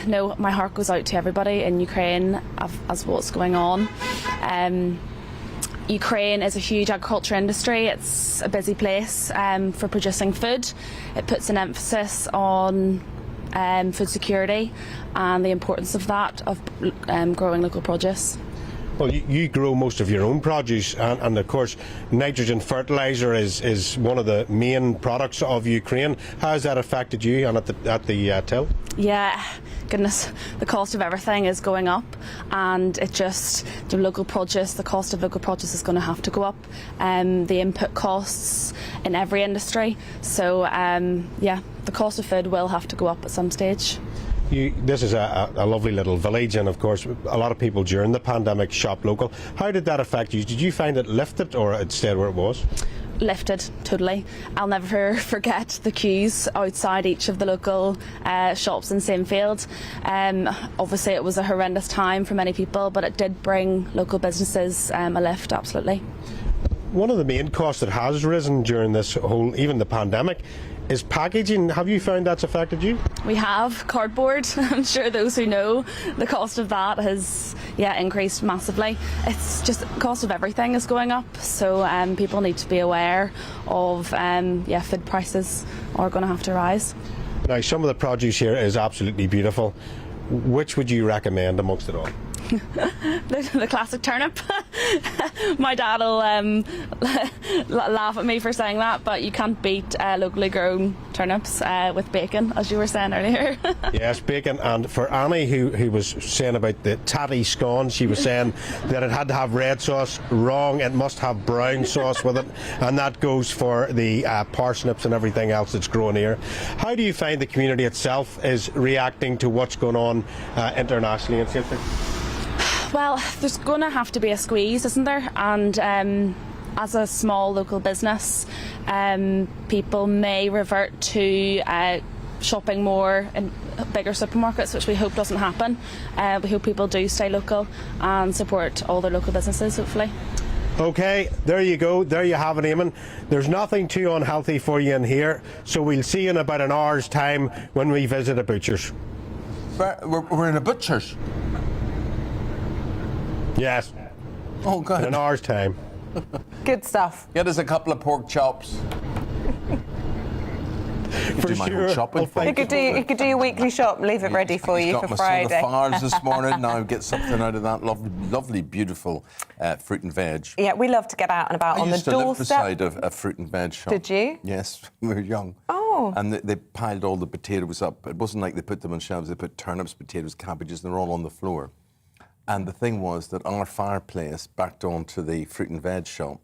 No, my heart goes out to everybody in Ukraine as what's going on. Ukraine is a huge agriculture industry. It's a busy place for producing food. It puts an emphasis on food security and the importance of that, of growing local produce. Well, you grow most of your own produce, and of course nitrogen fertiliser is one of the main products of Ukraine. How has that affected you and at the till? Yeah, goodness, the cost of everything is going up, and the cost of local produce is going to have to go up. The input costs in every industry, so the cost of food will have to go up at some stage. This is a lovely little village, and of course a lot of people during the pandemic shop local. How did that affect you? Did you find it lifted or it stayed where it was? lifted totally. I'll never forget the queues outside each of the local shops in Samefield. Obviously it was a horrendous time for many people, but it did bring local businesses a lift, absolutely. One of the main costs that has risen during this whole, even the pandemic, is packaging. Have you found that's affected you? We have cardboard. I'm sure those who know the cost of that has increased massively. It's just the cost of everything is going up, so people need to be aware of food prices are going to have to rise. Now, some of the produce here is absolutely beautiful. Which would you recommend amongst it all? The classic turnip. My dad will laugh at me for saying that, but you can't beat locally grown turnips with bacon, as you were saying earlier. Yes, bacon. And for Annie, who was saying about the tatty scone, she was saying that it had to have red sauce. Wrong, it must have brown sauce with it, and that goes for the parsnips and everything else that's grown here. How do you find the community itself is reacting to what's going on internationally in safety? Well, there's going to have to be a squeeze, isn't there? And as a small local business, people may revert to shopping more in bigger supermarkets, which we hope doesn't happen. We hope people do stay local and support all their local businesses, hopefully. Okay, there you go. There you have it, Eamonn. There's nothing too unhealthy for you in here, so we'll see you in about an hour's time when we visit a butcher's. We're in a butcher's? Yes. Oh, God. In an hour's time. Good stuff. Get us a couple of pork chops. You do my whole shopping for You could do your weekly shop, leave it ready for you for Friday. Got my soda this morning. Now get something out of that lovely, beautiful fruit and veg. Yeah, we love to get out and about on the doorstep. I used to live beside a fruit and veg shop. Did you? Yes, when we were young. Oh. And they piled all the potatoes up. It wasn't like they put them on shelves. They put turnips, potatoes, cabbages, and they're all on the floor. And the thing was that our fireplace backed onto the fruit and veg shop,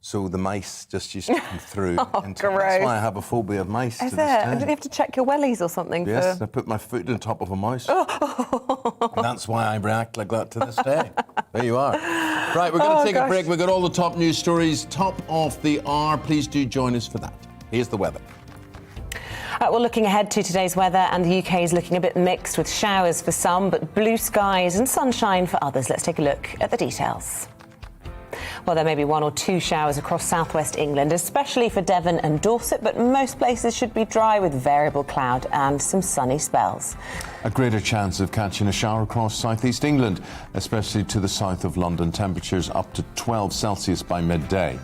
so the mice just used to come through. Gross. That's why I have a phobia of mice to this day. Did you have to check your wellies or something? Yes, I put my foot on top of a mouse. And that's why I react like that to this day. There you are. Right, we're going to take a break. We've got all the top news stories, top of the hour. Please do join us for that. Here's the weather. Well, looking ahead to today's weather, and the UK is looking a bit mixed with showers for some, but blue skies and sunshine for others. Let's take a look at the details. Well, there may be one or two showers across southwest England, especially for Devon and Dorset, but most places should be dry with variable cloud and some sunny spells. A greater chance of catching a shower across southeast England, especially to the south of London. Temperatures up to 12 Celsius by midday.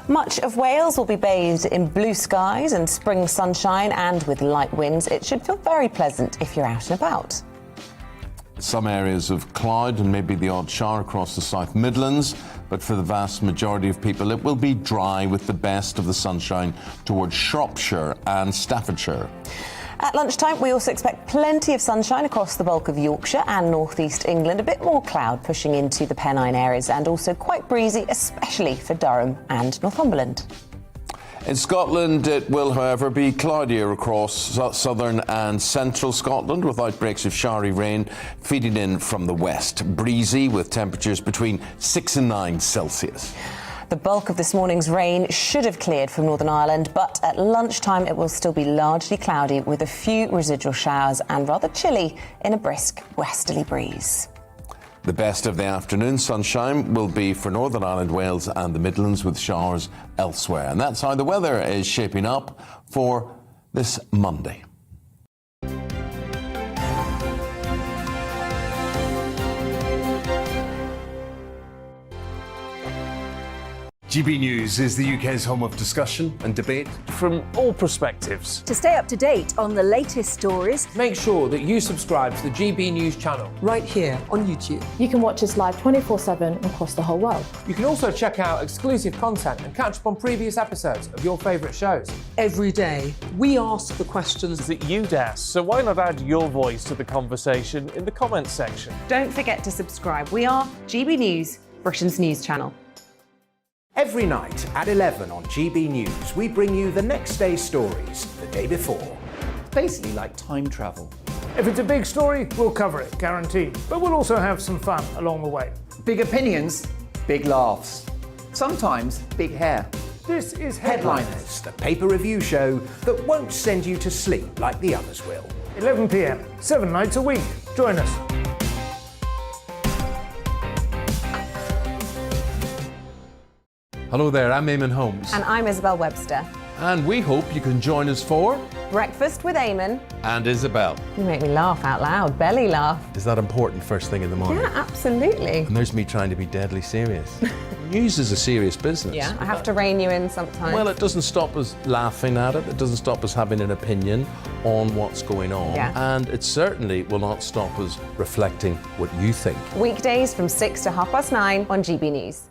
Much of Wales will be bathed in blue skies and spring sunshine, and with light winds, it should feel very pleasant if you're out and about. Some areas of cloud and maybe the odd shower across the South Midlands, but for the vast majority of people it will be dry with the best of the sunshine towards Shropshire and Staffordshire. At lunchtime, we also expect plenty of sunshine across the bulk of Yorkshire and northeast England, a bit more cloud pushing into the Pennine areas, and also quite breezy, especially for Durham and Northumberland. In Scotland, it will, however, be cloudier across southern and central Scotland, with outbreaks of showery rain feeding in from the west. Breezy, with temperatures between 6 and 9 Celsius. The bulk of this morning's rain should have cleared from Northern Ireland, but at lunchtime it will still be largely cloudy with a few residual showers and rather chilly in a brisk westerly breeze. The best of the afternoon sunshine will be for Northern Ireland, Wales and the Midlands, with showers elsewhere. And that's how the weather is shaping up for this Monday. GB News is the UK's home of discussion and debate from all perspectives. To stay up to date on the latest stories, make sure that you subscribe to the GB News channel right here on YouTube. You can watch us live 24/7 across the whole world. You can also check out exclusive content and catch up on previous episodes of your favourite shows. Every day, we ask the questions that you'd ask, so why not add your voice to the conversation in the comments section? Don't forget to subscribe. We are GB News, Britain's news channel. Every night at 11 on GB News, we bring you the next day's stories the day before. Basically like time travel. If it's a big story, we'll cover it, guaranteed. But we'll also have some fun along the way. Big opinions, big laughs. Sometimes big hair. This is Headliners, the paper review show that won't send you to sleep like the others will. 11 p.m, 7 nights a week. Join us. Hello there, I'm Eamonn Holmes. And I'm Isabel Webster. And we hope you can join us for Breakfast with Eamonn. And Isabel. You make me laugh out loud, belly laugh. Is that important first thing in the morning? Yeah, absolutely. And there's me trying to be deadly serious. News is a serious business. Yeah, I have to rein you in sometimes. Well, it doesn't stop us laughing at it. It doesn't stop us having an opinion on what's going on. Yeah. And it certainly will not stop us reflecting what you think. Weekdays from 6 to 9:30 on GB News.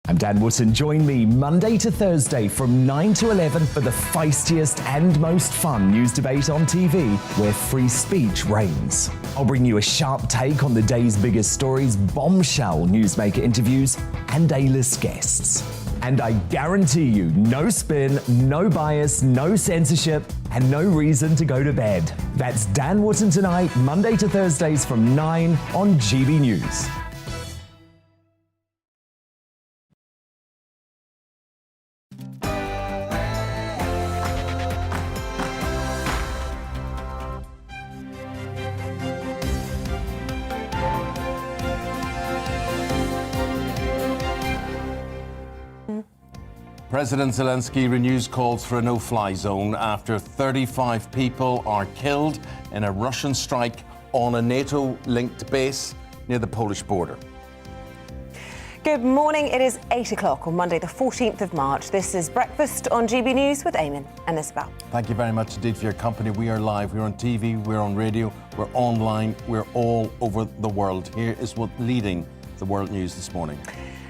I'm Dan Wootton. Join me Monday to Thursday from 9 to 11 for the feistiest and most fun news debate on TV, where free speech reigns. I'll bring you a sharp take on the day's biggest stories, bombshell newsmaker interviews, and A-list guests. And I guarantee you, no spin, no bias, no censorship, and no reason to go to bed. That's Dan Wootton Tonight, Monday to Thursdays from 9 on GB News. President Zelensky renews calls for a no-fly zone after 35 people are killed in a Russian strike on a NATO-linked base near the Polish border. Good morning. It is 8 o'clock on Monday, the 14th of March. This is Breakfast on GB News with Eamonn and Isabel. Thank you very much indeed for your company. We are live, we're on TV, we're on radio, we're online, we're all over the world. Here is what's leading the world news this morning.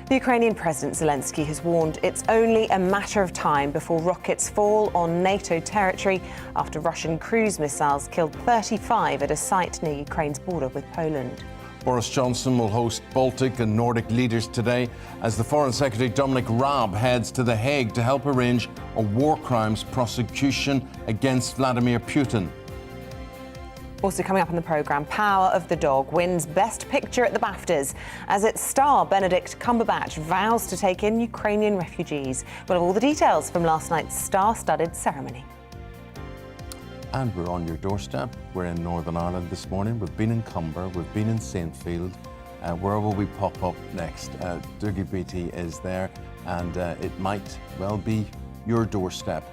The Ukrainian President Zelensky has warned it's only a matter of time before rockets fall on NATO territory after Russian cruise missiles killed 35 at a site near Ukraine's border with Poland. Boris Johnson will host Baltic and Nordic leaders today as the Foreign Secretary Dominic Raab heads to The Hague to help arrange a war crimes prosecution against Vladimir Putin. Also coming up in the programme, Power of the Dog wins Best Picture at the Baftas as its star Benedict Cumberbatch vows to take in Ukrainian refugees. We'll have all the details from last night's star-studded ceremony. And we're on your doorstep. We're in Northern Ireland this morning. We've been in Cumber, we've been in Saintfield. Where will we pop up next? Dougie Beatty is there, and it might well be your doorstep.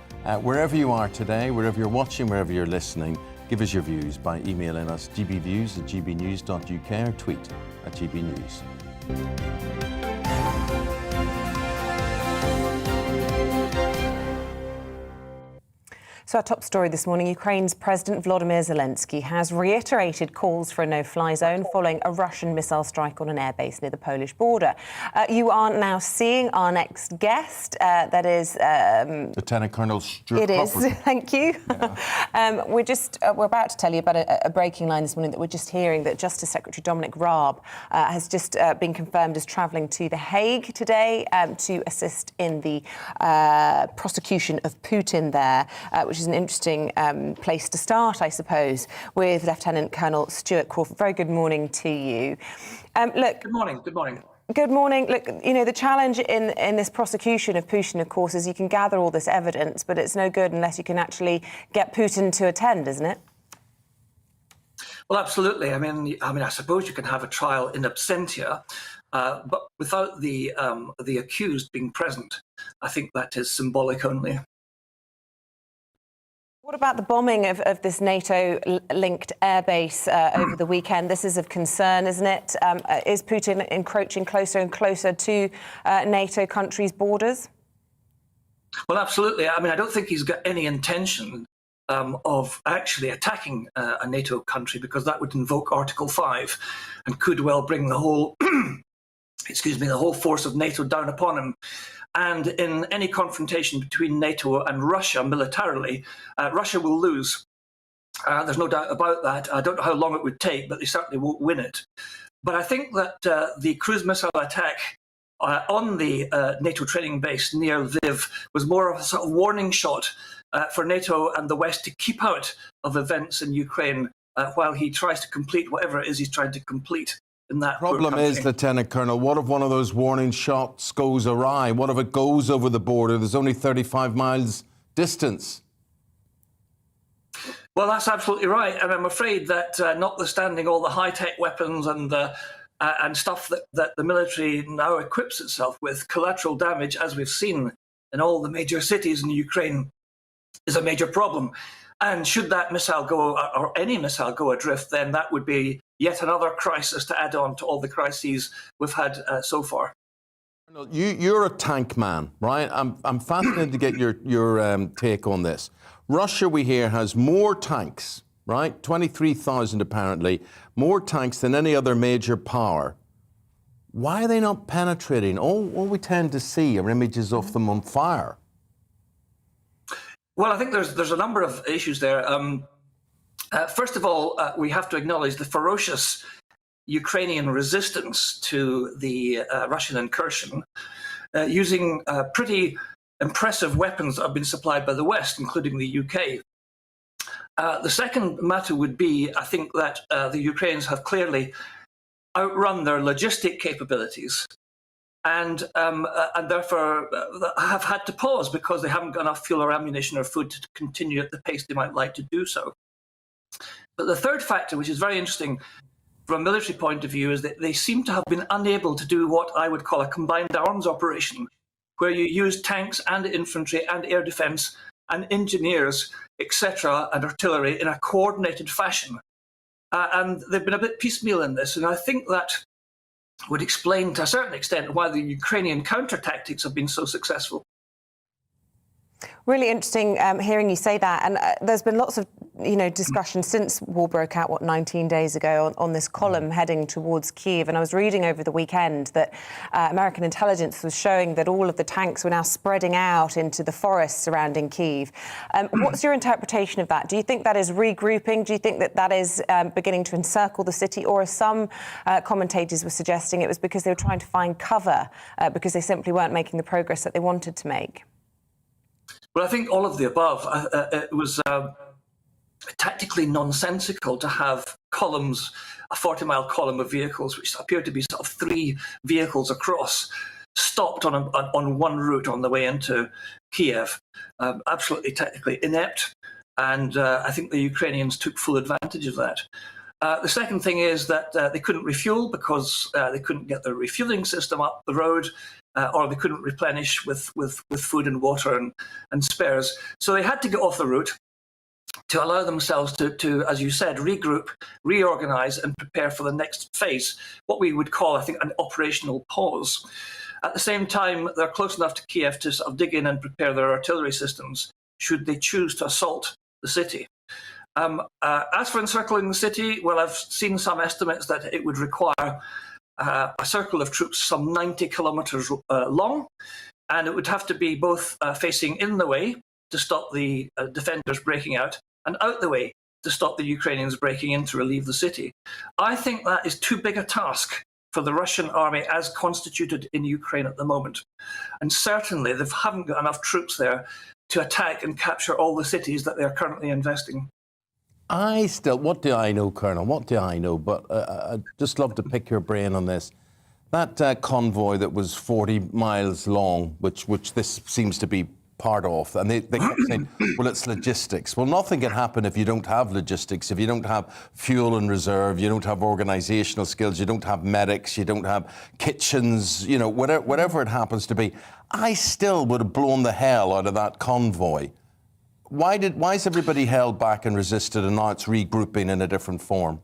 Wherever you are today, wherever you're watching, wherever you're listening, give us your views by emailing us gbviews@gbnews.uk or tweet at gbnews. So our top story this morning, Ukraine's President Volodymyr Zelensky has reiterated calls for a no-fly zone following a Russian missile strike on an airbase near the Polish border. You are now seeing our next guest, that is... Lieutenant Colonel Stuart It is, Crawford. thank you. Yeah. We're about to tell you about a breaking line this morning that we're just hearing that Justice Secretary Dominic Raab has just been confirmed as travelling to The Hague today to assist in the prosecution of Putin there, which is an interesting place to start, I suppose, with Lieutenant Colonel Stuart Crawford. Very good morning to you. Look. Good morning. Good morning. Good morning. Look, you know, the challenge in this prosecution of Putin, of course, is you can gather all this evidence, but it's no good unless you can actually get Putin to attend, isn't it? Well, absolutely. I mean, I suppose you can have a trial in absentia, but without the accused being present, I think that is symbolic only. What about the bombing of this NATO-linked airbase over the weekend? This is of concern, isn't it? Is Putin encroaching closer and closer to NATO countries' borders? Well, absolutely. I mean, I don't think he's got any intention of actually attacking a NATO country, because that would invoke Article 5 and could well bring the whole, the whole force of NATO down upon him. And in any confrontation between NATO and Russia militarily, Russia will lose. There's no doubt about that. I don't know how long it would take, but they certainly won't win it. But I think that the cruise missile attack on the NATO training base near Lviv was more of a sort of warning shot for NATO and the West to keep out of events in Ukraine while he tries to complete whatever it is he's trying to complete in that Problem is, Lieutenant Colonel, what if one of those warning shots goes awry? What if it goes over the border? There's only 35 miles distance. Well, that's absolutely right, and I'm afraid that notwithstanding all the high-tech weapons and stuff that the military now equips itself with, collateral damage, as we've seen in all the major cities in Ukraine, is a major problem. And should that missile go, or any missile go adrift, then that would be yet another crisis to add on to all the crises we've had so far. You're a tank man, right? I'm fascinated to get your take on this. Russia, we hear, has more tanks, right? 23,000 apparently, more tanks than any other major power. Why are they not penetrating? All we tend to see are images of them on fire. Well, I think there's a number of issues there. First of all, we have to acknowledge the ferocious Ukrainian resistance to the Russian incursion, using pretty impressive weapons that have been supplied by the West, including the UK. The second matter would be, I think, that the Ukrainians have clearly outrun their logistic capabilities and therefore have had to pause because they haven't got enough fuel or ammunition or food to continue at the pace they might like to do so. But the third factor, which is very interesting from a military point of view, is that they seem to have been unable to do what I would call a combined arms operation, where you use tanks and infantry and air defence and engineers, etc., and artillery in a coordinated fashion. And they've been a bit piecemeal in this, and I think that would explain to a certain extent why the Ukrainian counter-tactics have been so successful. Really interesting hearing you say that, and there's been lots of discussion since war broke out 19 days ago on this column heading towards Kyiv. And I was reading over the weekend that American intelligence was showing that all of the tanks were now spreading out into the forests surrounding Kyiv. What's your interpretation of that? Do you think that is regrouping? Do you think that is beginning to encircle the city, or as some commentators were suggesting, it was because they were trying to find cover because they simply weren't making the progress that they wanted to make? Well, I think all of the above. It was tactically nonsensical to have columns, a 40-mile column of vehicles, which appeared to be sort of 3 vehicles across, stopped on one route on the way into Kiev. Absolutely technically inept, and I think the Ukrainians took full advantage of that. The second thing is that they couldn't refuel because they couldn't get their refueling system up the road, or they couldn't replenish with food and water and spares. So they had to get off the route to allow themselves to, as you said, regroup, reorganize, and prepare for the next phase, what we would call, I think, an operational pause. At the same time, they're close enough to Kiev to sort of dig in and prepare their artillery systems should they choose to assault the city. As for encircling the city, well, I've seen some estimates that it would require a circle of troops some 90 kilometers long, and it would have to be both facing in the way to stop the defenders breaking out and out the way to stop the Ukrainians breaking in to relieve the city. I think that is too big a task for the Russian army as constituted in Ukraine at the moment. And certainly they haven't got enough troops there to attack and capture all the cities that they're currently investing. What do I know, Colonel? What do I know? But I'd just love to pick your brain on this. That convoy that was 40 miles long, which this seems to be part of, and they kept saying, well, it's logistics. Well, nothing can happen if you don't have logistics, if you don't have fuel in reserve, you don't have organisational skills, you don't have medics, you don't have kitchens, whatever it happens to be. I still would have blown the hell out of that convoy. Why is everybody held back and resisted, and now it's regrouping in a different form?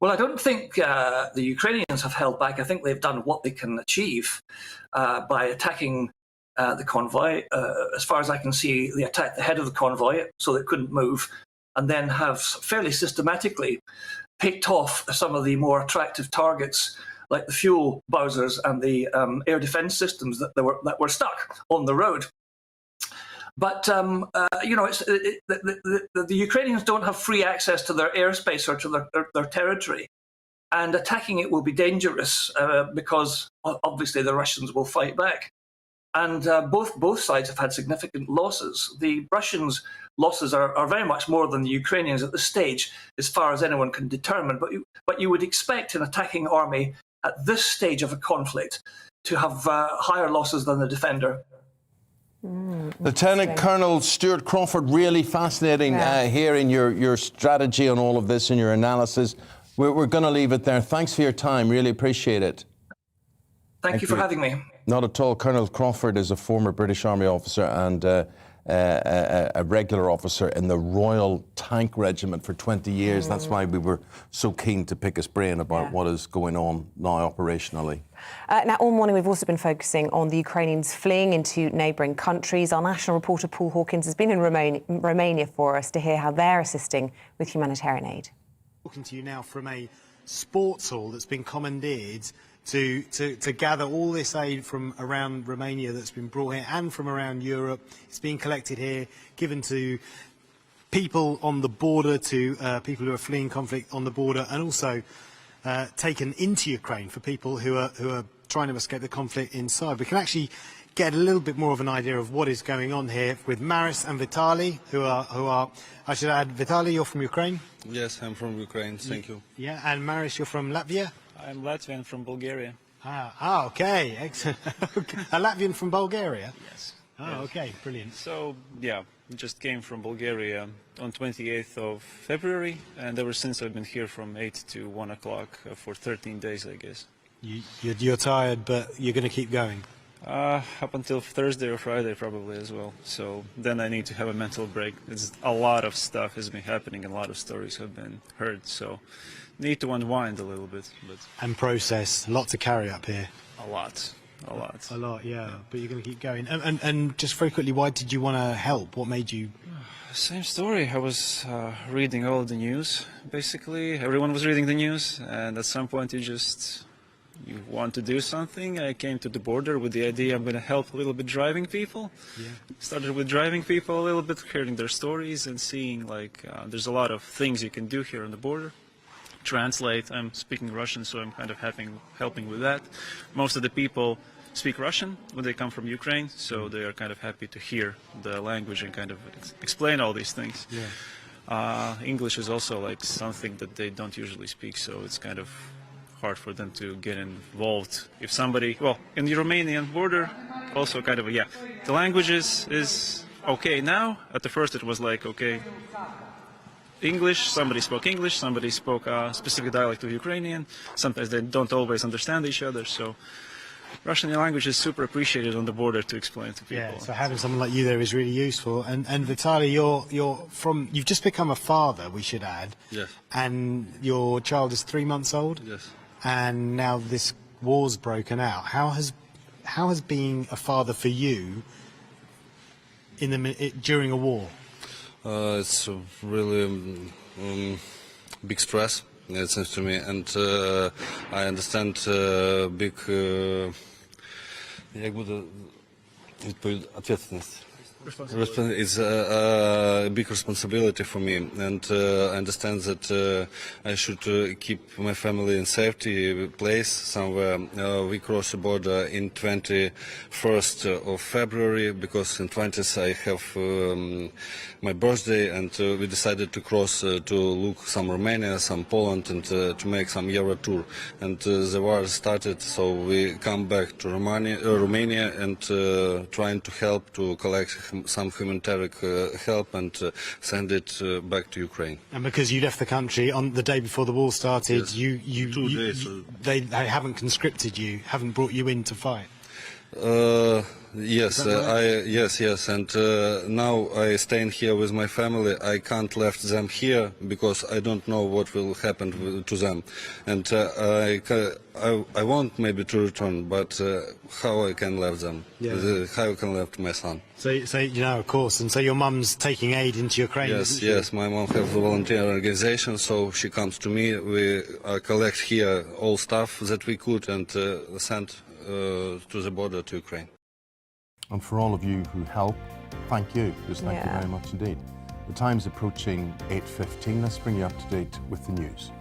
Well, I don't think the Ukrainians have held back. I think they've done what they can achieve by attacking the convoy. As far as I can see, they attacked the head of the convoy so they couldn't move, and then have fairly systematically picked off some of the more attractive targets, like the fuel bowsers and the air defence systems that were stuck on the road. But the Ukrainians don't have free access to their airspace or to their territory, and attacking it will be dangerous because obviously the Russians will fight back. And both sides have had significant losses. The Russians' losses are very much more than the Ukrainians at this stage, as far as anyone can determine. But you would expect an attacking army at this stage of a conflict to have higher losses than the defender. Lieutenant Colonel Stuart Crawford, really fascinating hearing your strategy on all of this and your analysis. We're going to leave it there. Thanks for your time. Really appreciate it. Thank you for having me. Not at all. Colonel Crawford is a former British Army officer and a regular officer in the Royal Tank Regiment for 20 years. That's why we were so keen to pick his brain about what is going on now operationally. Now, all morning we've also been focusing on the Ukrainians fleeing into neighbouring countries. Our national reporter Paul Hawkins has been in Romania for us to hear how they're assisting with humanitarian aid. Talking to you now from a sports hall that's been commandeered to gather all this aid from around Romania that's been brought here and from around Europe. It's being collected here, given to people on the border, to people who are fleeing conflict on the border, and also taken into Ukraine for people who are trying to escape the conflict inside. We can actually get a little bit more of an idea of what is going on here with Maris and Vitaly, who are I should add, Vitaly, you're from Ukraine? Yes, I'm from Ukraine, thank you. Yeah, and Maris, you're from Latvia? I'm Latvian from Bulgaria. Okay, excellent. A Latvian from Bulgaria? Yes. Yes. Okay, brilliant. So, yeah, just came from Bulgaria on 28th of February, and ever since I've been here from 8 to 1 o'clock for 13 days, I guess. You're tired, but you're going to keep going? Up until Thursday or Friday probably as well. So then I need to have a mental break. It's a lot of stuff has been happening and a lot of stories have been heard. So need to unwind a little bit. And process. A lot to carry up here. A lot. A lot. A lot, yeah. But you're going to keep going. And just very quickly, why did you want to help? What made you... Same story. I was reading all the news, basically. Everyone was reading the news. And at some point you want to do something. I came to the border with the idea I'm going to help a little bit driving people. Yeah. Started with driving people a little bit, hearing their stories and seeing like there's a lot of things you can do here on the border. Translate. I'm speaking Russian, so I'm kind of helping with that. Most of the people speak Russian when they come from Ukraine, so they are kind of happy to hear the language and kind of explain all these things. Yeah. English is also like something that they don't usually speak, so it's kind of hard for them to get involved. If somebody, well, in the Romanian border, also kind of, the language is okay now. At the first it was like, okay, English, somebody spoke English, somebody spoke a specific dialect of Ukrainian. Sometimes they don't always understand each other, so Russian language is super appreciated on the border to explain to people. Yeah, so having someone like you there is really useful. And Vitaly, you've just become a father, we should add. Yes. And your child is 3 months old? Yes. And now this war's broken out. How has being a father for you during a war? It's really big stress, it seems to me, and I understand big ответственность. It's a big responsibility for me, and I understand that I should keep my family in safety place somewhere. We cross the border in 21st of February because in 20th I have my birthday, and we decided to cross to look some Romania, some Poland, and to make some Euro tour. And the war started, so we come back to Romania and trying to help to collect some humanitarian help and send it back to Ukraine. And because you left the country on the day before the war started, yes. 2 days. They haven't conscripted you, haven't brought you in to fight? Yes, yes, and now I staying here with my family. I can't left them here because I don't know what will happen to them, and I want maybe to return, but how I can leave them? How I can leave my son? So of course, and so your mum's taking aid into Ukraine. Yes, my mom has a volunteer organization, so she comes to me. We collect here all stuff that we could and send to the border to Ukraine. And for all of you who help, thank you, because thank you very much indeed. The time's approaching 8:15. Let's bring you up to date with the news.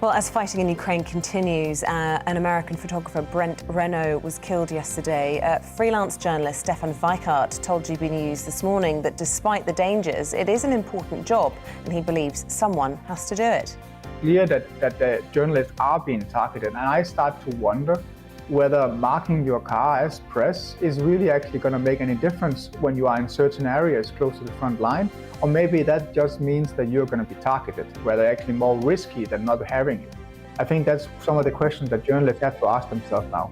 Well, as fighting in Ukraine continues, an American photographer, Brent Renault, was killed yesterday. Freelance journalist Stefan Weikart told GB News this morning that despite the dangers, it is an important job and he believes someone has to do it. Clear that the journalists are being targeted, and I start to wonder whether marking your car as press is really actually going to make any difference when you are in certain areas close to the front line, or maybe that just means that you're going to be targeted, where they're actually more risky than not having it. I think that's some of the questions that journalists have to ask themselves now.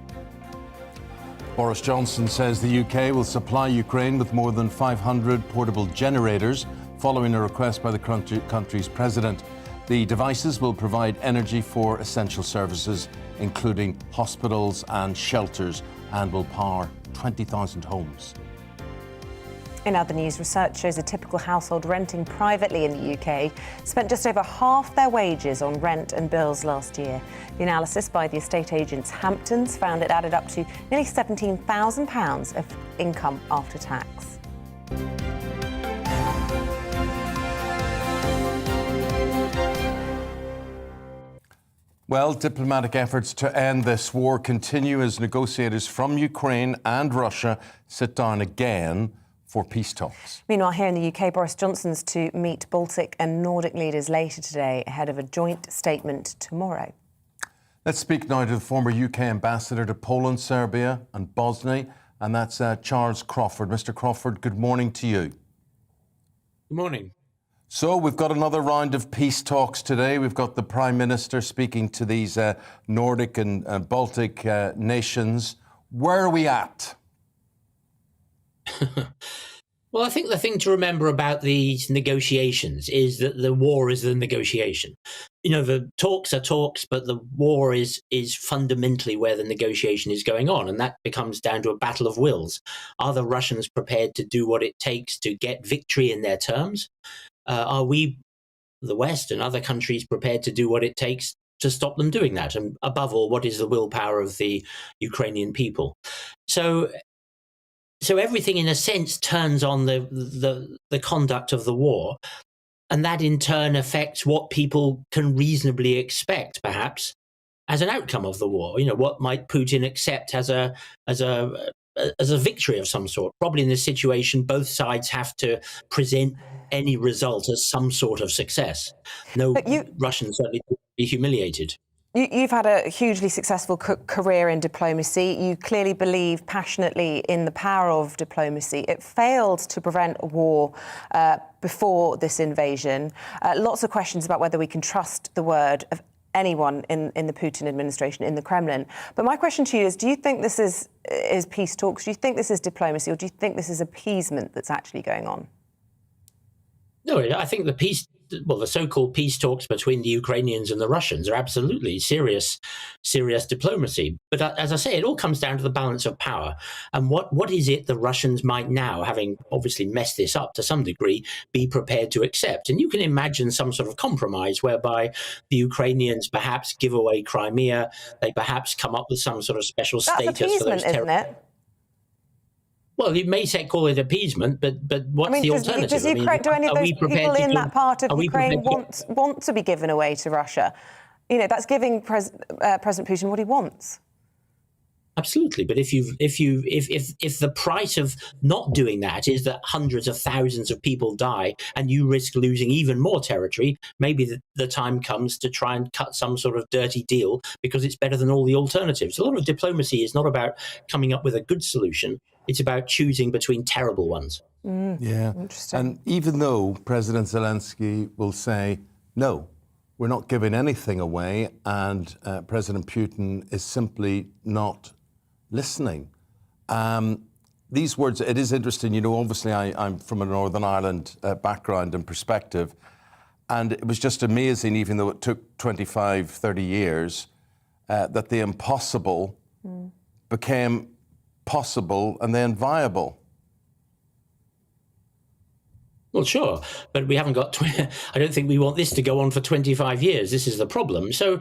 Boris Johnson says the UK will supply Ukraine with more than 500 portable generators following a request by the country's president. The devices will provide energy for essential services, including hospitals and shelters, and will power 20,000 homes. In other news, research shows a typical household renting privately in the UK spent just over half their wages on rent and bills last year. The analysis by the estate agents Hamptons found it added up to nearly £17,000 of income after tax. Well, diplomatic efforts to end this war continue as negotiators from Ukraine and Russia sit down again for peace talks. Meanwhile, here in the UK, Boris Johnson's to meet Baltic and Nordic leaders later today ahead of a joint statement tomorrow. Let's speak now to the former UK ambassador to Poland, Serbia and Bosnia, and that's Charles Crawford. Mr. Crawford, good morning to you. Good morning. So we've got another round of peace talks today. We've got the Prime Minister speaking to these Nordic and Baltic nations. Where are we at? Well, I think the thing to remember about these negotiations is that the war is the negotiation. You know, the talks are talks, but the war is fundamentally where the negotiation is going on. And that becomes down to a battle of wills. Are the Russians prepared to do what it takes to get victory in their terms? Are we, the West and other countries, prepared to do what it takes to stop them doing that? And above all, what is the willpower of the Ukrainian people? So everything, in a sense, turns on the conduct of the war, and that in turn affects what people can reasonably expect, perhaps, as an outcome of the war. You know, what might Putin accept as a victory of some sort? Probably in this situation, both sides have to present any result as some sort of success. No Russian certainly would be humiliated. You've had a hugely successful career in diplomacy. You clearly believe passionately in the power of diplomacy. It failed to prevent a war before this invasion. Lots of questions about whether we can trust the word of anyone in the Putin administration, in the Kremlin. But my question to you is, do you think this is peace talks? Do you think this is diplomacy, or do you think this is appeasement that's actually going on? No, I think the so-called peace talks between the Ukrainians and the Russians are absolutely serious diplomacy. But as I say, it all comes down to the balance of power. And what is it the Russians might now, having obviously messed this up to some degree, be prepared to accept? And you can imagine some sort of compromise whereby the Ukrainians perhaps give away Crimea, they perhaps come up with some sort of special status for those territories. Isn't it? Well, you may call it appeasement, but what's the alternative? Does Ukraine, do any of those people in that part of Ukraine want to be given away to Russia? You know, that's giving President Putin what he wants. Absolutely, but if the price of not doing that is that hundreds of thousands of people die and you risk losing even more territory, maybe the time comes to try and cut some sort of dirty deal because it's better than all the alternatives. A lot of diplomacy is not about coming up with a good solution. It's about choosing between terrible ones. Yeah. Interesting. And even though President Zelensky will say, no, we're not giving anything away, and President Putin is simply not listening. These words, it is interesting, you know, obviously I'm from a Northern Ireland background and perspective, and it was just amazing, even though it took 25, 30 years, that the impossible became possible and then viable. Well, sure, but we haven't got. I don't think we want this to go on for 25 years. This is the problem. So,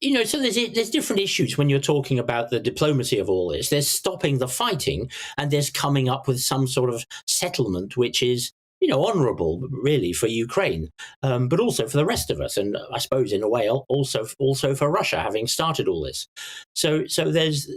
you know, so there's different issues when you're talking about the diplomacy of all this. There's stopping the fighting, and there's coming up with some sort of settlement, which is honourable, really, for Ukraine, but also for the rest of us, and I suppose in a way also for Russia, having started all this. So there's,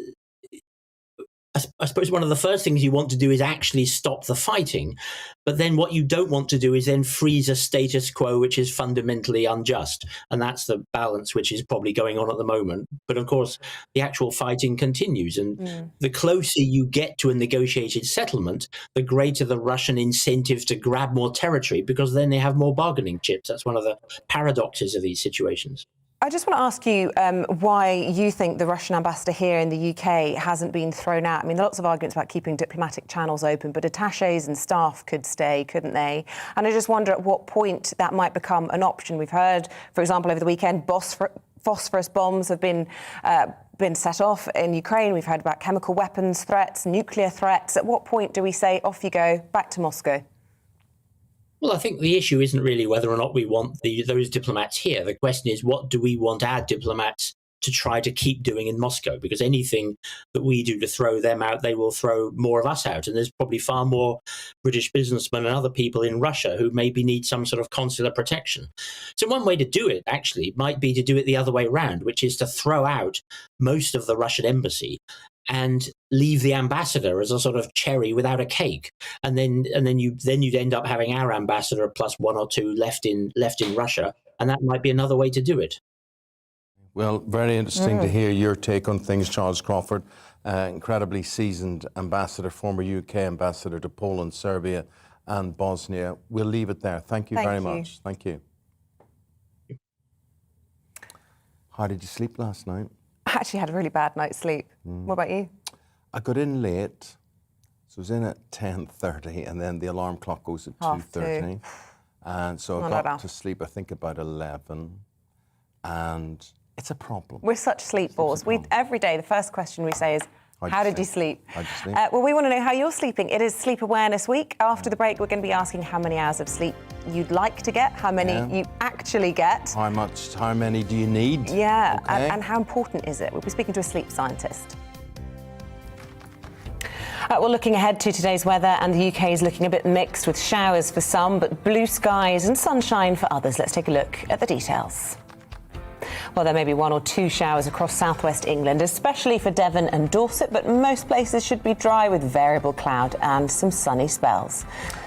I suppose, one of the first things you want to do is actually stop the fighting, but then what you don't want to do is then freeze a status quo which is fundamentally unjust, and that's the balance which is probably going on at the moment. But of course, the actual fighting continues, and the closer you get to a negotiated settlement, the greater the Russian incentive to grab more territory, because then they have more bargaining chips. That's one of the paradoxes of these situations. I just want to ask you why you think the Russian ambassador here in the UK hasn't been thrown out. I mean, there are lots of arguments about keeping diplomatic channels open, but attachés and staff could stay, couldn't they? And I just wonder at what point that might become an option. We've heard, for example, over the weekend, phosphorus bombs have been set off in Ukraine. We've heard about chemical weapons threats, nuclear threats. At what point do we say, off you go, back to Moscow? Well, I think the issue isn't really whether or not we want those diplomats here. The question is, what do we want our diplomats to try to keep doing in Moscow? Because anything that we do to throw them out, they will throw more of us out. And there's probably far more British businessmen and other people in Russia who maybe need some sort of consular protection. So one way to do it, actually, might be to do it the other way around, which is to throw out most of the Russian embassy and leave the ambassador as a sort of cherry without a cake, and then you'd end up having our ambassador plus one or two left in Russia, and that might be another way to do it. Well, very interesting to hear your take on things, Charles Crawford, incredibly seasoned ambassador, former UK ambassador to Poland, Serbia, and Bosnia. We'll leave it there. Thank you very much. Thank you. How did you sleep last night? I actually had a really bad night's sleep. What about you? I got in late, so I was in at 10:30, and then the alarm clock goes at 2:30. And so I got to sleep, I think, about 11, and it's a problem. We're such sleep balls. Every day, the first question we say is, how did you sleep? Well, we want to know how you're sleeping. It is Sleep Awareness Week. After the break, we're going to be asking how many hours of sleep you'd like to get, how many you actually get. How many do you need? Yeah, okay. and how important is it? We'll be speaking to a sleep scientist. Well, looking ahead to today's weather, and the UK is looking a bit mixed with showers for some, but blue skies and sunshine for others. Let's take a look at the details. Well, there may be one or two showers across southwest England, especially for Devon and Dorset, but most places should be dry with variable cloud and some sunny spells.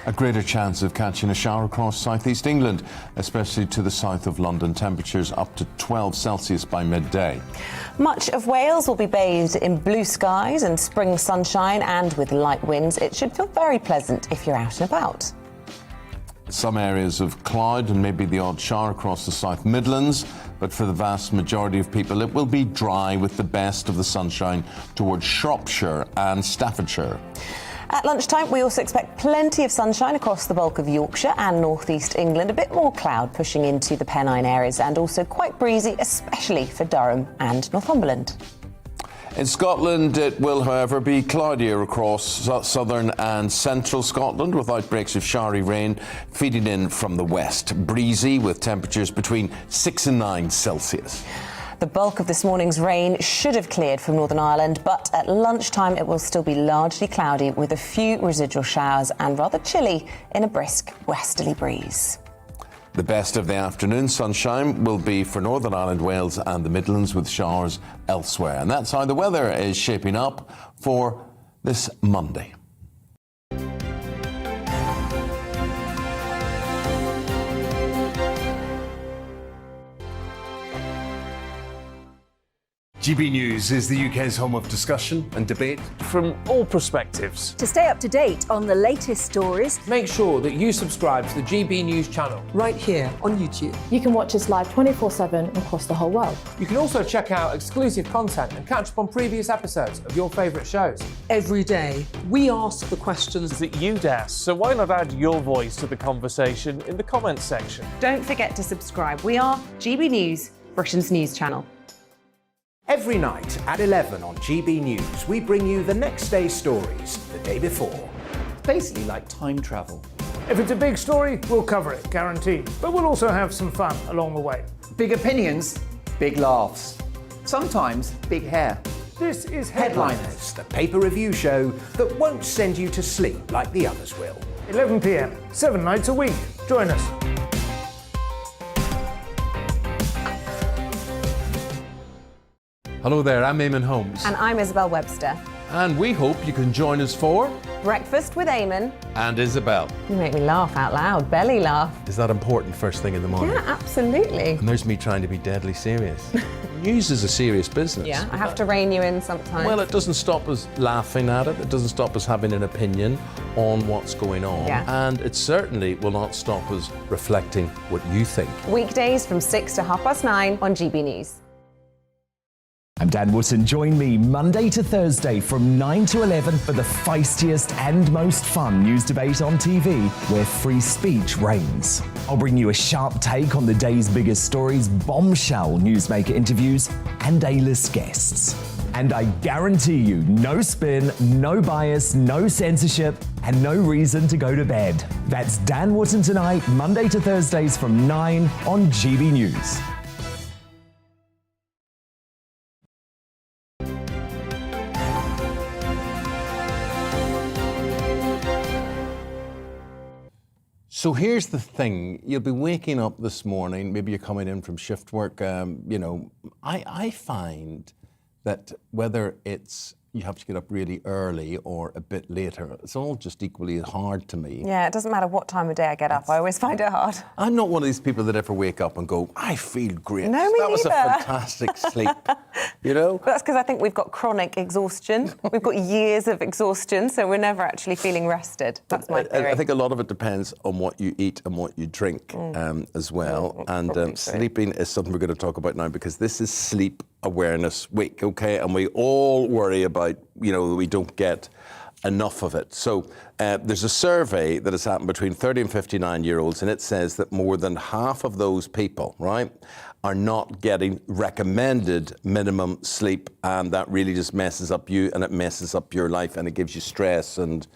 A greater chance of catching a shower across southeast England, especially to the south of London. Temperatures up to 12 Celsius by midday. Much of Wales will be bathed in blue skies and spring sunshine, and with light winds, it should feel very pleasant if you're out and about. Some areas of cloud and maybe the odd shower across the South Midlands, but for the vast majority of people it will be dry with the best of the sunshine towards Shropshire and Staffordshire. At lunchtime, we also expect plenty of sunshine across the bulk of Yorkshire and northeast England, a bit more cloud pushing into the Pennine areas, and also quite breezy, especially for Durham and Northumberland. In Scotland, it will, however, be cloudier across southern and central Scotland, with outbreaks of showery rain feeding in from the west. Breezy, with temperatures between 6 and 9 Celsius. The bulk of this morning's rain should have cleared from Northern Ireland, but at lunchtime it will still be largely cloudy with a few residual showers and rather chilly in a brisk westerly breeze. The best of the afternoon sunshine will be for Northern Ireland, Wales and the Midlands, with showers elsewhere. And that's how the weather is shaping up for this Monday. GB News is the UK's home of discussion and debate from all perspectives. To stay up to date on the latest stories, make sure that you subscribe to the GB News channel right here on YouTube. You can watch us live 24/7 across the whole world. You can also check out exclusive content and catch up on previous episodes of your favourite shows. Every day, we ask the questions that you'd ask, so why not add your voice to the conversation in the comments section? Don't forget to subscribe. We are GB News, Britain's news channel. Every night at 11 on GB News, we bring you the next day's stories the day before. It's basically like time travel. If it's a big story, we'll cover it, guaranteed. But we'll also have some fun along the way. Big opinions, big laughs. Sometimes big hair. This is Headliners, the paper review show that won't send you to sleep like the others will. 11 p.m, 7 nights a week. Join us. Hello there, I'm Eamonn Holmes. And I'm Isabel Webster. And we hope you can join us for Breakfast with Eamonn. And Isabel. You make me laugh out loud, belly laugh. Is that important first thing in the morning? Yeah, absolutely. And there's me trying to be deadly serious. News is a serious business. Yeah, I have to rein you in sometimes. Well, it doesn't stop us laughing at it. It doesn't stop us having an opinion on what's going on. Yeah. And it certainly will not stop us reflecting what you think. Weekdays from 6 to 9:30 on GB News. I'm Dan Wootton. Join me Monday to Thursday from 9 to 11 for the feistiest and most fun news debate on TV, where free speech reigns. I'll bring you a sharp take on the day's biggest stories, bombshell newsmaker interviews, and A-list guests. And I guarantee you, no spin, no bias, no censorship, and no reason to go to bed. That's Dan Wootton tonight, Monday to Thursdays from 9 on GB News. So here's the thing, you'll be waking up this morning, maybe you're coming in from shift work, I find that whether it's you have to get up really early or a bit later, it's all just equally hard to me. Yeah, it doesn't matter what time of day I get up, I always find it hard. I'm not one of these people that ever wake up and go, I feel great. No, me That was a neither. fantastic sleep, you know? But that's because I think we've got chronic exhaustion. We've got years of exhaustion, so we're never actually feeling rested. That's my theory. I think a lot of it depends on what you eat and what you drink as well. And sleeping is something we're going to talk about now because this is Sleep Awareness Week, okay? And we all worry about, we don't get enough of it. So there's a survey that has happened between 30 and 59-year-olds, and it says that more than half of those people, right, are not getting recommended minimum sleep, and that really just messes up you, and it messes up your life, and it gives you stress and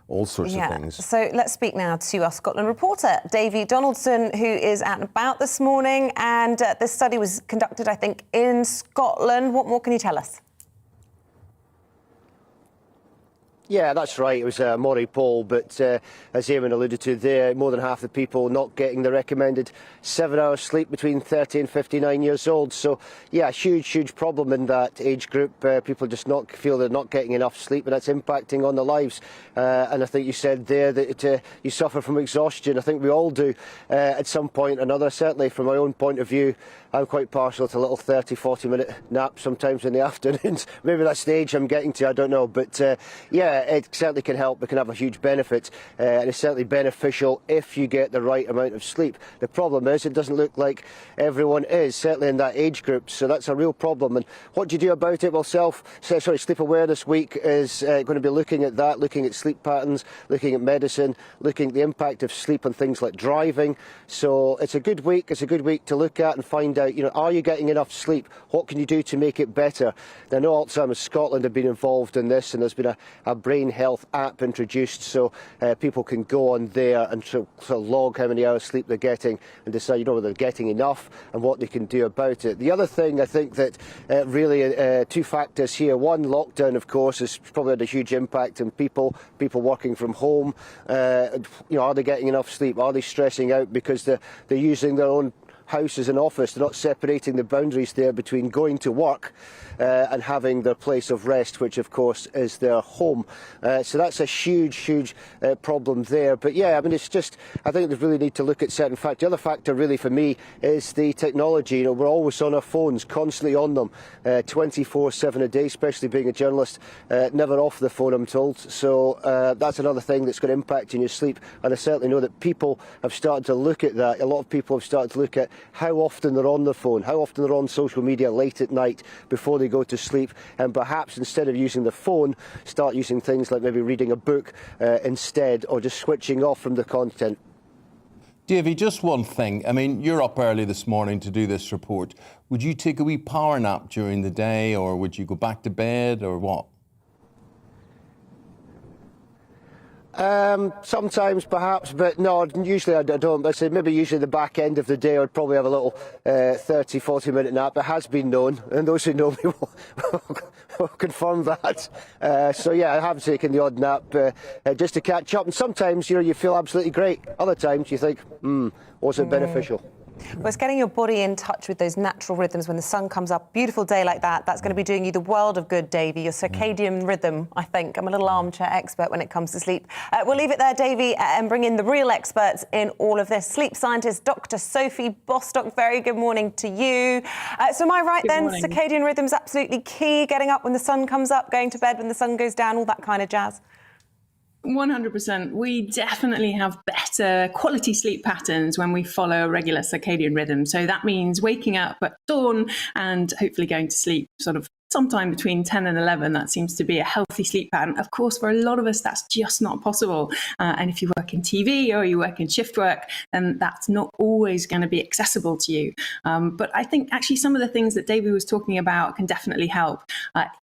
all sorts of things. So let's speak now to our Scotland reporter, Davy Donaldson, who is out and about this morning. And this study was conducted, I think, in Scotland. What more can you tell us? Yeah, that's right. It was a Moray poll, but as Eamonn alluded to there, more than half the people not getting the recommended 7 hours sleep between 30 and 59 years old. So, yeah, huge problem in that age group. People just not feel they're not getting enough sleep, and that's impacting on their lives. And I think you said there that you suffer from exhaustion. I think we all do at some point or another. Certainly from my own point of view, I'm quite partial to little 30, 40-minute naps sometimes in the afternoons. Maybe that's the age I'm getting to, I don't know. But, yeah, it certainly can help. It can have a huge benefit, and it's certainly beneficial if you get the right amount of sleep. The problem is it doesn't look like everyone is, certainly in that age group, so that's a real problem. And what do you do about it? Well, Sleep Awareness Week is going to be looking at that, looking at sleep patterns, looking at medicine, looking at the impact of sleep on things like driving. So it's a good week. It's a good week to look at and find out, are you getting enough sleep? What can you do to make it better? I know Alzheimer's Scotland have been involved in this, and there's been a brain health app introduced, so people can go on there and sort of log how many hours sleep they're getting and decide whether they're getting enough and what they can do about it. The other thing, I think that really two factors here. One, lockdown, of course, has probably had a huge impact on people working from home. Are they getting enough sleep? Are they stressing out because they're using their own house as an office? They're not separating the boundaries there between going to work and having their place of rest, which of course is their home. So that's a huge problem there. But yeah, I mean, it's just, I think they really need to look at certain factors. The other factor really for me is the technology. We're always on our phones, constantly on them, 24/7 a day, especially being a journalist, never off the phone, I'm told. So that's another thing that's going to impact on your sleep. And I certainly know that people have started to look at that. A lot of people have started to look at how often they're on their phone, how often they're on social media late at night before they go to sleep, and perhaps instead of using the phone, start using things like maybe reading a book instead, or just switching off from the content. Davy, just one thing. I mean, you're up early this morning to do this report. Would you take a wee power nap during the day, or would you go back to bed, or what? Sometimes perhaps, but no, usually I don't. But maybe usually the back end of the day I'd probably have a little 30-40 minute nap. It has been known, and those who know me confirm that. So yeah, I have taken the odd nap just to catch up, and sometimes you feel absolutely great. Other times you think, was it beneficial? Well, it's getting your body in touch with those natural rhythms when the sun comes up. Beautiful day like that, that's going to be doing you the world of good, Davey. Your circadian rhythm, I think. I'm a little armchair expert when it comes to sleep. We'll leave it there, Davey, and bring in the real experts in all of this. Sleep scientist Dr. Sophie Bostock, very good morning to you. So am I right then, circadian rhythm's absolutely key, getting up when the sun comes up, going to bed when the sun goes down, all that kind of jazz? 100%. We definitely have better quality sleep patterns when we follow a regular circadian rhythm. So that means waking up at dawn and hopefully going to sleep sort of sometime between 10 and 11. That seems to be a healthy sleep pattern. Of course, for a lot of us, that's just not possible. And if you work in TV or you work in shift work, then that's not always going to be accessible to you. But I think actually some of the things that Davey was talking about can definitely help.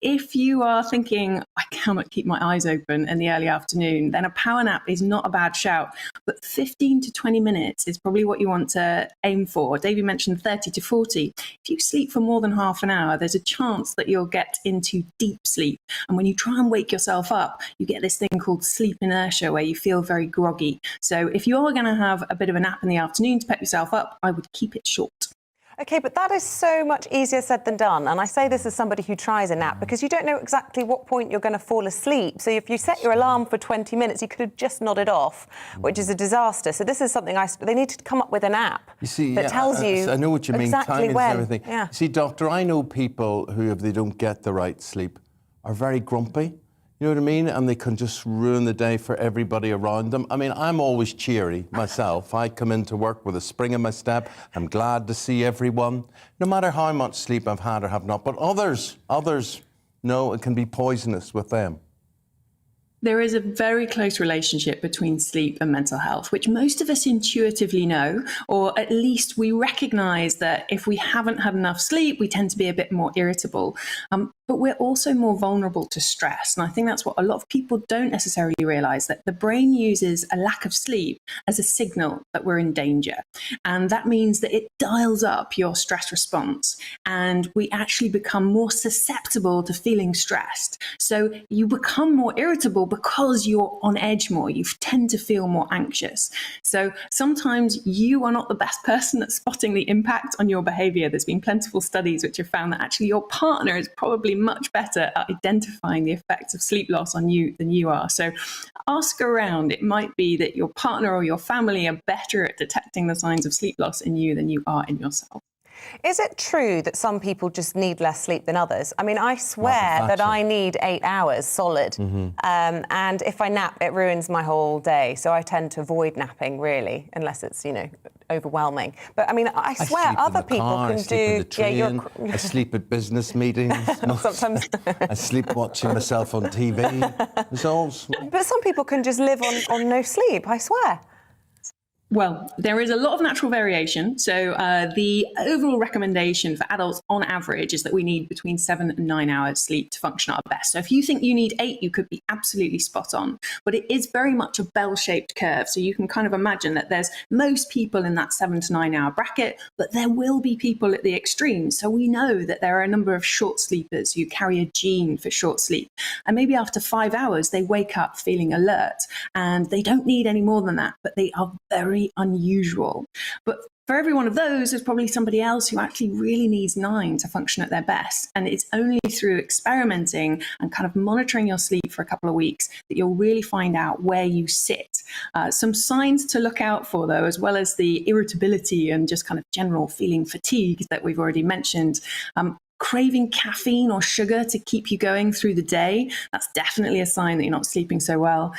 If you are thinking, I cannot keep my eyes open in the early afternoon, then a power nap is not a bad shout. But 15 to 20 minutes is probably what you want to aim for. Davey mentioned 30 to 40. If you sleep for more than half an hour, there's a chance that you'll get into deep sleep. And when you try and wake yourself up, you get this thing called sleep inertia where you feel very groggy. So if you are going to have a bit of a nap in the afternoon to pep yourself up, I would keep it short. OK, but that is so much easier said than done. And I say this as somebody who tries a nap because you don't know exactly what point you're going to fall asleep. So if you set your alarm for 20 minutes, you could have just nodded off, which is a disaster. So this is something they need to come up with an app that tells you I know what you mean, exactly timing when. and everything. Yeah. See, Doctor, I know people who, if they don't get the right sleep, are very grumpy. You know what I mean? And they can just ruin the day for everybody around them. I mean, I'm always cheery myself. I come into work with a spring in my step. I'm glad to see everyone, no matter how much sleep I've had or have not. But others, no, it can be poisonous with them. There is a very close relationship between sleep and mental health, which most of us intuitively know, or at least we recognize that if we haven't had enough sleep, we tend to be a bit more irritable. But we're also more vulnerable to stress. And I think that's what a lot of people don't necessarily realize, that the brain uses a lack of sleep as a signal that we're in danger. And that means that it dials up your stress response. And we actually become more susceptible to feeling stressed. So you become more irritable because you're on edge more. You tend to feel more anxious. So sometimes you are not the best person at spotting the impact on your behavior. There's been plentiful studies which have found that actually your partner is probably much better at identifying the effects of sleep loss on you than you are. So ask around. It might be that your partner or your family are better at detecting the signs of sleep loss in you than you are in yourself. Is it true that some people just need less sleep than others? I mean, I swear that I need 8 hours solid. And if I nap, it ruins my whole day. So I tend to avoid napping, really, unless it's, overwhelming. But I mean, I swear other people can do. I sleep at business meetings. Sometimes I sleep watching myself on TV. But some people can just live on no sleep, I swear. Well, there is a lot of natural variation. So the overall recommendation for adults on average is that we need between 7 and 9 hours sleep to function at our best. So if you think you need 8, you could be absolutely spot on. But it is very much a bell-shaped curve. So you can kind of imagine that there's most people in that 7 to 9 hour bracket, but there will be people at the extremes. So we know that there are a number of short sleepers who carry a gene for short sleep. And maybe after 5 hours, they wake up feeling alert. And they don't need any more than that, but they are very unusual. But for every one of those, there's probably somebody else who actually really needs 9 to function at their best. And it's only through experimenting and kind of monitoring your sleep for a couple of weeks that you'll really find out where you sit. Some signs to look out for, though, as well as the irritability and just kind of general feeling fatigue that we've already mentioned. Craving caffeine or sugar to keep you going through the day, that's definitely a sign that you're not sleeping so well.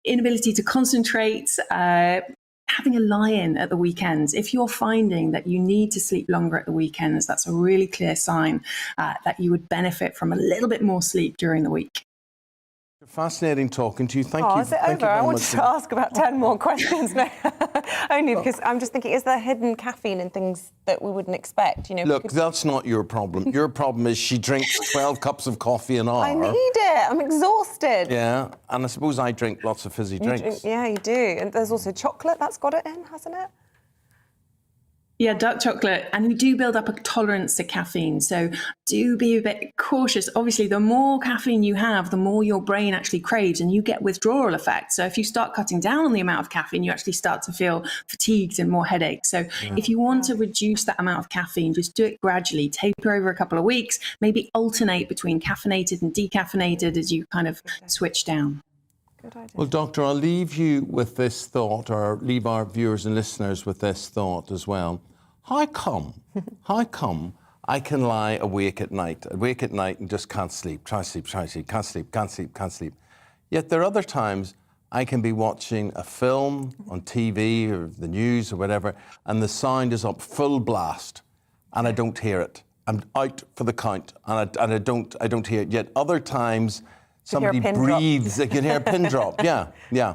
Inability to concentrate, having a lie-in at the weekends. If you're finding that you need to sleep longer at the weekends, that's a really clear sign that you would benefit from a little bit more sleep during the week. Fascinating talking to you. Thank you. Is it over? I wanted to ask about 10 more questions now. Only because I'm just thinking, is there hidden caffeine in things that we wouldn't expect? Look, that's not your problem. Your problem is she drinks 12 cups of coffee an hour. I need it. I'm exhausted. Yeah, and I suppose I drink lots of fizzy drinks. Yeah, you do. And there's also chocolate that's got it in, hasn't it? Yeah, dark chocolate. And we do build up a tolerance to caffeine. So do be a bit cautious. Obviously, the more caffeine you have, the more your brain actually craves and you get withdrawal effects. So if you start cutting down on the amount of caffeine, you actually start to feel fatigued and more headaches. So if you want to reduce that amount of caffeine, just do it gradually. Taper over a couple of weeks, maybe alternate between caffeinated and decaffeinated as you kind of switch down. Good idea. Well, Doctor, I'll leave you with this thought, or leave our viewers and listeners with this thought as well. How come I can lie awake at night and just can't sleep, can't sleep. Yet there are other times I can be watching a film on TV or the news or whatever, and the sound is up full blast, and I don't hear it. I'm out for the count, and I don't hear it. Yet other times somebody breathes, I can hear a pin drop. Yeah.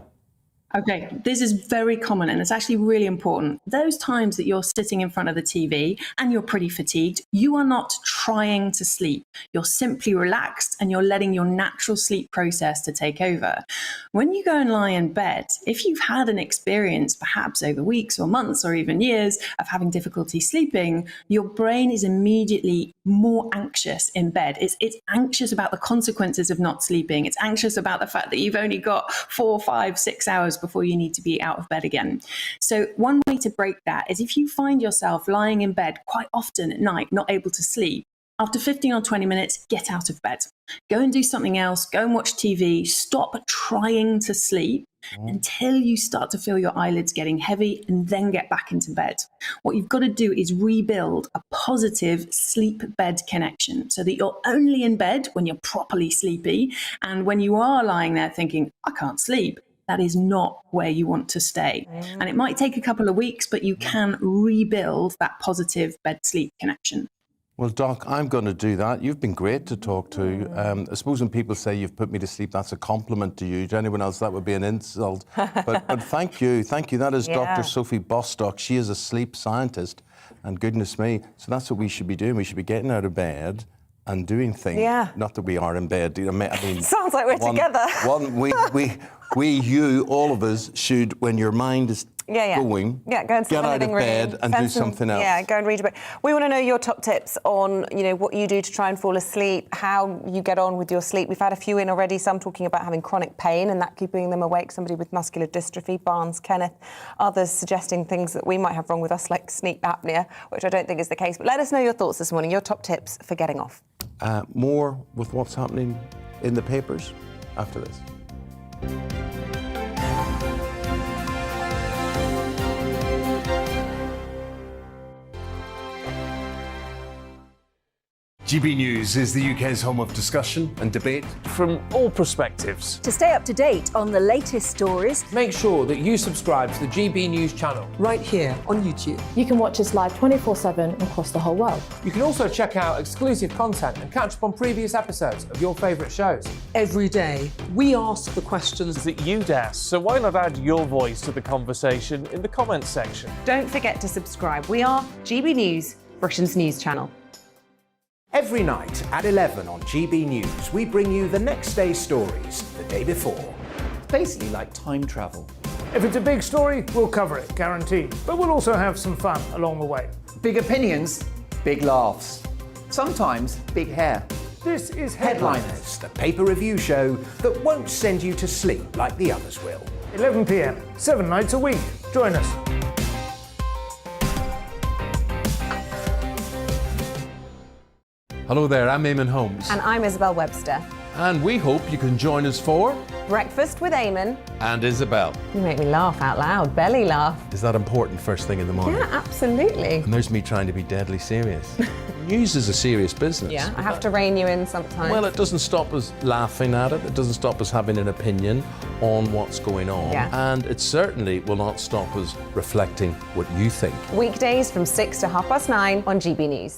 Okay, this is very common and it's actually really important. Those times that you're sitting in front of the TV and you're pretty fatigued, you are not trying to sleep. You're simply relaxed and you're letting your natural sleep process to take over. When you go and lie in bed, if you've had an experience perhaps over weeks or months or even years of having difficulty sleeping, your brain is immediately more anxious in bed. It's anxious about the consequences of not sleeping. It's anxious about the fact that you've only got 4, 5, 6 hours before you need to be out of bed again. So one way to break that is if you find yourself lying in bed quite often at night, not able to sleep, after 15 or 20 minutes, get out of bed. Go and do something else, go and watch TV, stop trying to sleep until you start to feel your eyelids getting heavy and then get back into bed. What you've got to do is rebuild a positive sleep-bed connection so that you're only in bed when you're properly sleepy, and when you are lying there thinking, I can't sleep, that is not where you want to stay. And it might take a couple of weeks, but you can rebuild that positive bed-sleep connection. Well, Doc, I'm going to do that. You've been great to talk to. I suppose when people say you've put me to sleep, that's a compliment to you. To anyone else, that would be an insult. But thank you. That is Dr. Sophie Bostock. She is a sleep scientist, and goodness me, so that's what we should be doing. We should be getting out of bed and doing things. Yeah. Not that we are in bed. I mean, sounds like we're together. You, all of us should, when your mind is going, go and sit get in the out of living bed room, and do something else. Yeah, go and read a book. We want to know your top tips on, what you do to try and fall asleep, how you get on with your sleep. We've had a few in already, some talking about having chronic pain and that keeping them awake, somebody with muscular dystrophy, Barnes, Kenneth, others suggesting things that we might have wrong with us, like sleep apnea, which I don't think is the case. But let us know your thoughts this morning, your top tips for getting off. More with what's happening in the papers after this. GB News is the UK's home of discussion and debate from all perspectives. To stay up to date on the latest stories, make sure that you subscribe to the GB News channel right here on YouTube. You can watch us live 24/7 across the whole world. You can also check out exclusive content and catch up on previous episodes of your favourite shows. Every day, we ask the questions that you'd ask, so why not add your voice to the conversation in the comments section? Don't forget to subscribe. We are GB News, Britain's news channel. Every night at 11 on GB News, we bring you the next day's stories the day before. It's basically like time travel. If it's a big story, we'll cover it, guaranteed. But we'll also have some fun along the way. Big opinions, big laughs. Sometimes big hair. This is Headliners, the paper review show that won't send you to sleep like the others will. 11 p.m, 7 nights a week. Join us. Hello there, I'm Eamonn Holmes. And I'm Isabel Webster. And we hope you can join us for Breakfast with Eamonn and Isabel. You make me laugh out loud, belly laugh. Is that important first thing in the morning? Yeah, absolutely. And there's me trying to be deadly serious. News is a serious business. Yeah, I have to rein you in sometimes. Well, it doesn't stop us laughing at it. It doesn't stop us having an opinion on what's going on. Yeah. And it certainly will not stop us reflecting what you think. Weekdays from 6 to 9:30 on GB News.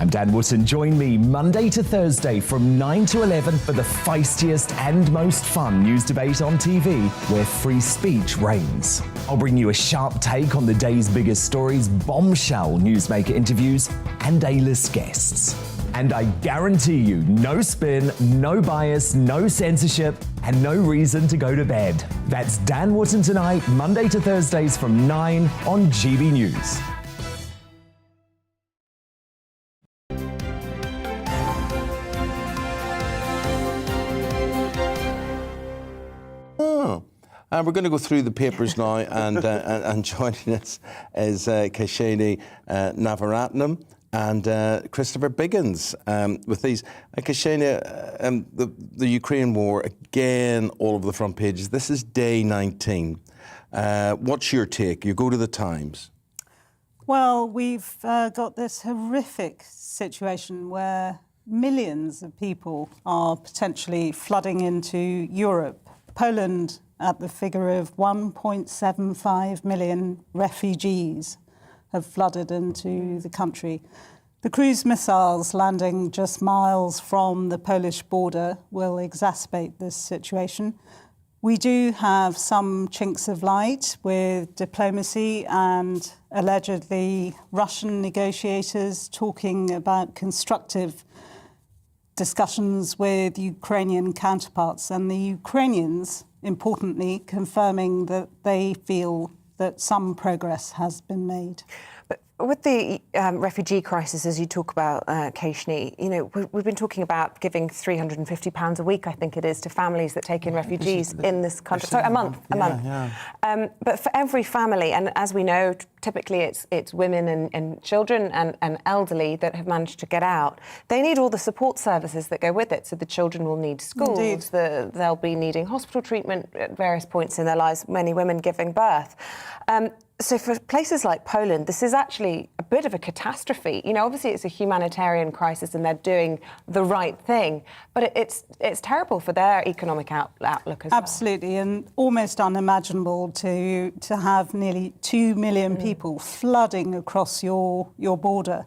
I'm Dan Wootton. Join me Monday to Thursday from 9 to 11 for the feistiest and most fun news debate on TV, where free speech reigns. I'll bring you a sharp take on the day's biggest stories, bombshell newsmaker interviews, and A-list guests. And I guarantee you, no spin, no bias, no censorship, and no reason to go to bed. That's Dan Wootton Tonight, Monday to Thursdays from 9 on GB News. We're going to go through the papers now, and joining us is Kashani Navaratnam and Christopher Biggins with these. Kashani, the Ukraine war, again, all over the front pages. This is day 19. What's your take? You go to the Times. Well, we've got this horrific situation where millions of people are potentially flooding into Europe. Poland at the figure of 1.75 million refugees have flooded into the country. The cruise missiles landing just miles from the Polish border will exacerbate this situation. We do have some chinks of light with diplomacy and allegedly Russian negotiators talking about constructive discussions with Ukrainian counterparts, and the Ukrainians, importantly, confirming that they feel that some progress has been made. But with the refugee crisis, as you talk about, Kashani, you know, we've been talking about giving £350 a week, I think it is, to families that take in refugees in this country. Sorry, a month. Yeah. But for every family, and as we know, typically it's women and children and elderly that have managed to get out. They need all the support services that go with it. So the children will need schools, they'll be needing hospital treatment at various points in their lives, many women giving birth. So for places like Poland, this is actually a bit of a catastrophe. You know, obviously it's a humanitarian crisis and they're doing the right thing, but it's terrible for their economic outlook as well. Absolutely, and almost unimaginable to have nearly 2 million people flooding across your border.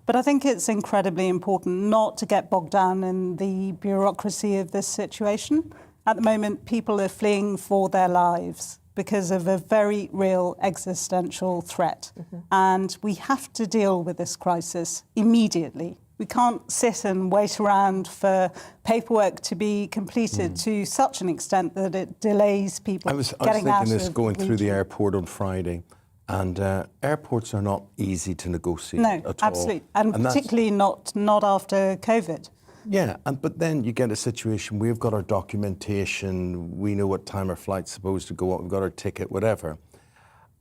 But I think it's incredibly important not to get bogged down in the bureaucracy of this situation. At the moment, people are fleeing for their lives because of a very real existential threat. And we have to deal with this crisis immediately. We can't sit and wait around for paperwork to be completed to such an extent that it delays people getting out of the region. I was thinking this going through the airport on Friday, and airports are not easy to negotiate at all. No, absolutely, and particularly not after COVID. Yeah, but then you get a situation, we've got our documentation, we know what time our flight's supposed to go up, we've got our ticket, whatever.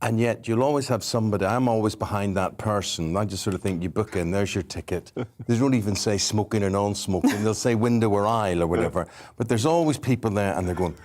And yet you'll always have somebody, I'm always behind that person. I just sort of think you book in, there's your ticket. They don't even say smoking or non-smoking, they'll say window or aisle or whatever. But there's always people there and they're going,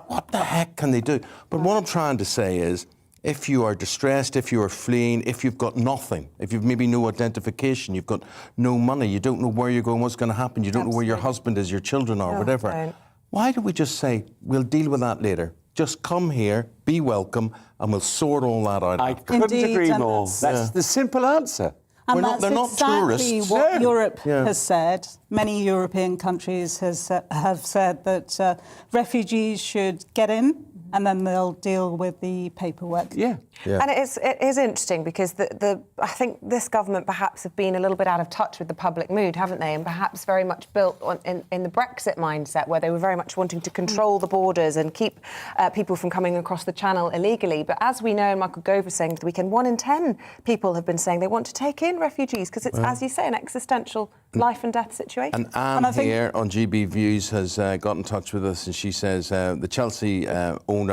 what the heck can they do? But what I'm trying to say is, if you are distressed, if you are fleeing, if you've got nothing, if you've maybe no identification, you've got no money, you don't know where you're going, what's going to happen, you don't know where your husband is, your children are, whatever. Why don't we just say, we'll deal with that later? Just come here, be welcome, and we'll sort all that out. I couldn't agree more. That's the simple answer. And they're not exactly tourists. What Europe has said. Many European countries have said that refugees should get in, and then they'll deal with the paperwork. Yeah. And it is interesting because I think this government perhaps have been a little bit out of touch with the public mood, haven't they? And perhaps very much built in the Brexit mindset, where they were very much wanting to control the borders and keep people from coming across the channel illegally. But as we know, and Michael Gove was saying at the weekend, 1 in 10 people have been saying they want to take in refugees because it's, as you say, an existential life and death situation. And Anne here on GB Views has got in touch with us, and she says the Chelsea owner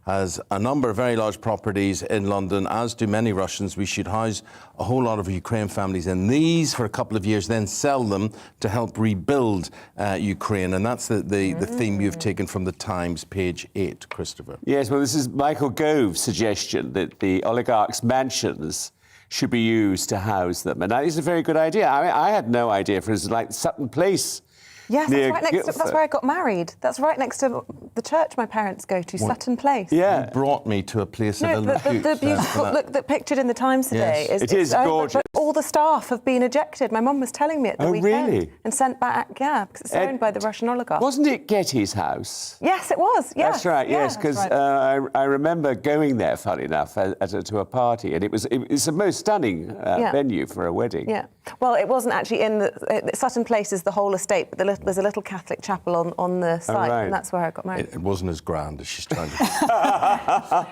has a number of very large properties in London, as do many Russians. We should house a whole lot of Ukraine families in these for a couple of years, then sell them to help rebuild Ukraine. And that's the theme you've taken from the Times, page 8, Christopher. Yes, well, this is Michael Gove's suggestion that the oligarchs' mansions should be used to house them. And that is a very good idea. I had no idea, for instance, like Sutton Place Yes, near that's right next to, that's where I got married. That's right next to the church my parents go to, Sutton Place. Yeah. You brought me to a place No, of the beautiful look that pictured in the Times today. Yes. It is gorgeous. But all the staff have been ejected. My mum was telling me at the weekend. Really? And sent back, because it's owned by the Russian oligarch. Wasn't it Getty's house? Yes, it was. Yes. That's right. Yes, because I remember going there, funny enough, to a party, and it's the most stunning venue for a wedding. Yeah. Well, it wasn't actually in the Sutton Place is the whole estate, but there's a little Catholic chapel on the site, and that's where I got married. It wasn't as grand as she's trying to.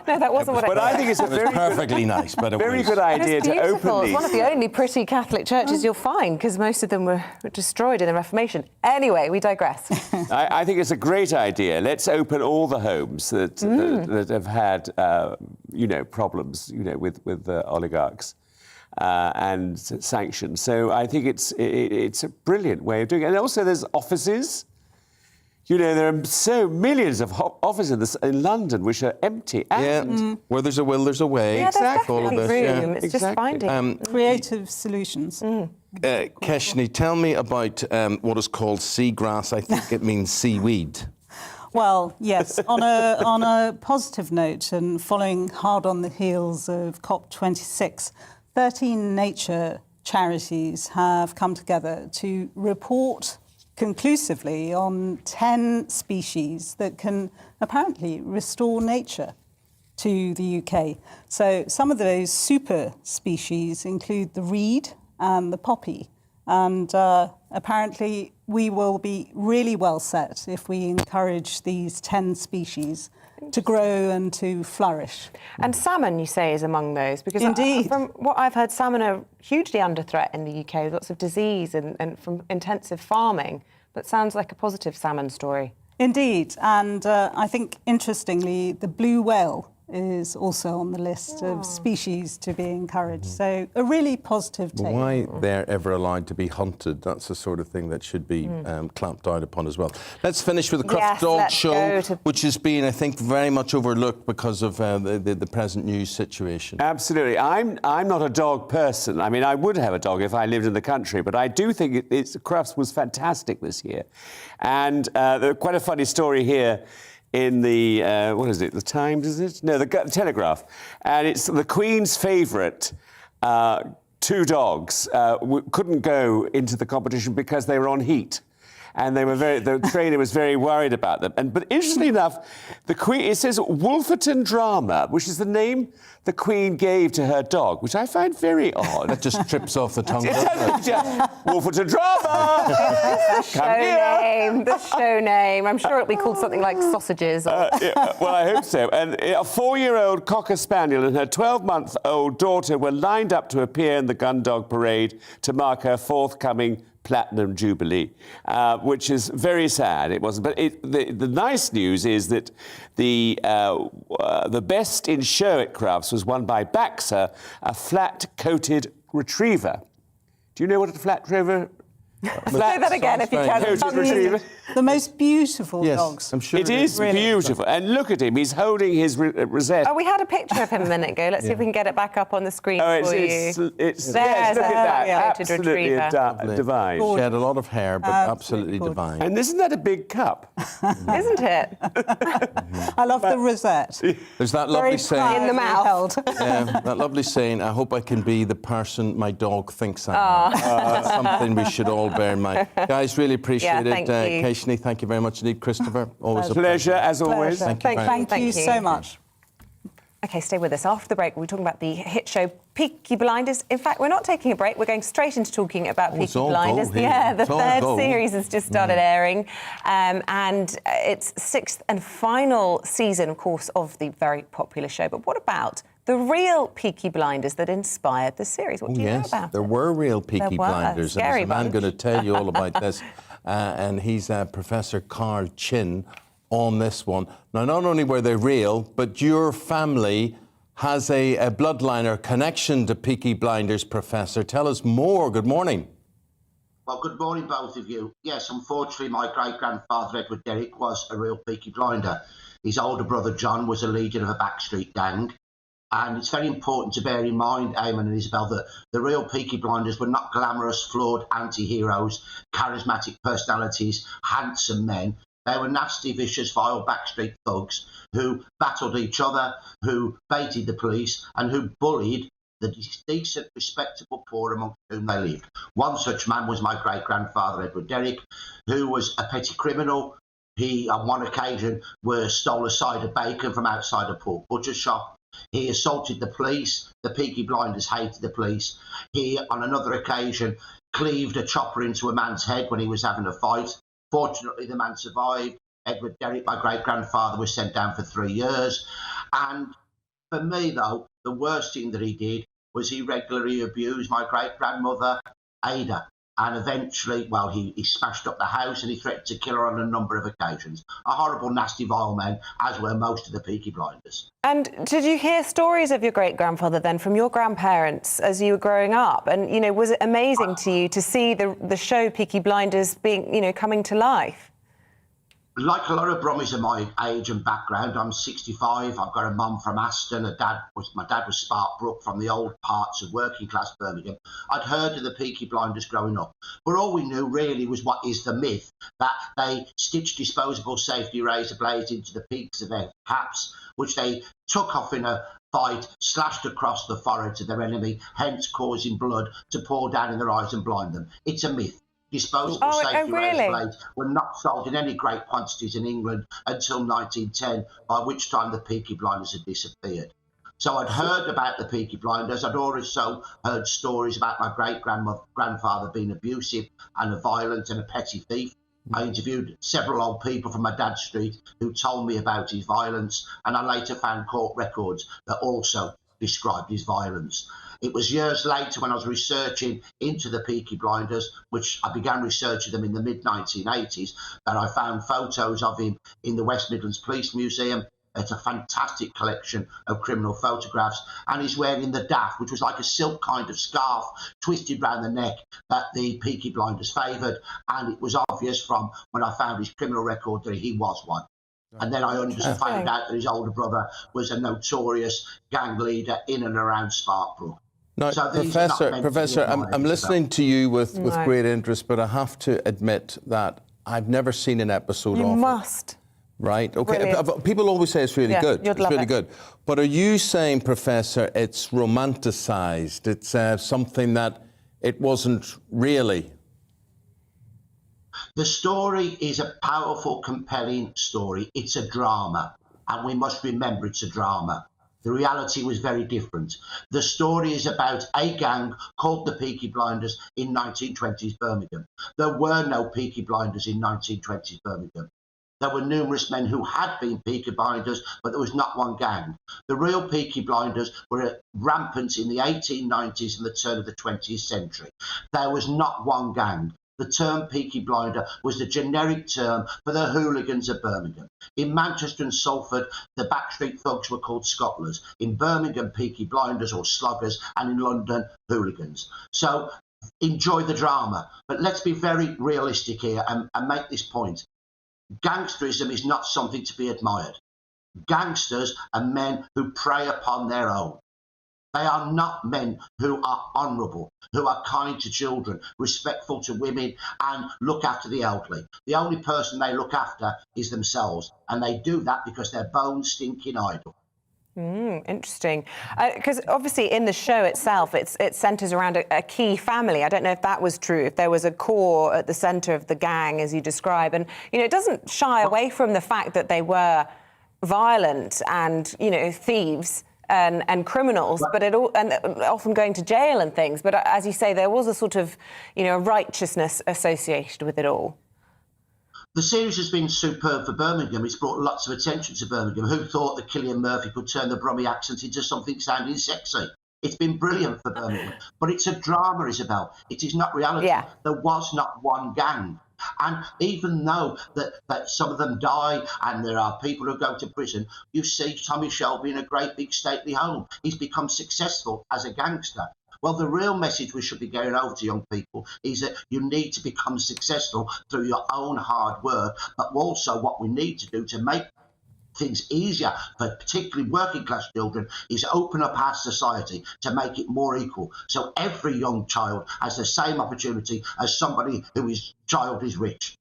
No, that wasn't what I. But I think it's perfectly nice. But it very was. good idea It's to beautiful. open It's these. one of the only pretty Catholic churches you'll find, because most of them were destroyed in the Reformation. Anyway, we digress. I think it's a great idea. Let's open all the homes that have had, problems, with oligarchs and sanctions. So I think it's a brilliant way of doing it. And also, there's offices. There are so millions of offices in London which are empty. And where there's a will, there's a way. Yeah, there's definitely room. Yeah. It's just finding creative solutions. Keshni, tell me about what is called seagrass. I think it means seaweed. Well, yes. On a positive note, and following hard on the heels of COP26, 13 nature charities have come together to report conclusively on 10 species that can apparently restore nature to the UK. So some of those super species include the reed and the poppy. And apparently we will be really well set if we encourage these 10 species to grow and to flourish. And salmon, you say, is among those? Because indeed. From what I've heard, salmon are hugely under threat in the UK, with lots of disease and from intensive farming. But sounds like a positive salmon story. Indeed. And I think, interestingly, the blue whale is also on the list of species to be encouraged. So a really positive take. Why they're ever allowed to be hunted, that's the sort of thing that should be clamped down upon as well. Let's finish with the Crufts Dog Show, which has been, I think, very much overlooked because of the present news situation. Absolutely. I'm not a dog person. I mean, I would have a dog if I lived in the country, but I do think Crufts was fantastic this year. And quite a funny story here in the, what is it, the Times, is it? No, the Telegraph. And it's the Queen's favourite, 2 dogs, couldn't go into the competition because they were on heat. And the trainer was very worried about them. But interestingly enough, the Queen, it says Wolferton Drama, which is the name the Queen gave to her dog, which I find very odd. That just trips off the tongue. Wolferton Drama! The show name. I'm sure it'll be called something like Sausages. Well, I hope so. And a 4-year-old Cocker Spaniel and her 12-month-old daughter were lined up to appear in the Gun Dog Parade to mark her forthcoming Platinum Jubilee, which is very sad. It wasn't, but the nice news is that the best in show at Crufts was won by Baxter, a flat-coated retriever. Do you know what a flat retriever? Say that again if you can. Coated retriever. The most beautiful dogs. I'm sure it is really beautiful. And look at him, he's holding his rosette. Oh, we had a picture of him a minute ago. Let's see if we can get it back up on the screen for you. Yes, look There's at that. Absolutely Divine. She had a lot of hair, but absolutely divine. And isn't that a big cup? Isn't it? I love the rosette. There's that lovely saying. In the mouth. That lovely saying, I hope I can be the person my dog thinks I am. That's something we should all bear in mind. Guys, really appreciate it. Thank you. Keshni, thank you very much indeed. Christopher, always a pleasure, as always. Thank you. Thank you so much. OK, stay with us. After the break, we'll be talking about the hit show Peaky Blinders. In fact, we're not taking a break. We're going straight into talking about Peaky Blinders. Yeah, the third series has just started airing. And it's 6th and final season, of course, of the very popular show. But what about the real Peaky Blinders that inspired the series? What do you know about there were real Peaky Blinders. And there's a man going to tell you all about this. And he's Professor Carl Chinn on this one. Now, not only were they real, but your family has a bloodline or connection to Peaky Blinders, Professor. Tell us more. Good morning. Well, good morning, both of you. Yes, unfortunately, my great-grandfather, Edward Derrick, was a real Peaky Blinder. His older brother, John, was a leader of a backstreet gang. And it's very important to bear in mind, Eamonn and Isabel, that the real Peaky Blinders were not glamorous, flawed anti-heroes, charismatic personalities, handsome men. They were nasty, vicious, vile backstreet thugs who battled each other, who baited the police, and who bullied the decent, respectable poor amongst whom they lived. One such man was my great-grandfather, Edward Derrick, who was a petty criminal. He, on one occasion, stole a side of bacon from outside a pork butcher shop. He assaulted the police. The Peaky Blinders hated the police. He, on another occasion, cleaved a chopper into a man's head when he was having a fight. Fortunately, the man survived. Edward Derrick, my great-grandfather, was sent down for 3 years. And for me, though, the worst thing that he did was he regularly abused my great-grandmother, Ada. And eventually, well, he smashed up the house and he threatened to kill her on a number of occasions. A horrible, nasty, vile man, as were most of the Peaky Blinders. And did you hear stories of your great-grandfather then from your grandparents as you were growing up? And, you know, was it amazing to you to see the show Peaky Blinders being, you know, coming to life? Like a lot of Brummies of my age and background, I'm 65. I've got a mum from Aston. My dad was Sparkbrook, from the old parts of working class Birmingham. I'd heard of the Peaky Blinders growing up, but all we knew really was what is the myth, that they stitched disposable safety razor blades into the peaks of their caps, which they took off in a fight, slashed across the foreheads of their enemy, hence causing blood to pour down in their eyes and blind them. It's a myth. Disposable safety razor blades were not sold in any great quantities in England until 1910, by which time the Peaky Blinders had disappeared. So I'd heard about the Peaky Blinders. I'd also heard stories about my great-grandfather being abusive and violent and a petty thief. I interviewed several old people from my dad's street who told me about his violence, and I later found court records that also described his violence. It was years later, when I was researching into the Peaky Blinders, which I began researching them in the mid-1980s, that I found photos of him in the West Midlands Police Museum. It's a fantastic collection of criminal photographs, and he's wearing the daff, which was like a silk kind of scarf twisted round the neck that the Peaky Blinders favoured, and it was obvious from when I found his criminal record that he was one. And then I found out that his older brother was a notorious gang leader in and around Sparkbrook. Now, So Professor, I'm listening to you with great interest, but I have to admit that I've never seen an episode of it. You must. Right, okay. Brilliant. People always say it's really good. You'd it's love really it. good. But are you saying, Professor, it's romanticised? It's something that it wasn't really? The story is a powerful, compelling story. It's a drama, and we must remember it's a drama. The reality was very different. The story is about a gang called the Peaky Blinders in 1920s Birmingham. There were no Peaky Blinders in 1920s Birmingham. There were numerous men who had been Peaky Blinders, but there was not one gang. The real Peaky Blinders were rampant in the 1890s and the turn of the 20th century. There was not one gang. The term Peaky Blinder was the generic term for the hooligans of Birmingham. In Manchester and Salford, the backstreet thugs were called scottlers. In Birmingham, Peaky Blinders or sloggers, and in London, hooligans. So enjoy the drama, but let's be very realistic here and make this point. Gangsterism is not something to be admired. Gangsters are men who prey upon their own. They are not men who are honourable, who are kind to children, respectful to women, and look after the elderly. The only person they look after is themselves, and they do that because they're bone-stinking idle. Interesting. Because obviously in the show itself, it centres around a key family. I don't know if that was true, if there was a core at the centre of the gang, as you describe. And, you know, it doesn't shy away from the fact that they were violent and, you know, thieves and criminals, but and often going to jail and things. But as you say, there was a sort of, you know, righteousness associated with it all. The series has been superb for Birmingham. It's brought lots of attention to Birmingham. Who thought that Cillian Murphy could turn the Brummie accent into something sounding sexy? It's been brilliant for Birmingham. But it's a drama, Isabel. It is not reality. Yeah. There was not one gang. And even though that some of them die and there are people who go to prison, you see Tommy Shelby in a great big stately home. He's become successful as a gangster. Well, the real message we should be getting over to young people is that you need to become successful through your own hard work, but also what we need to do to make things easier for particularly working class children is open up our society to make it more equal. So every young child has the same opportunity as somebody whose child is rich.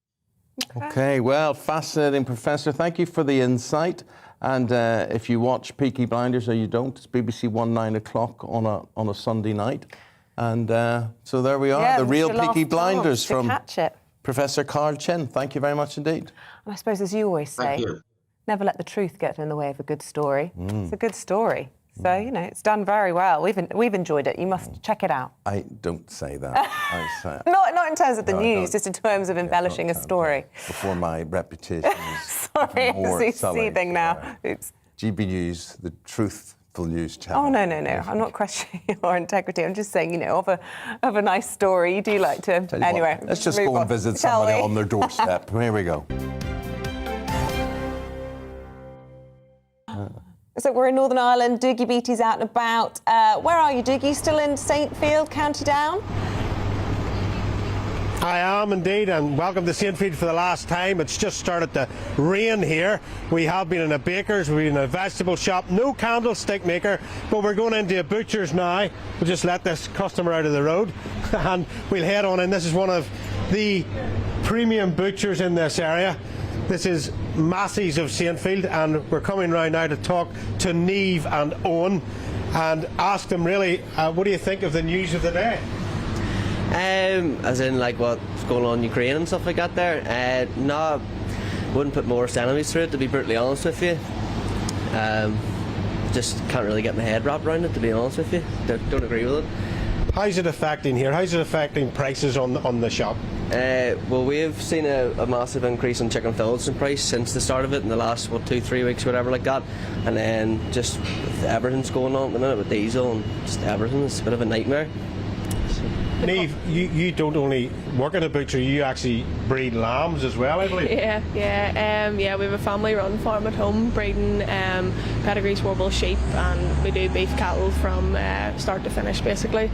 Okay, well, fascinating, Professor. Thank you for the insight. And if you watch Peaky Blinders or you don't, it's BBC One 9 o'clock on a Sunday night. And so there we are, Yeah, the real it's your Peaky last Blinders chance to from catch it. Professor Carl Chinn. Thank you very much indeed. And I suppose, as you always say, never let the truth get in the way of a good story. It's a good story. So, you know, it's done very well. We've enjoyed it. You must check it out. I don't say that. I say Not in terms of the news, just in terms of embellishing a story. before my reputation is Sorry, more it's sullied. seething now. Oops. GBNews, the truthful news channel. Oh, no. I'm not questioning your integrity. I'm just saying, you know, of a nice story, you do like to... Tell you Anyway, what, let's just move go and on, visit shall somebody we? on their doorstep. Here we go. So we're in Northern Ireland. Dougie Beattie's out and about. Where are you, Dougie? Still in Saintfield, County Down? I am indeed, and welcome to Saintfield for the last time. It's just started to rain here. We have been in a baker's, we've been in a vegetable shop, no candlestick maker, but we're going into a butcher's now. We'll just let this customer out of the road and we'll head on in. This is one of the premium butchers in this area. This is Massey's of Saintfield, and we're coming round now to talk to Niamh and Owen and ask them really, what do you think of the news of the day? As in like what's going on in Ukraine and stuff like that there? No, wouldn't put more enemies through it, to be brutally honest with you. Just can't really get my head wrapped around it, to be honest with you. Don't agree with it. How's it affecting here? How's it affecting prices on the shop? Well, we've seen a massive increase in chicken fillets in price since the start of it in the last 2-3 weeks, whatever like that. And then just with everything's going on at the minute with diesel and just everything, it's a bit of a nightmare. Niamh, you don't only work at a butcher, you actually breed lambs as well, I believe. Yeah. We have a family-run farm at home, breeding pedigree Swarble sheep, and we do beef cattle from start to finish, basically.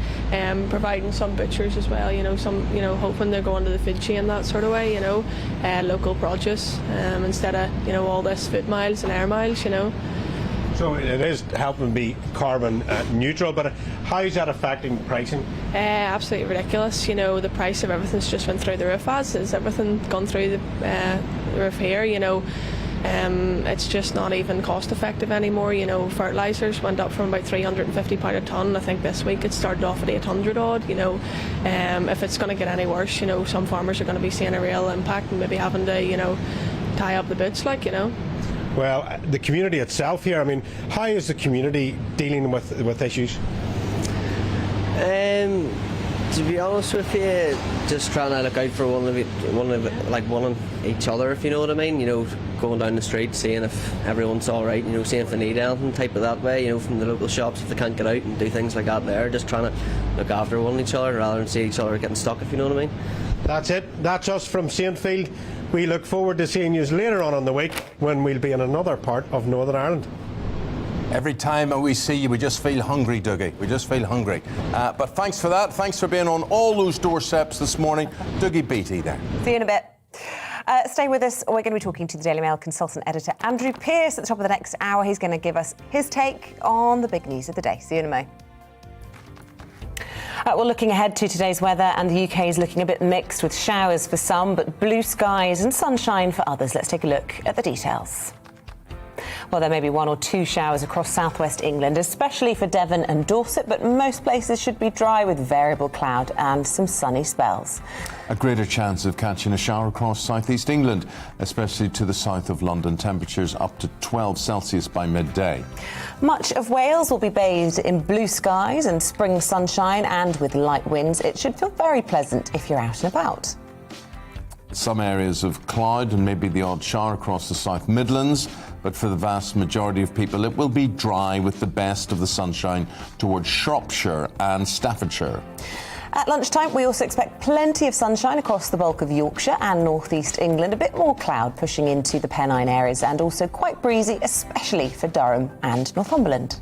Providing some butchers as well, hoping they're going to the food chain that sort of way, local produce instead of all this food miles and air miles, So it is helping be carbon neutral, but how is that affecting pricing? Absolutely ridiculous. The price of everything's just went through the roof. Has everything gone through the roof here? It's just not even cost effective anymore. Fertilisers went up from about £350 a tonne. I think this week it started off at 800 odd. If it's going to get any worse, some farmers are going to be seeing a real impact and maybe having to, tie up the boots, Well, the community itself here, how is the community dealing with issues? To be honest with you, just trying to look out for one of each other, if you know what I mean. Going down the street, seeing if everyone's all right. Seeing if they need anything, type of that way. From the local shops, if they can't get out and do things like that, there, just trying to look after one each other rather than see each other getting stuck, if you know what I mean. That's it. That's us from Saintfield. We look forward to seeing you later on in the week when we'll be in another part of Northern Ireland. Every time we see you, we just feel hungry, Dougie. We just feel hungry. But thanks for that. Thanks for being on all those doorsteps this morning. Dougie Beattie there. See you in a bit. Stay with us. We're going to be talking to the Daily Mail consultant editor, Andrew Pearce, at the top of the next hour. He's going to give us his take on the big news of the day. See you in a moment. Well, looking ahead to today's weather, and the UK is looking a bit mixed with showers for some, but blue skies and sunshine for others. Let's take a look at the details. Well, there may be 1 or 2 showers across southwest England, especially for Devon and Dorset, but most places should be dry with variable cloud and some sunny spells. A greater chance of catching a shower across southeast England, especially to the south of London. Temperatures up to 12 Celsius by midday. Much of Wales will be bathed in blue skies and spring sunshine, and with light winds, it should feel very pleasant if you're out and about. Some areas of cloud and maybe the odd shower across the South Midlands, but for the vast majority of people it will be dry with the best of the sunshine towards Shropshire and Staffordshire. At lunchtime, we also expect plenty of sunshine across the bulk of Yorkshire and northeast England, a bit more cloud pushing into the Pennine areas, and also quite breezy, especially for Durham and Northumberland.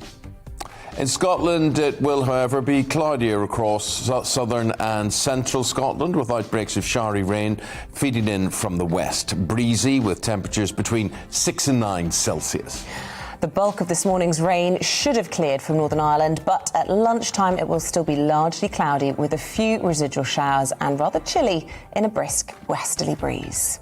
In Scotland, it will, however, be cloudier across southern and central Scotland, with outbreaks of showery rain feeding in from the west. Breezy, with temperatures between 6 and 9 Celsius. The bulk of this morning's rain should have cleared from Northern Ireland, but at lunchtime it will still be largely cloudy with a few residual showers and rather chilly in a brisk westerly breeze.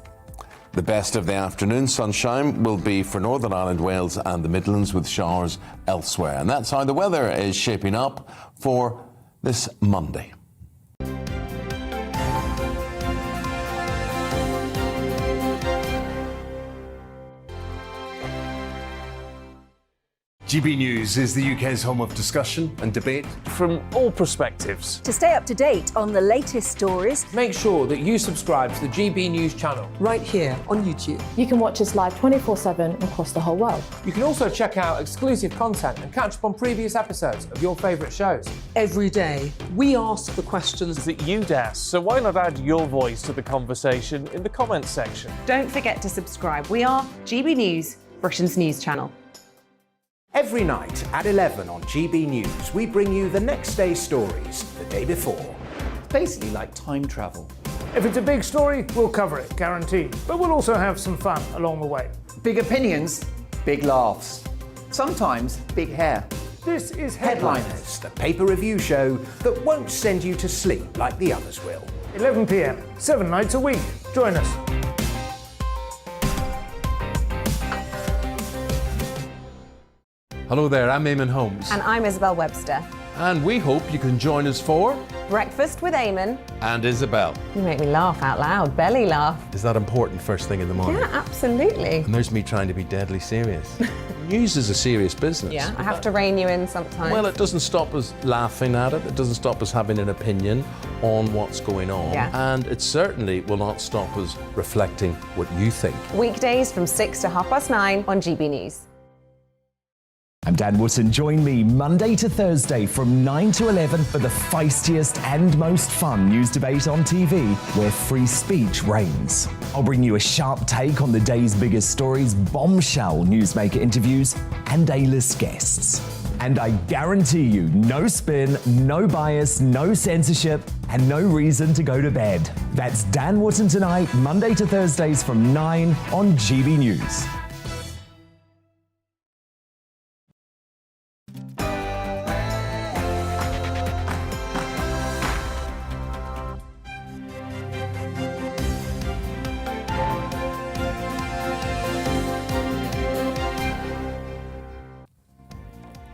The best of the afternoon sunshine will be for Northern Ireland, Wales and the Midlands, with showers elsewhere. And that's how the weather is shaping up for this Monday. GB News is the UK's home of discussion and debate from all perspectives. To stay up to date on the latest stories, make sure that you subscribe to the GB News channel right here on YouTube. You can watch us live 24/7 across the whole world. You can also check out exclusive content and catch up on previous episodes of your favourite shows. Every day, we ask the questions that you'd ask, so why not add your voice to the conversation in the comments section? Don't forget to subscribe. We are GB News, Britain's news channel. Every night at 11 on GB News, we bring you the next day's stories the day before. It's basically like time travel. If it's a big story, we'll cover it, guaranteed. But we'll also have some fun along the way. Big opinions, big laughs. Sometimes big hair. This is Headliners, the paper review show that won't send you to sleep like the others will. 11 p.m, 7 nights a week. Join us. Hello there, I'm Eamonn Holmes. And I'm Isabel Webster. And we hope you can join us for Breakfast with Eamonn and Isabel. You make me laugh out loud, belly laugh. Is that important first thing in the morning? Yeah, absolutely. And there's me trying to be deadly serious. News is a serious business. Yeah, I have to rein you in sometimes. Well, it doesn't stop us laughing at it. It doesn't stop us having an opinion on what's going on. Yeah. And it certainly will not stop us reflecting what you think. Weekdays from 6 to 9:30 on GB News. I'm Dan Wootton. Join me Monday to Thursday from 9 to 11 for the feistiest and most fun news debate on TV, where free speech reigns. I'll bring you a sharp take on the day's biggest stories, bombshell newsmaker interviews, and A-list guests. And I guarantee you, no spin, no bias, no censorship, and no reason to go to bed. That's Dan Wootton tonight, Monday to Thursdays from 9 on GB News.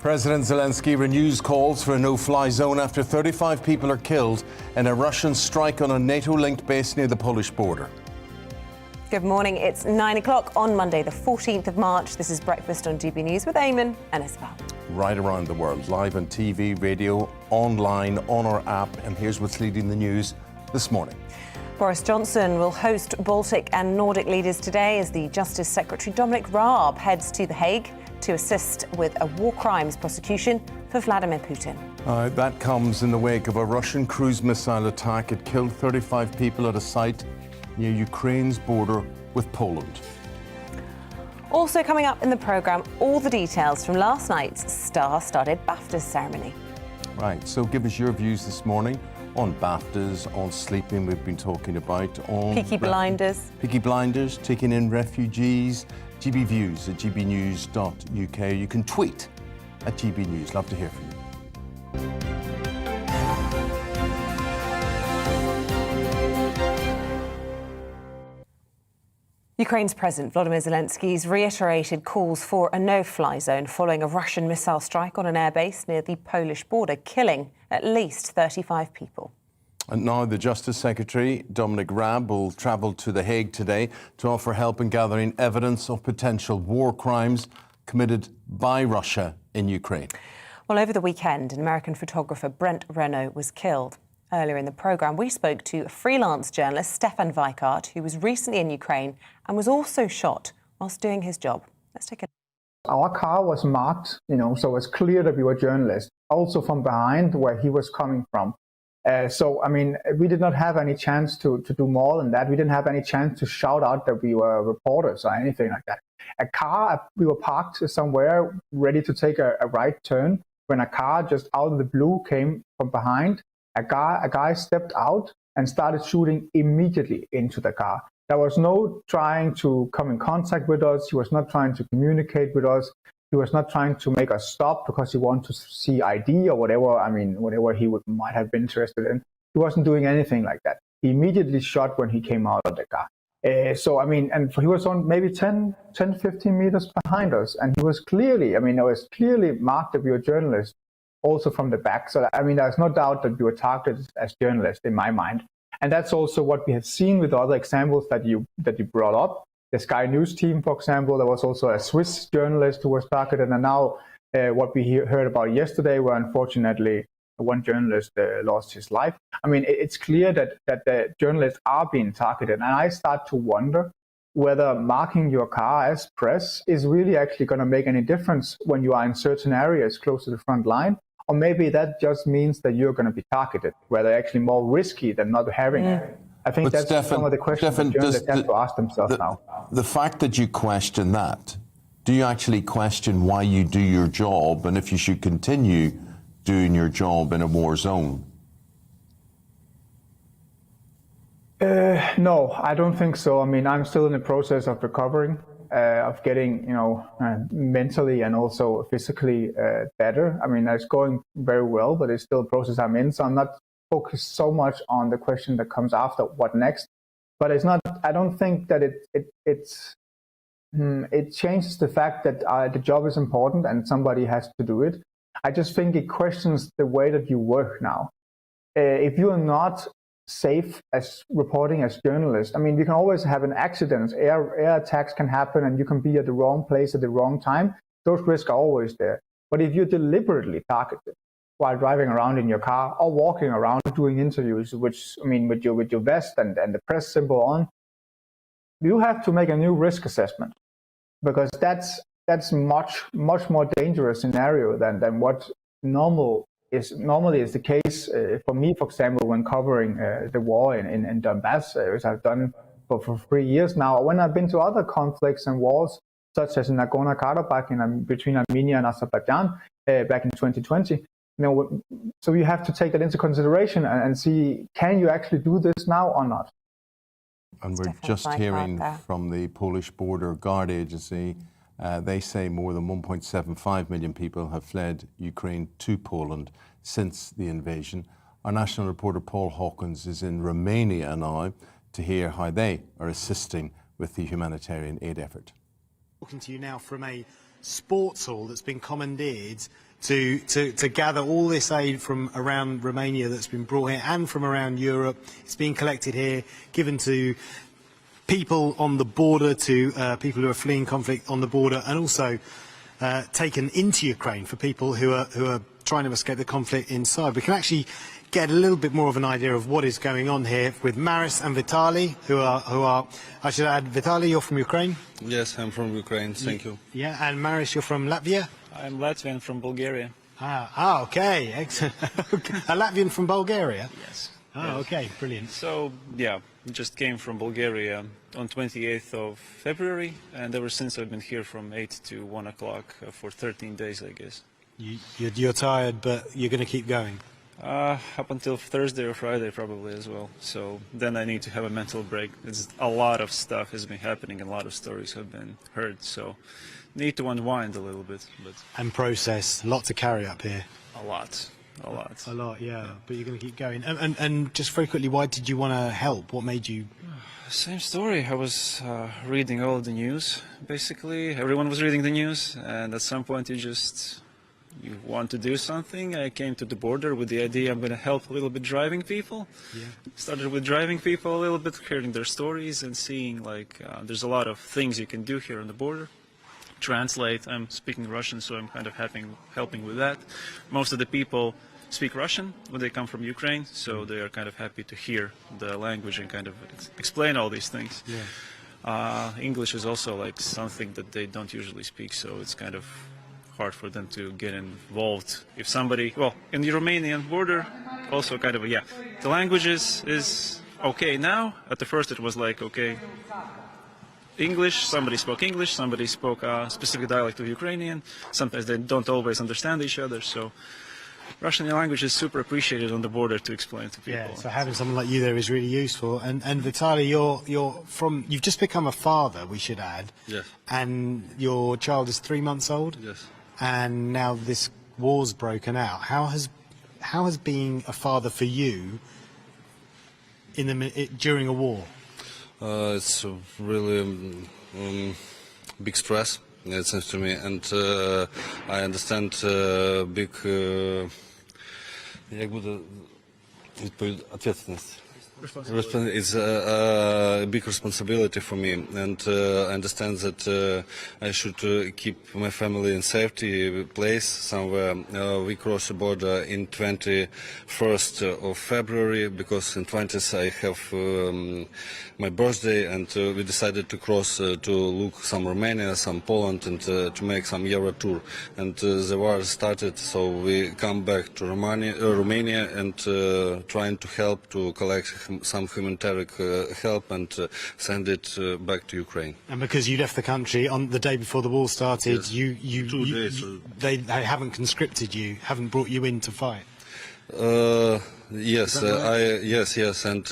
President Zelensky renews calls for a no-fly zone after 35 people are killed in a Russian strike on a NATO-linked base near the Polish border. Good morning. It's 9 o'clock on Monday, the 14th of March. This is Breakfast on GB News with Eamonn and Isabel. Right around the world, live on TV, radio, online, on our app, and here's what's leading the news this morning. Boris Johnson will host Baltic and Nordic leaders today as the Justice Secretary Dominic Raab heads to The Hague to assist with a war crimes prosecution for Vladimir Putin. That comes in the wake of a Russian cruise missile attack. It killed 35 people at a site near Ukraine's border with Poland. Also coming up in the programme, all the details from last night's star-studded Bafta ceremony. Right, so give us your views this morning on Baftas, on sleeping we've been talking about, on Peaky Blinders. Peaky Blinders, taking in refugees. GB Views at gbnews.uk. You can tweet at GB News. Love to hear from you. Ukraine's President Volodymyr Zelensky's reiterated calls for a no-fly zone following a Russian missile strike on an airbase near the Polish border, killing at least 35 people. And now the Justice Secretary, Dominic Raab, will travel to The Hague today to offer help in gathering evidence of potential war crimes committed by Russia in Ukraine. Well, over the weekend, an American photographer, Brent Renaud, was killed. Earlier in the programme, we spoke to freelance journalist Stefan Weikart, who was recently in Ukraine and was also shot whilst doing his job. Let's take a look. Our car was marked, so it's clear that we were journalists, also from behind where he was coming from. We did not have any chance to do more than that. We didn't have any chance to shout out that we were reporters or anything like that. We were parked somewhere ready to take a right turn. when a car just out of the blue came from behind. A guy stepped out and started shooting immediately into the car. There was no trying to come in contact with us. He was not trying to communicate with us. He was not trying to make us stop because he wanted to see ID or whatever. I mean, whatever he might have been interested in. He wasn't doing anything like that. He immediately shot when he came out of the car. So, I mean, and he was on maybe 10, 15 meters behind us. And he was clearly, I mean, it was clearly marked that we were journalists also from the back. So, I mean, there's no doubt that we were targeted as journalists in my mind. And that's also what we have seen with other examples that you brought up. The Sky News team, for example, there was also a Swiss journalist who was targeted. And now what we heard about yesterday, where unfortunately one journalist lost his life. I mean, it's clear that the journalists are being targeted. And I start to wonder whether marking your car as press is really actually going to make any difference when you are in certain areas close to the front line. Or maybe that just means that you're going to be targeted, where they're actually more risky than not having it. I think that's some of the questions that journalists have to ask themselves now. The fact that you question that, do you actually question why you do your job and if you should continue doing your job in a war zone? No, I don't think so. I mean, I'm still in the process of recovering, of getting, mentally and also physically better. I mean, it's going very well, but it's still a process I'm in. So I'm not focused so much on the question that comes after, what next. But it's not. I don't think that it changes the fact that the job is important and somebody has to do it. I just think it questions the way that you work now. If you are not safe as reporting as journalists, I mean, we can always have an accident. Air attacks can happen and you can be at the wrong place at the wrong time. Those risks are always there. But if you're deliberately targeted while driving around in your car or walking around doing interviews, which, I mean, with your vest and the press symbol on, you have to make a new risk assessment, because that's much more dangerous scenario than what normally is the case for me, for example, when covering the war in Donbass, which I've done for 3 years now. When I've been to other conflicts and wars, such as in Nagorno-Karabakh between Armenia and Azerbaijan back in 2020, so you have to take that into consideration and see, can you actually do this now or not? And we're just hearing from the Polish Border Guard Agency. They say more than 1.75 million people have fled Ukraine to Poland since the invasion. Our national reporter Paul Hawkins is in Romania now to hear how they are assisting with the humanitarian aid effort. Talking to you now from a sports hall that's been commandeered to gather all this aid from around Romania that's been brought here and from around Europe. It's being collected here, given to people on the border, to people who are fleeing conflict on the border, and also taken into Ukraine for people who are trying to escape the conflict inside. We can actually get a little bit more of an idea of what is going on here with Maris and Vitali, who are I should add, Vitali, you're from Ukraine? Yes, I'm from Ukraine, thank you. Yeah, and Maris, you're from Latvia? I'm Latvian from Bulgaria. Okay, excellent. A Latvian from Bulgaria? Yes. Okay, brilliant. So, yeah, just came from Bulgaria on 28th of February, and ever since I've been here from 8 to 1 o'clock for 13 days, I guess. You're tired, but you're going to keep going? Up until Thursday or Friday probably as well. So then I need to have a mental break. It's a lot of stuff has been happening, and a lot of stories have been heard, so need to unwind a little bit. And process. A lot to carry up here. A lot, yeah. But you're going to keep going. And just very quickly, why did you want to help? What made you? Same story. I was reading all the news, basically. Everyone was reading the news, and at some point you want to do something. I came to the border with the idea I'm going to help a little bit driving people. Yeah. Started with driving people a little bit, hearing their stories and seeing there's a lot of things you can do here on the border. Translate. I'm speaking Russian, so I'm kind of helping with that. Most of the people speak Russian when they come from Ukraine, so they are kind of happy to hear the language and kind of explain all these things. Yeah. English is also something that they don't usually speak, so it's kind of hard for them to get involved. If somebody, in the Romanian border, also kind of the language is okay now. At the first it was okay, English, somebody spoke English, somebody spoke a specific dialect of Ukrainian. Sometimes they don't always understand each other, so Russian language is super appreciated on the border to explain to people. Yeah, so having someone like you there is really useful. And Vitaly, you've just become a father, we should add. Yes. And your child is 3 months old. Yes. And now this war's broken out. How has being a father for you during a war? It's really big stress, it seems to me, and I understand big ответственность. It's a big responsibility for me, and I understand that I should keep my family in safety place somewhere. We cross the border in 21st of February because in 20th I have my birthday, and we decided to cross to look some Romania, some Poland, and to make some Euro tour. And the war started, so we come back to Romania and trying to help to collect some humanitarian help and send it back to Ukraine. And because you left the country on the day before the war started, yes. 2 days. They haven't conscripted you, haven't brought you in to fight. Yes, yes, and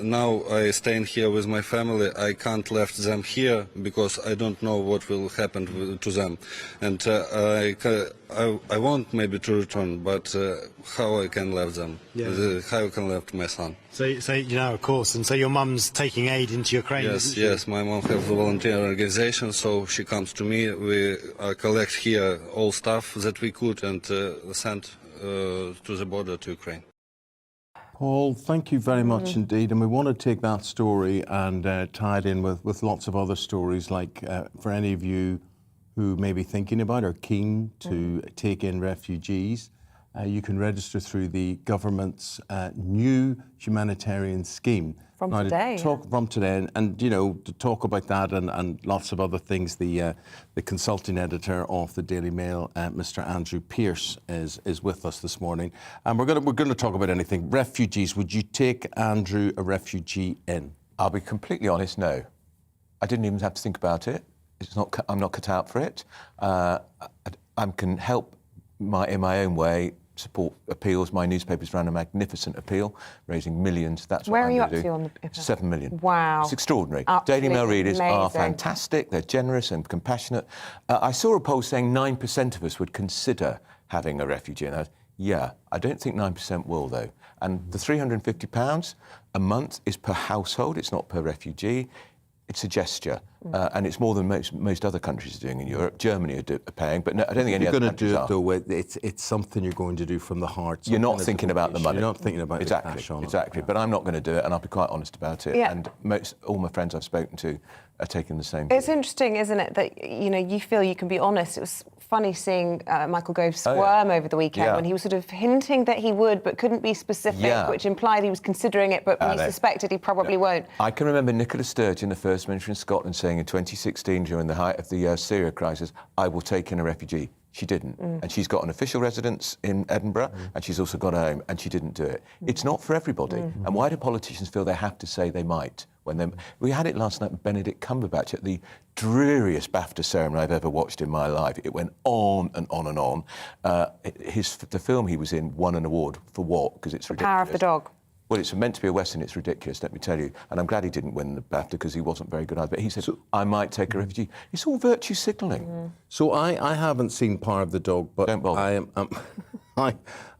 now I staying here with my family. I can't left them here because I don't know what will happen to them, and I want maybe to return, but how I can leave them? Yeah. How I can leave my son? So of course, and so your mum's taking aid into Ukraine. Yes, my mom has a volunteer organization, so she comes to me. We collect here all stuff that we could and send to the border to Ukraine. Paul, thank you very much indeed. And we want to take that story and tie it in with lots of other stories, like for any of you who may be thinking about or keen to take in refugees, you can register through the government's new humanitarian scheme. From now, today. From today, and to talk about that and lots of other things, the consulting editor of the Daily Mail, Mr. Andrew Pearce, is with us this morning, and we're going to talk about anything. Refugees, would you take Andrew a refugee in? I'll be completely honest, no. I didn't even have to think about it. I'm not cut out for it. I can help in my own way. Support appeals. My newspapers ran a magnificent appeal, raising millions. That's what Where I'm are you going up to to do. on the 7 million. Wow. It's extraordinary. Absolutely Daily Mail readers are amazing. fantastic. They're generous and compassionate. I saw a poll saying 9% of us would consider having a refugee. And I don't think 9% will, though. And the £350 a month is per household. It's not per refugee. It's a gesture, and it's more than most other countries are doing in Europe. Germany are paying, but no, I don't think any other countries are. You're going to do it, though. It's something you're going to do from the heart. You're not thinking about the money. You're not thinking about the cash on it. Exactly. But I'm not going to do it, and I'll be quite honest about it. Yeah. And all my friends I've spoken to are taking the same. It's interesting, isn't it, that you feel you can be honest. It was funny seeing Michael Gove squirm over the weekend when he was sort of hinting that he would, but couldn't be specific, which implied he was considering it, but he suspected he probably won't. I can remember Nicola Sturgeon, the First Minister in Scotland, saying in 2016, during the height of the Syria crisis, I will take in a refugee. She didn't. And she's got an official residence in Edinburgh, and she's also got a home, and she didn't do it. It's not for everybody. And why do politicians feel they have to say they might? We had it last night with Benedict Cumberbatch at the dreariest Bafta ceremony I've ever watched in my life. It went on and on and on. The film he was in won an award for what? Because it's ridiculous. Power of the Dog. Well, it's meant to be a Western. It's ridiculous, let me tell you. And I'm glad he didn't win the BAFTA because he wasn't very good either. But he said, I might take a refugee. It's all virtue signalling. So I haven't seen Power of the Dog, but I am... I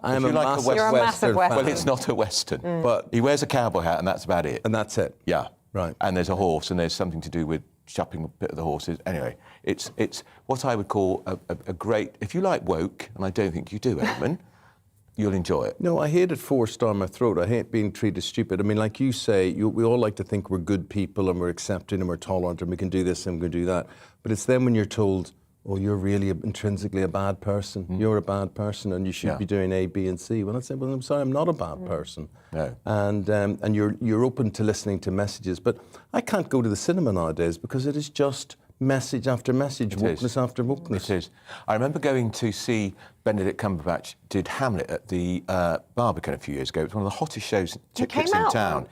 am a massive Western fan. Well, it's not a Western, but he wears a cowboy hat and that's about it. And that's it? Yeah. Right. And there's a horse and there's something to do with shopping a bit of the horses. Anyway, it's what I would call a great... If you like woke, and I don't think you do, Eamonn, you'll enjoy it. No, I hate it forced down my throat. I hate being treated stupid. I mean, like you say, we all like to think we're good people and we're accepting and we're tolerant and we can do this and we can do that. But it's then when you're told, oh, you're really intrinsically a bad person. You're a bad person and you should be doing A, B and C. Well, I'd say, well, I'm sorry, I'm not a bad person. No. And you're open to listening to messages. But I can't go to the cinema nowadays because it is just message after message, wokeness after wokeness. It is. I remember going to see Benedict Cumberbatch did Hamlet at the Barbican a few years ago. It was one of the hottest shows tickets in town.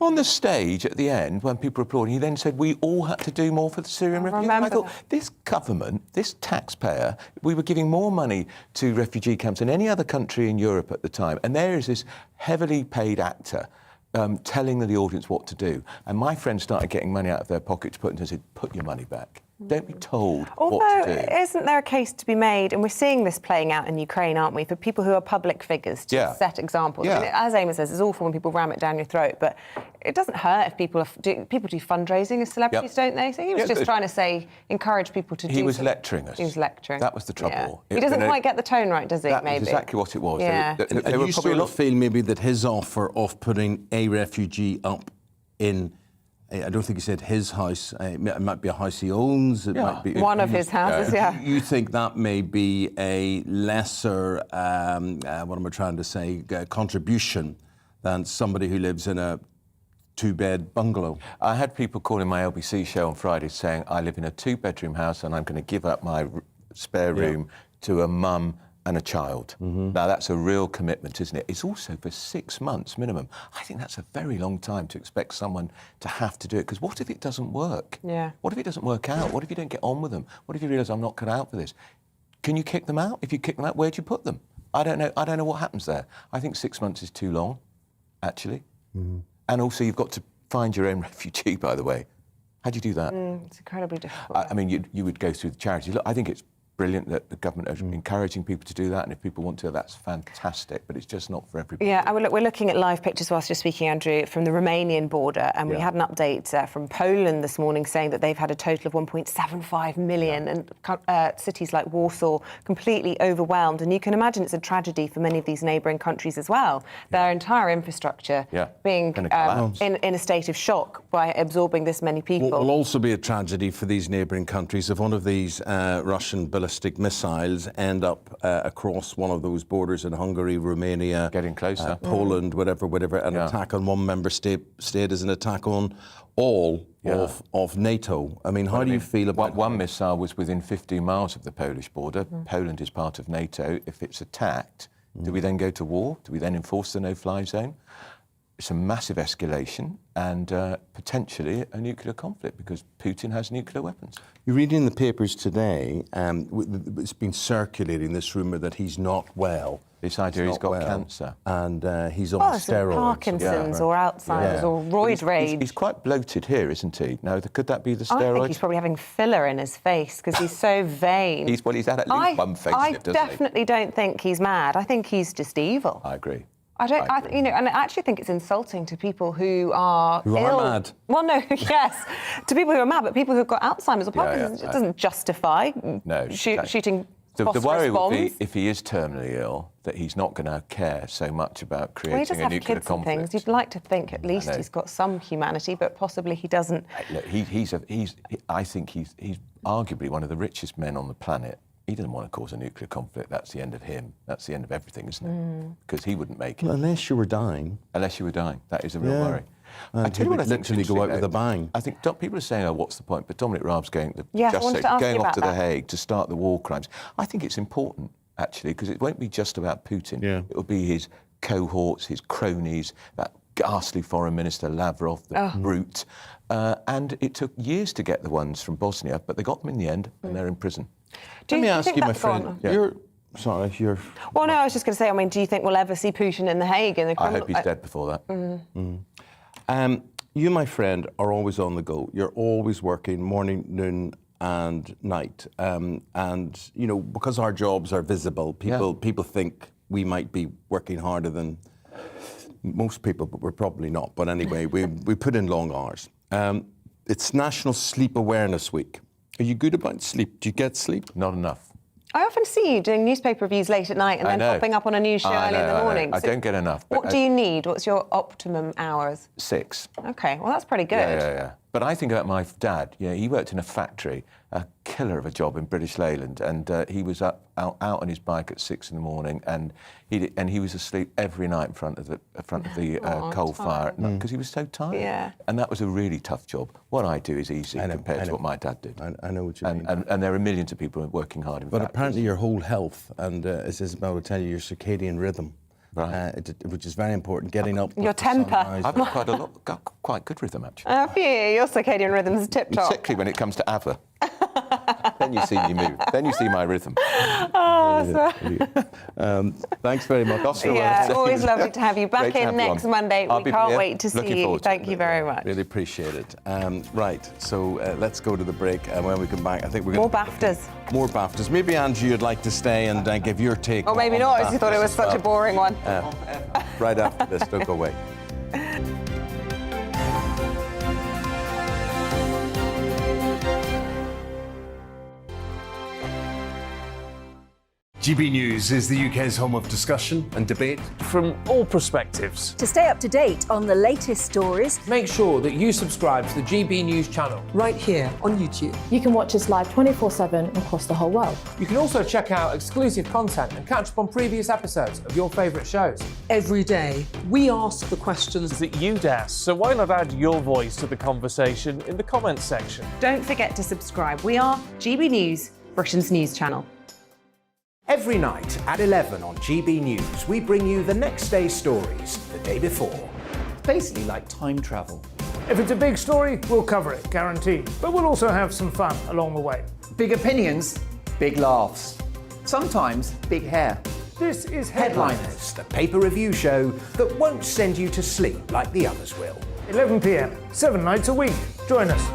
On the stage at the end, when people were applauding, he then said, we all had to do more for the Syrian refugees. I thought, this government, this taxpayer, we were giving more money to refugee camps than any other country in Europe at the time. And there is this heavily paid actor telling the audience what to do. And my friends started getting money out of their pocket to put into and said, put your money back. Don't be told what to do. Isn't there a case to be made, and we're seeing this playing out in Ukraine, aren't we, for people who are public figures to set examples? I mean, as Eamonn says, it's awful when people ram it down your throat, but it doesn't hurt if people do fundraising as celebrities, don't they? So he was just trying to say, encourage people to do. He was lecturing us. He was lecturing. That was the trouble. He doesn't quite get the tone right, does he? That maybe was exactly what it was. Yeah. And you sort of feel maybe that his offer of putting a refugee up in, I don't think he said his house, it might be a house he owns. It might be one of his houses, You think that may be a lesser, what am I trying to say, contribution than somebody who lives in a two-bed bungalow? I had people calling my LBC show on Friday saying, I live in a two-bedroom house and I'm going to give up my spare room to a mum and a child. Now, that's a real commitment, isn't it? It's also for 6 months minimum. I think that's a very long time to expect someone to have to do it, because what if it doesn't work? What if it doesn't work out? What if you don't get on with them? What if you realise I'm not cut out for this? Can you kick them out? If you kick them out, where do you put them? I don't know. I don't know what happens there. I think 6 months is too long, actually. And also, you've got to find your own refugee, by the way. How do you do that? It's incredibly difficult. I mean, you would go through the charities. Look, I think it's brilliant that the government are encouraging people to do that, and if people want to, that's fantastic, but it's just not for everybody. Yeah, we're looking at live pictures whilst you're speaking, Andrew, from the Romanian border, and we had an update from Poland this morning saying that they've had a total of 1.75 million, and cities like Warsaw completely overwhelmed, and you can imagine it's a tragedy for many of these neighbouring countries as well. Their entire infrastructure being in a state of shock by absorbing this many people. What will also be a tragedy for these neighbouring countries if one of these Russian ballistic missiles end up across one of those borders in Hungary, Romania, getting closer, Poland, whatever. An attack on one member state is an attack on all of NATO. I mean, how do you feel about one missile was within 15 miles of the Polish border. Poland is part of NATO. If it's attacked, do we then go to war? Do we then enforce the no-fly zone? It's a massive escalation and potentially a nuclear conflict, because Putin has nuclear weapons. You read in the papers today, it's been circulating this rumour that he's not well. This idea he's got cancer. And he's on steroids. Parkinson's or Alzheimer's or roid rage. He's quite bloated here, isn't he? Now, could that be the steroids? I think he's probably having filler in his face because he's so vain. He's had at least one face in it, doesn't he? I definitely don't think he's mad. I think he's just evil. I agree. And I actually think it's insulting to people who are ill. Mad. Well, no, yes, to people who are mad, but people who've got Alzheimer's or Parkinson's, it doesn't justify shooting. The worry would be if he is terminally ill, that he's not going to care so much about creating a nuclear conflict. You'd like to think at least he's got some humanity, but possibly he doesn't. Look, I think he's arguably one of the richest men on the planet. He doesn't want to cause a nuclear conflict. That's the end of him. That's the end of everything, isn't it? Because he wouldn't make it. Well, unless you were dying. Unless you were dying. That is a real worry. I tell you what, I literally go out with a bang. I think people are saying, what's the point? But Dominic Raab's going off to The Hague to start the war crimes. I think it's important, actually, because it won't be just about Putin. It will be his cohorts, his cronies, that ghastly foreign minister Lavrov, the brute. And it took years to get the ones from Bosnia, but they got them in the end, and they're in prison. Let me ask you, my friend. Sorry, you're... Well, no, I was just going to say, I mean, do you think we'll ever see Putin in The Hague? I hope he's dead before that. You, my friend, are always on the go. You're always working morning, noon and night. And, you know, because our jobs are visible, people think we might be working harder than most people, but we're probably not. But anyway, we put in long hours. It's National Sleep Awareness Week. Are you good about sleep? Do you get sleep? Not enough. I often see you doing newspaper reviews late at night and then popping up on a news show early in the morning. I don't get enough. What do you need? What's your optimum hours? 6. OK, well, that's pretty good. Yeah. But I think about my dad. You know, he worked in a factory, a killer of a job in British Leyland, and he was out on his bike at 6 a.m, and he was asleep every night in front of the coal fire because he was so tired. Yeah. And that was a really tough job. What I do is easy compared to what my dad did. I know what you mean. And there are millions of people working hard in But factories. apparently your whole health, and as Isabel will tell you, your circadian rhythm, which is very important, getting up. Your temper. I've got quite good rhythm, actually. Have you? Your circadian rhythm's tip-top. Particularly when it comes to AVA. Then you see me move. Then you see my rhythm. Thanks very much. Yeah, always lovely to have you back in next Monday. We can't wait to see you. Thank you very much. Really appreciate it. Right, so let's go to the break, and when we come back, I think we're going more BAFTAs. More BAFTAs. Maybe, Andrew, you'd like to stay and give your take. Or maybe not, as you thought it was such a boring one. Right after this, don't go away. GB News is the UK's home of discussion and debate from all perspectives. To stay up to date on the latest stories, make sure that you subscribe to the GB News channel. Right here on YouTube. You can watch us live 24/7 across the whole world. You can also check out exclusive content and catch up on previous episodes of your favourite shows. Every day, we ask the questions that you'd ask, so why not add your voice to the conversation in the comments section? Don't forget to subscribe. We are GB News, Britain's news channel. Every night at 11 on GB News, we bring you the next day's stories the day before. It's basically like time travel. If it's a big story, we'll cover it, guaranteed. But we'll also have some fun along the way. Big opinions, big laughs. Sometimes big hair. This is Headliners, the paper review show that won't send you to sleep like the others will. 11 p.m, 7 nights a week. Join us.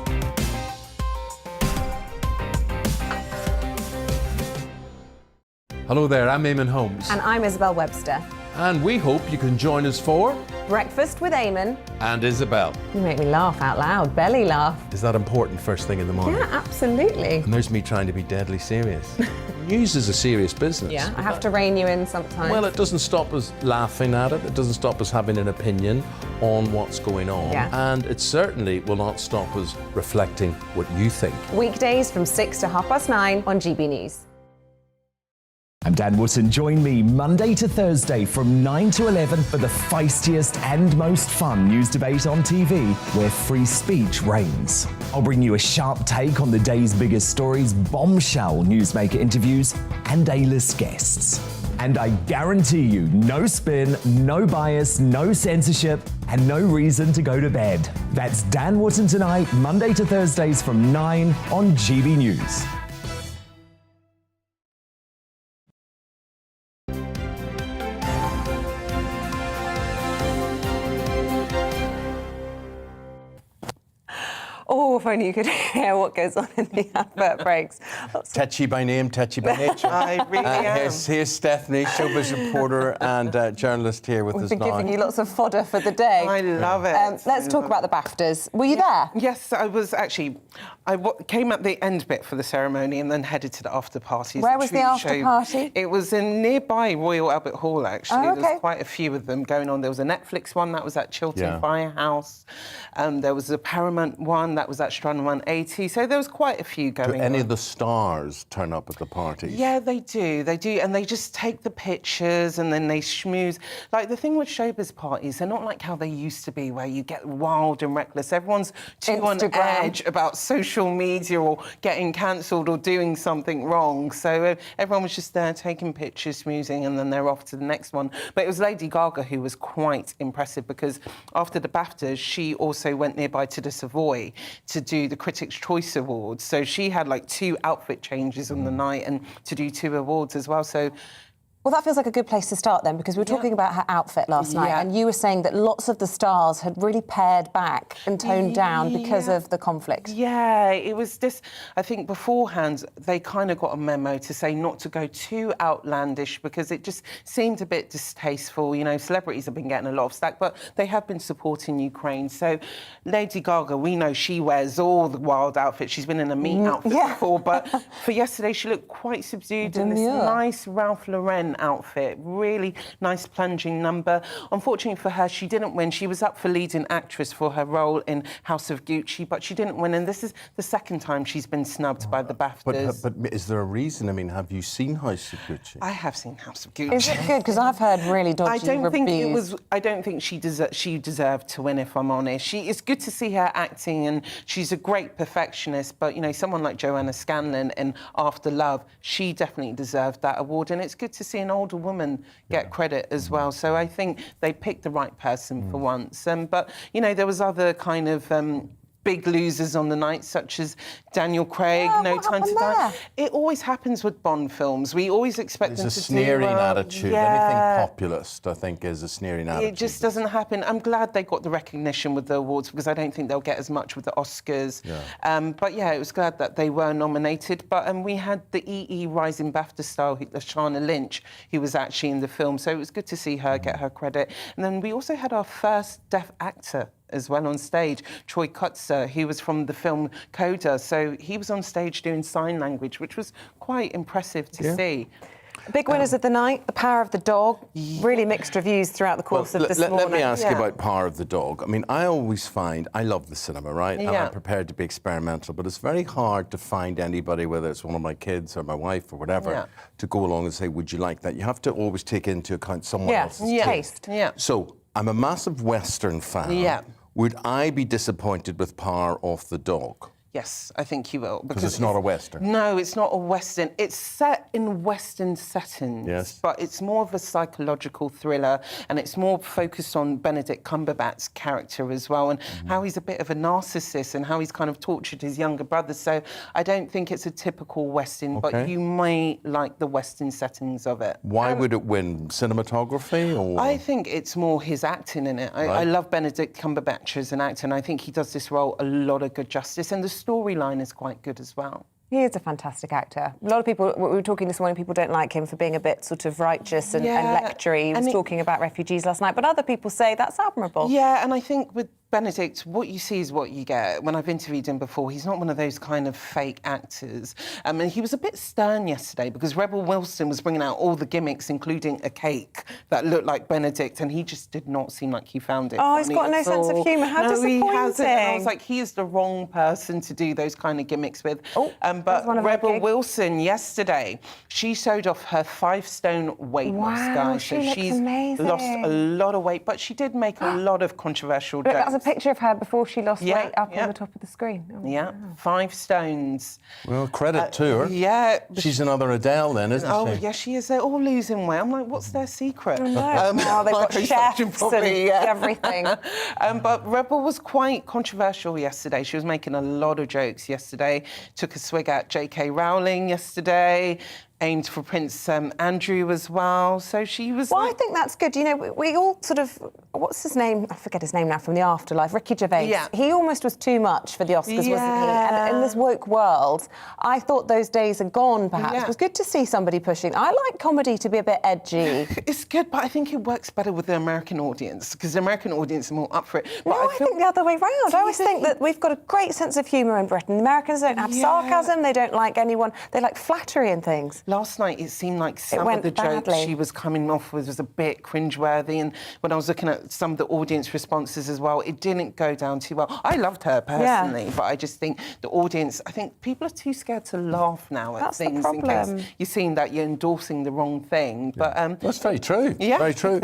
Hello there, I'm Eamonn Holmes. And I'm Isabel Webster. And we hope you can join us for Breakfast with Eamonn and Isabel. You make me laugh out loud, belly laugh. Is that important first thing in the morning? Yeah, absolutely. And there's me trying to be deadly serious. News is a serious business. Yeah, I have to rein you in sometimes. Well, it doesn't stop us laughing at it. It doesn't stop us having an opinion on what's going on. Yeah. And it certainly will not stop us reflecting what you think. Weekdays from 6 to 9:30 on GB News. I'm Dan Wootton. Join me Monday to Thursday from 9 to 11 for the feistiest and most fun news debate on TV, where free speech reigns. I'll bring you a sharp take on the day's biggest stories, bombshell newsmaker interviews, and A-list guests. And I guarantee you, no spin, no bias, no censorship, and no reason to go to bed. That's Dan Wootton tonight, Monday to Thursdays from 9 on GB News. Oh, if only you could hear what goes on in the advert breaks. Tetchy by name, tetchy by nature. I really am. Here's Stephanie, showbiz reporter and journalist here with us now. We've been giving you lots of fodder for the day. I love it. Let's talk about the BAFTAs. Were you there? Yes, I was actually. I came at the end bit for the ceremony and then headed to the after party. Where was the after party? It was in nearby Royal Albert Hall, actually. Oh, okay. There was quite a few of them going on. There was a Netflix one that was at Chiltern Firehouse. There was a Paramount one that was at Strand 180. So there was quite a few going on. Do any of the stars turn up at the parties? Yeah, they do. They do. And they just take the pictures and then they schmooze. Like, the thing with showbiz parties, they're not like how they used to be, where you get wild and reckless. Everyone's too on edge about social media or getting cancelled or doing something wrong. So everyone was just there taking pictures, schmoozing, and then they're off to the next one. But it was Lady Gaga who was quite impressive, because after the BAFTAs, she also went nearby to the Savoy to do the Critics' Choice Awards. So she had like 2 outfit changes on the night and to do 2 awards as well. So. Well, that feels like a good place to start then, because we were talking about her outfit last night, and you were saying that lots of the stars had really pared back and toned down because of the conflict. Yeah, it was just, I think beforehand, they kind of got a memo to say not to go too outlandish, because it just seemed a bit distasteful. You know, celebrities have been getting a lot of slack, but they have been supporting Ukraine. So Lady Gaga, we know she wears all the wild outfits. She's been in a meat outfit before, but for yesterday, she looked quite subdued in this nice Ralph Lauren brilliant outfit, really nice plunging number. Unfortunately for her, she didn't win. She was up for leading actress for her role in House of Gucci, but she didn't win. And this is the second time she's been snubbed by the BAFTAs. But is there a reason? I mean, have you seen House of Gucci? I have seen House of Gucci. Is it good? Because I've heard really dodgy reviews. I don't think she deserved to win, if I'm honest. It's good to see her acting, and she's a great perfectionist. But you know, someone like Joanna Scanlon in After Love, she definitely deserved that award. And it's good to see an older woman get credit as well. So I think they picked the right person for once. But you know, there was other kind of big losers on the night, such as Daniel Craig, No Time to Die. It always happens with Bond films. We always expect them to do There's a sneering attitude. Anything populist, I think, is a sneering attitude. It just doesn't happen. I'm glad they got the recognition with the awards, because I don't think they'll get as much with the Oscars. But yeah, it was glad that they were nominated. But we had the EE Rising BAFTA star, Lashana Lynch, who was actually in the film. So it was good to see her get her credit. And then we also had our first deaf actor as well on stage, Troy Kutzer, who was from the film Coda. So he was on stage doing sign language, which was quite impressive to see. Big winners of the night, The Power of the Dog. Really mixed reviews throughout the course of this morning. Let me ask you about Power of the Dog. I mean, I always find, I love the cinema, right? And I'm prepared to be experimental, but it's very hard to find anybody, whether it's one of my kids or my wife or whatever, to go along and say, would you like that? You have to always take into account someone else's taste. So I'm a massive Western fan. Would I be disappointed with Power of the Dog? Yes, I think you will. Because it's not a Western. No, it's not a Western. It's set in Western settings, but it's more of a psychological thriller, and it's more focused on Benedict Cumberbatch's character as well, and how he's a bit of a narcissist and how he's kind of tortured his younger brother. So I don't think it's a typical Western, but you may like the Western settings of it. Why would it win? Cinematography? Or? I think it's more his acting in it. I love Benedict Cumberbatch as an actor, and I think he does this role a lot of good justice, and the storyline is quite good as well. He is a fantastic actor. A lot of people, we were talking this morning, people don't like him for being a bit sort of righteous and lectury. He was talking about refugees last night, but other people say that's admirable. Yeah, and I think with Benedict, what you see is what you get. When I've interviewed him before, he's not one of those kind of fake actors. And he was a bit stern yesterday because Rebel Wilson was bringing out all the gimmicks, including a cake that looked like Benedict, and he just did not seem like he found it funny. He's got no sense of humour. How disappointing. He hasn't. And I was like, he is the wrong person to do those kind of gimmicks with. But Rebel Wilson yesterday, she showed off her 5-stone weight loss, guys. So she's lost a lot of weight, but she did make a lot of controversial jokes. That's a picture of her before she lost weight up on the top of the screen. 5 stones. Well, credit to her. Yeah. She's another Adele then, isn't she? Oh, yeah, she is. They're all losing weight. I'm like, what's their secret? They've got chefs and everything. But Rebel was quite controversial yesterday. She was making a lot of jokes yesterday. Took a swig at J.K. Rowling yesterday. Aimed for Prince Andrew as well. So she was... Well, I think that's good. You know, we all sort of... What's his name? I forget his name now, from The Afterlife. Ricky Gervais. Yeah. He almost was too much for the Oscars, wasn't he? And in this woke world, I thought those days are gone, perhaps. It was good to see somebody pushing. I like comedy to be a bit edgy. It's good, but I think it works better with the American audience, because the American audience are more up for it. But No, I think the other way round. I always think that we've got a great sense of humour in Britain. The Americans don't have sarcasm, they don't like anyone, they like flattery and things. Last night, it seemed like some of the jokes she was coming off with was a bit cringeworthy, and when I was looking at some of the audience responses as well, it didn't go down too well. I loved her personally, but I just think the audience, I think people are too scared to laugh now at things in case you're seeing that you're endorsing the wrong thing. But that's very true. Yeah. Very true.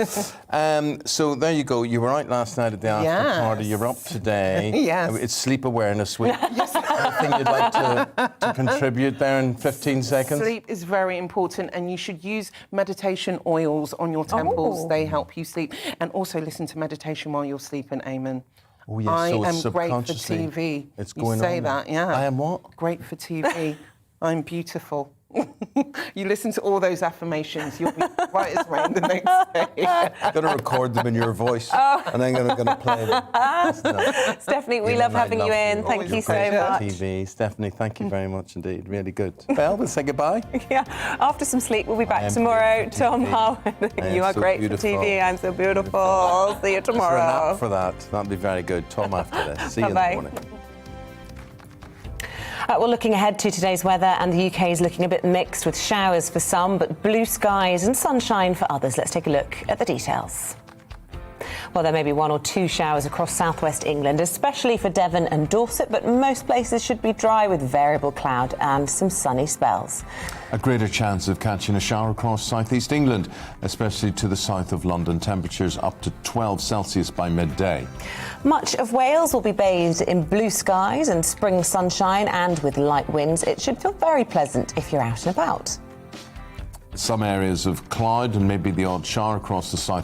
So there you go. You were out last night at the after party. You're up today. It's sleep awareness week. Anything you'd like to contribute there in 15 seconds? Sleep is very important, and you should use meditation oils on your temples. They help you sleep. And also listen to meditation while you're sleeping, Eamonn. Oh, yes, I so am great for TV. It's going you say on that, there. I am what? Great for TV. I'm beautiful. You listen to all those affirmations, you'll be white as rain the next day. I'm going to record them in your voice, and then I'm going to play them. Stephanie, we love having you in. Thank you so much. TV. Stephanie, thank you very much indeed. Really good. Belle, we'll say goodbye. After some sleep, we'll be back tomorrow. Tom Howard, you are so great beautiful. For TV. I'm so beautiful. See you tomorrow. Is there an app for that? That'd be very good. Tom after this. See you in the morning. Right, well, looking ahead to today's weather, and the UK is looking a bit mixed with showers for some, but blue skies and sunshine for others. Let's take a look at the details. Well, there may be 1 or 2 showers across southwest England, especially for Devon and Dorset, but most places should be dry with variable cloud and some sunny spells. A greater chance of catching a shower across southeast England, especially to the south of London. Temperatures up to 12 Celsius by midday. Much of Wales will be bathed in blue skies and spring sunshine, and with light winds, it should feel very pleasant if you're out and about. Some areas of cloud and maybe the odd shower across the south.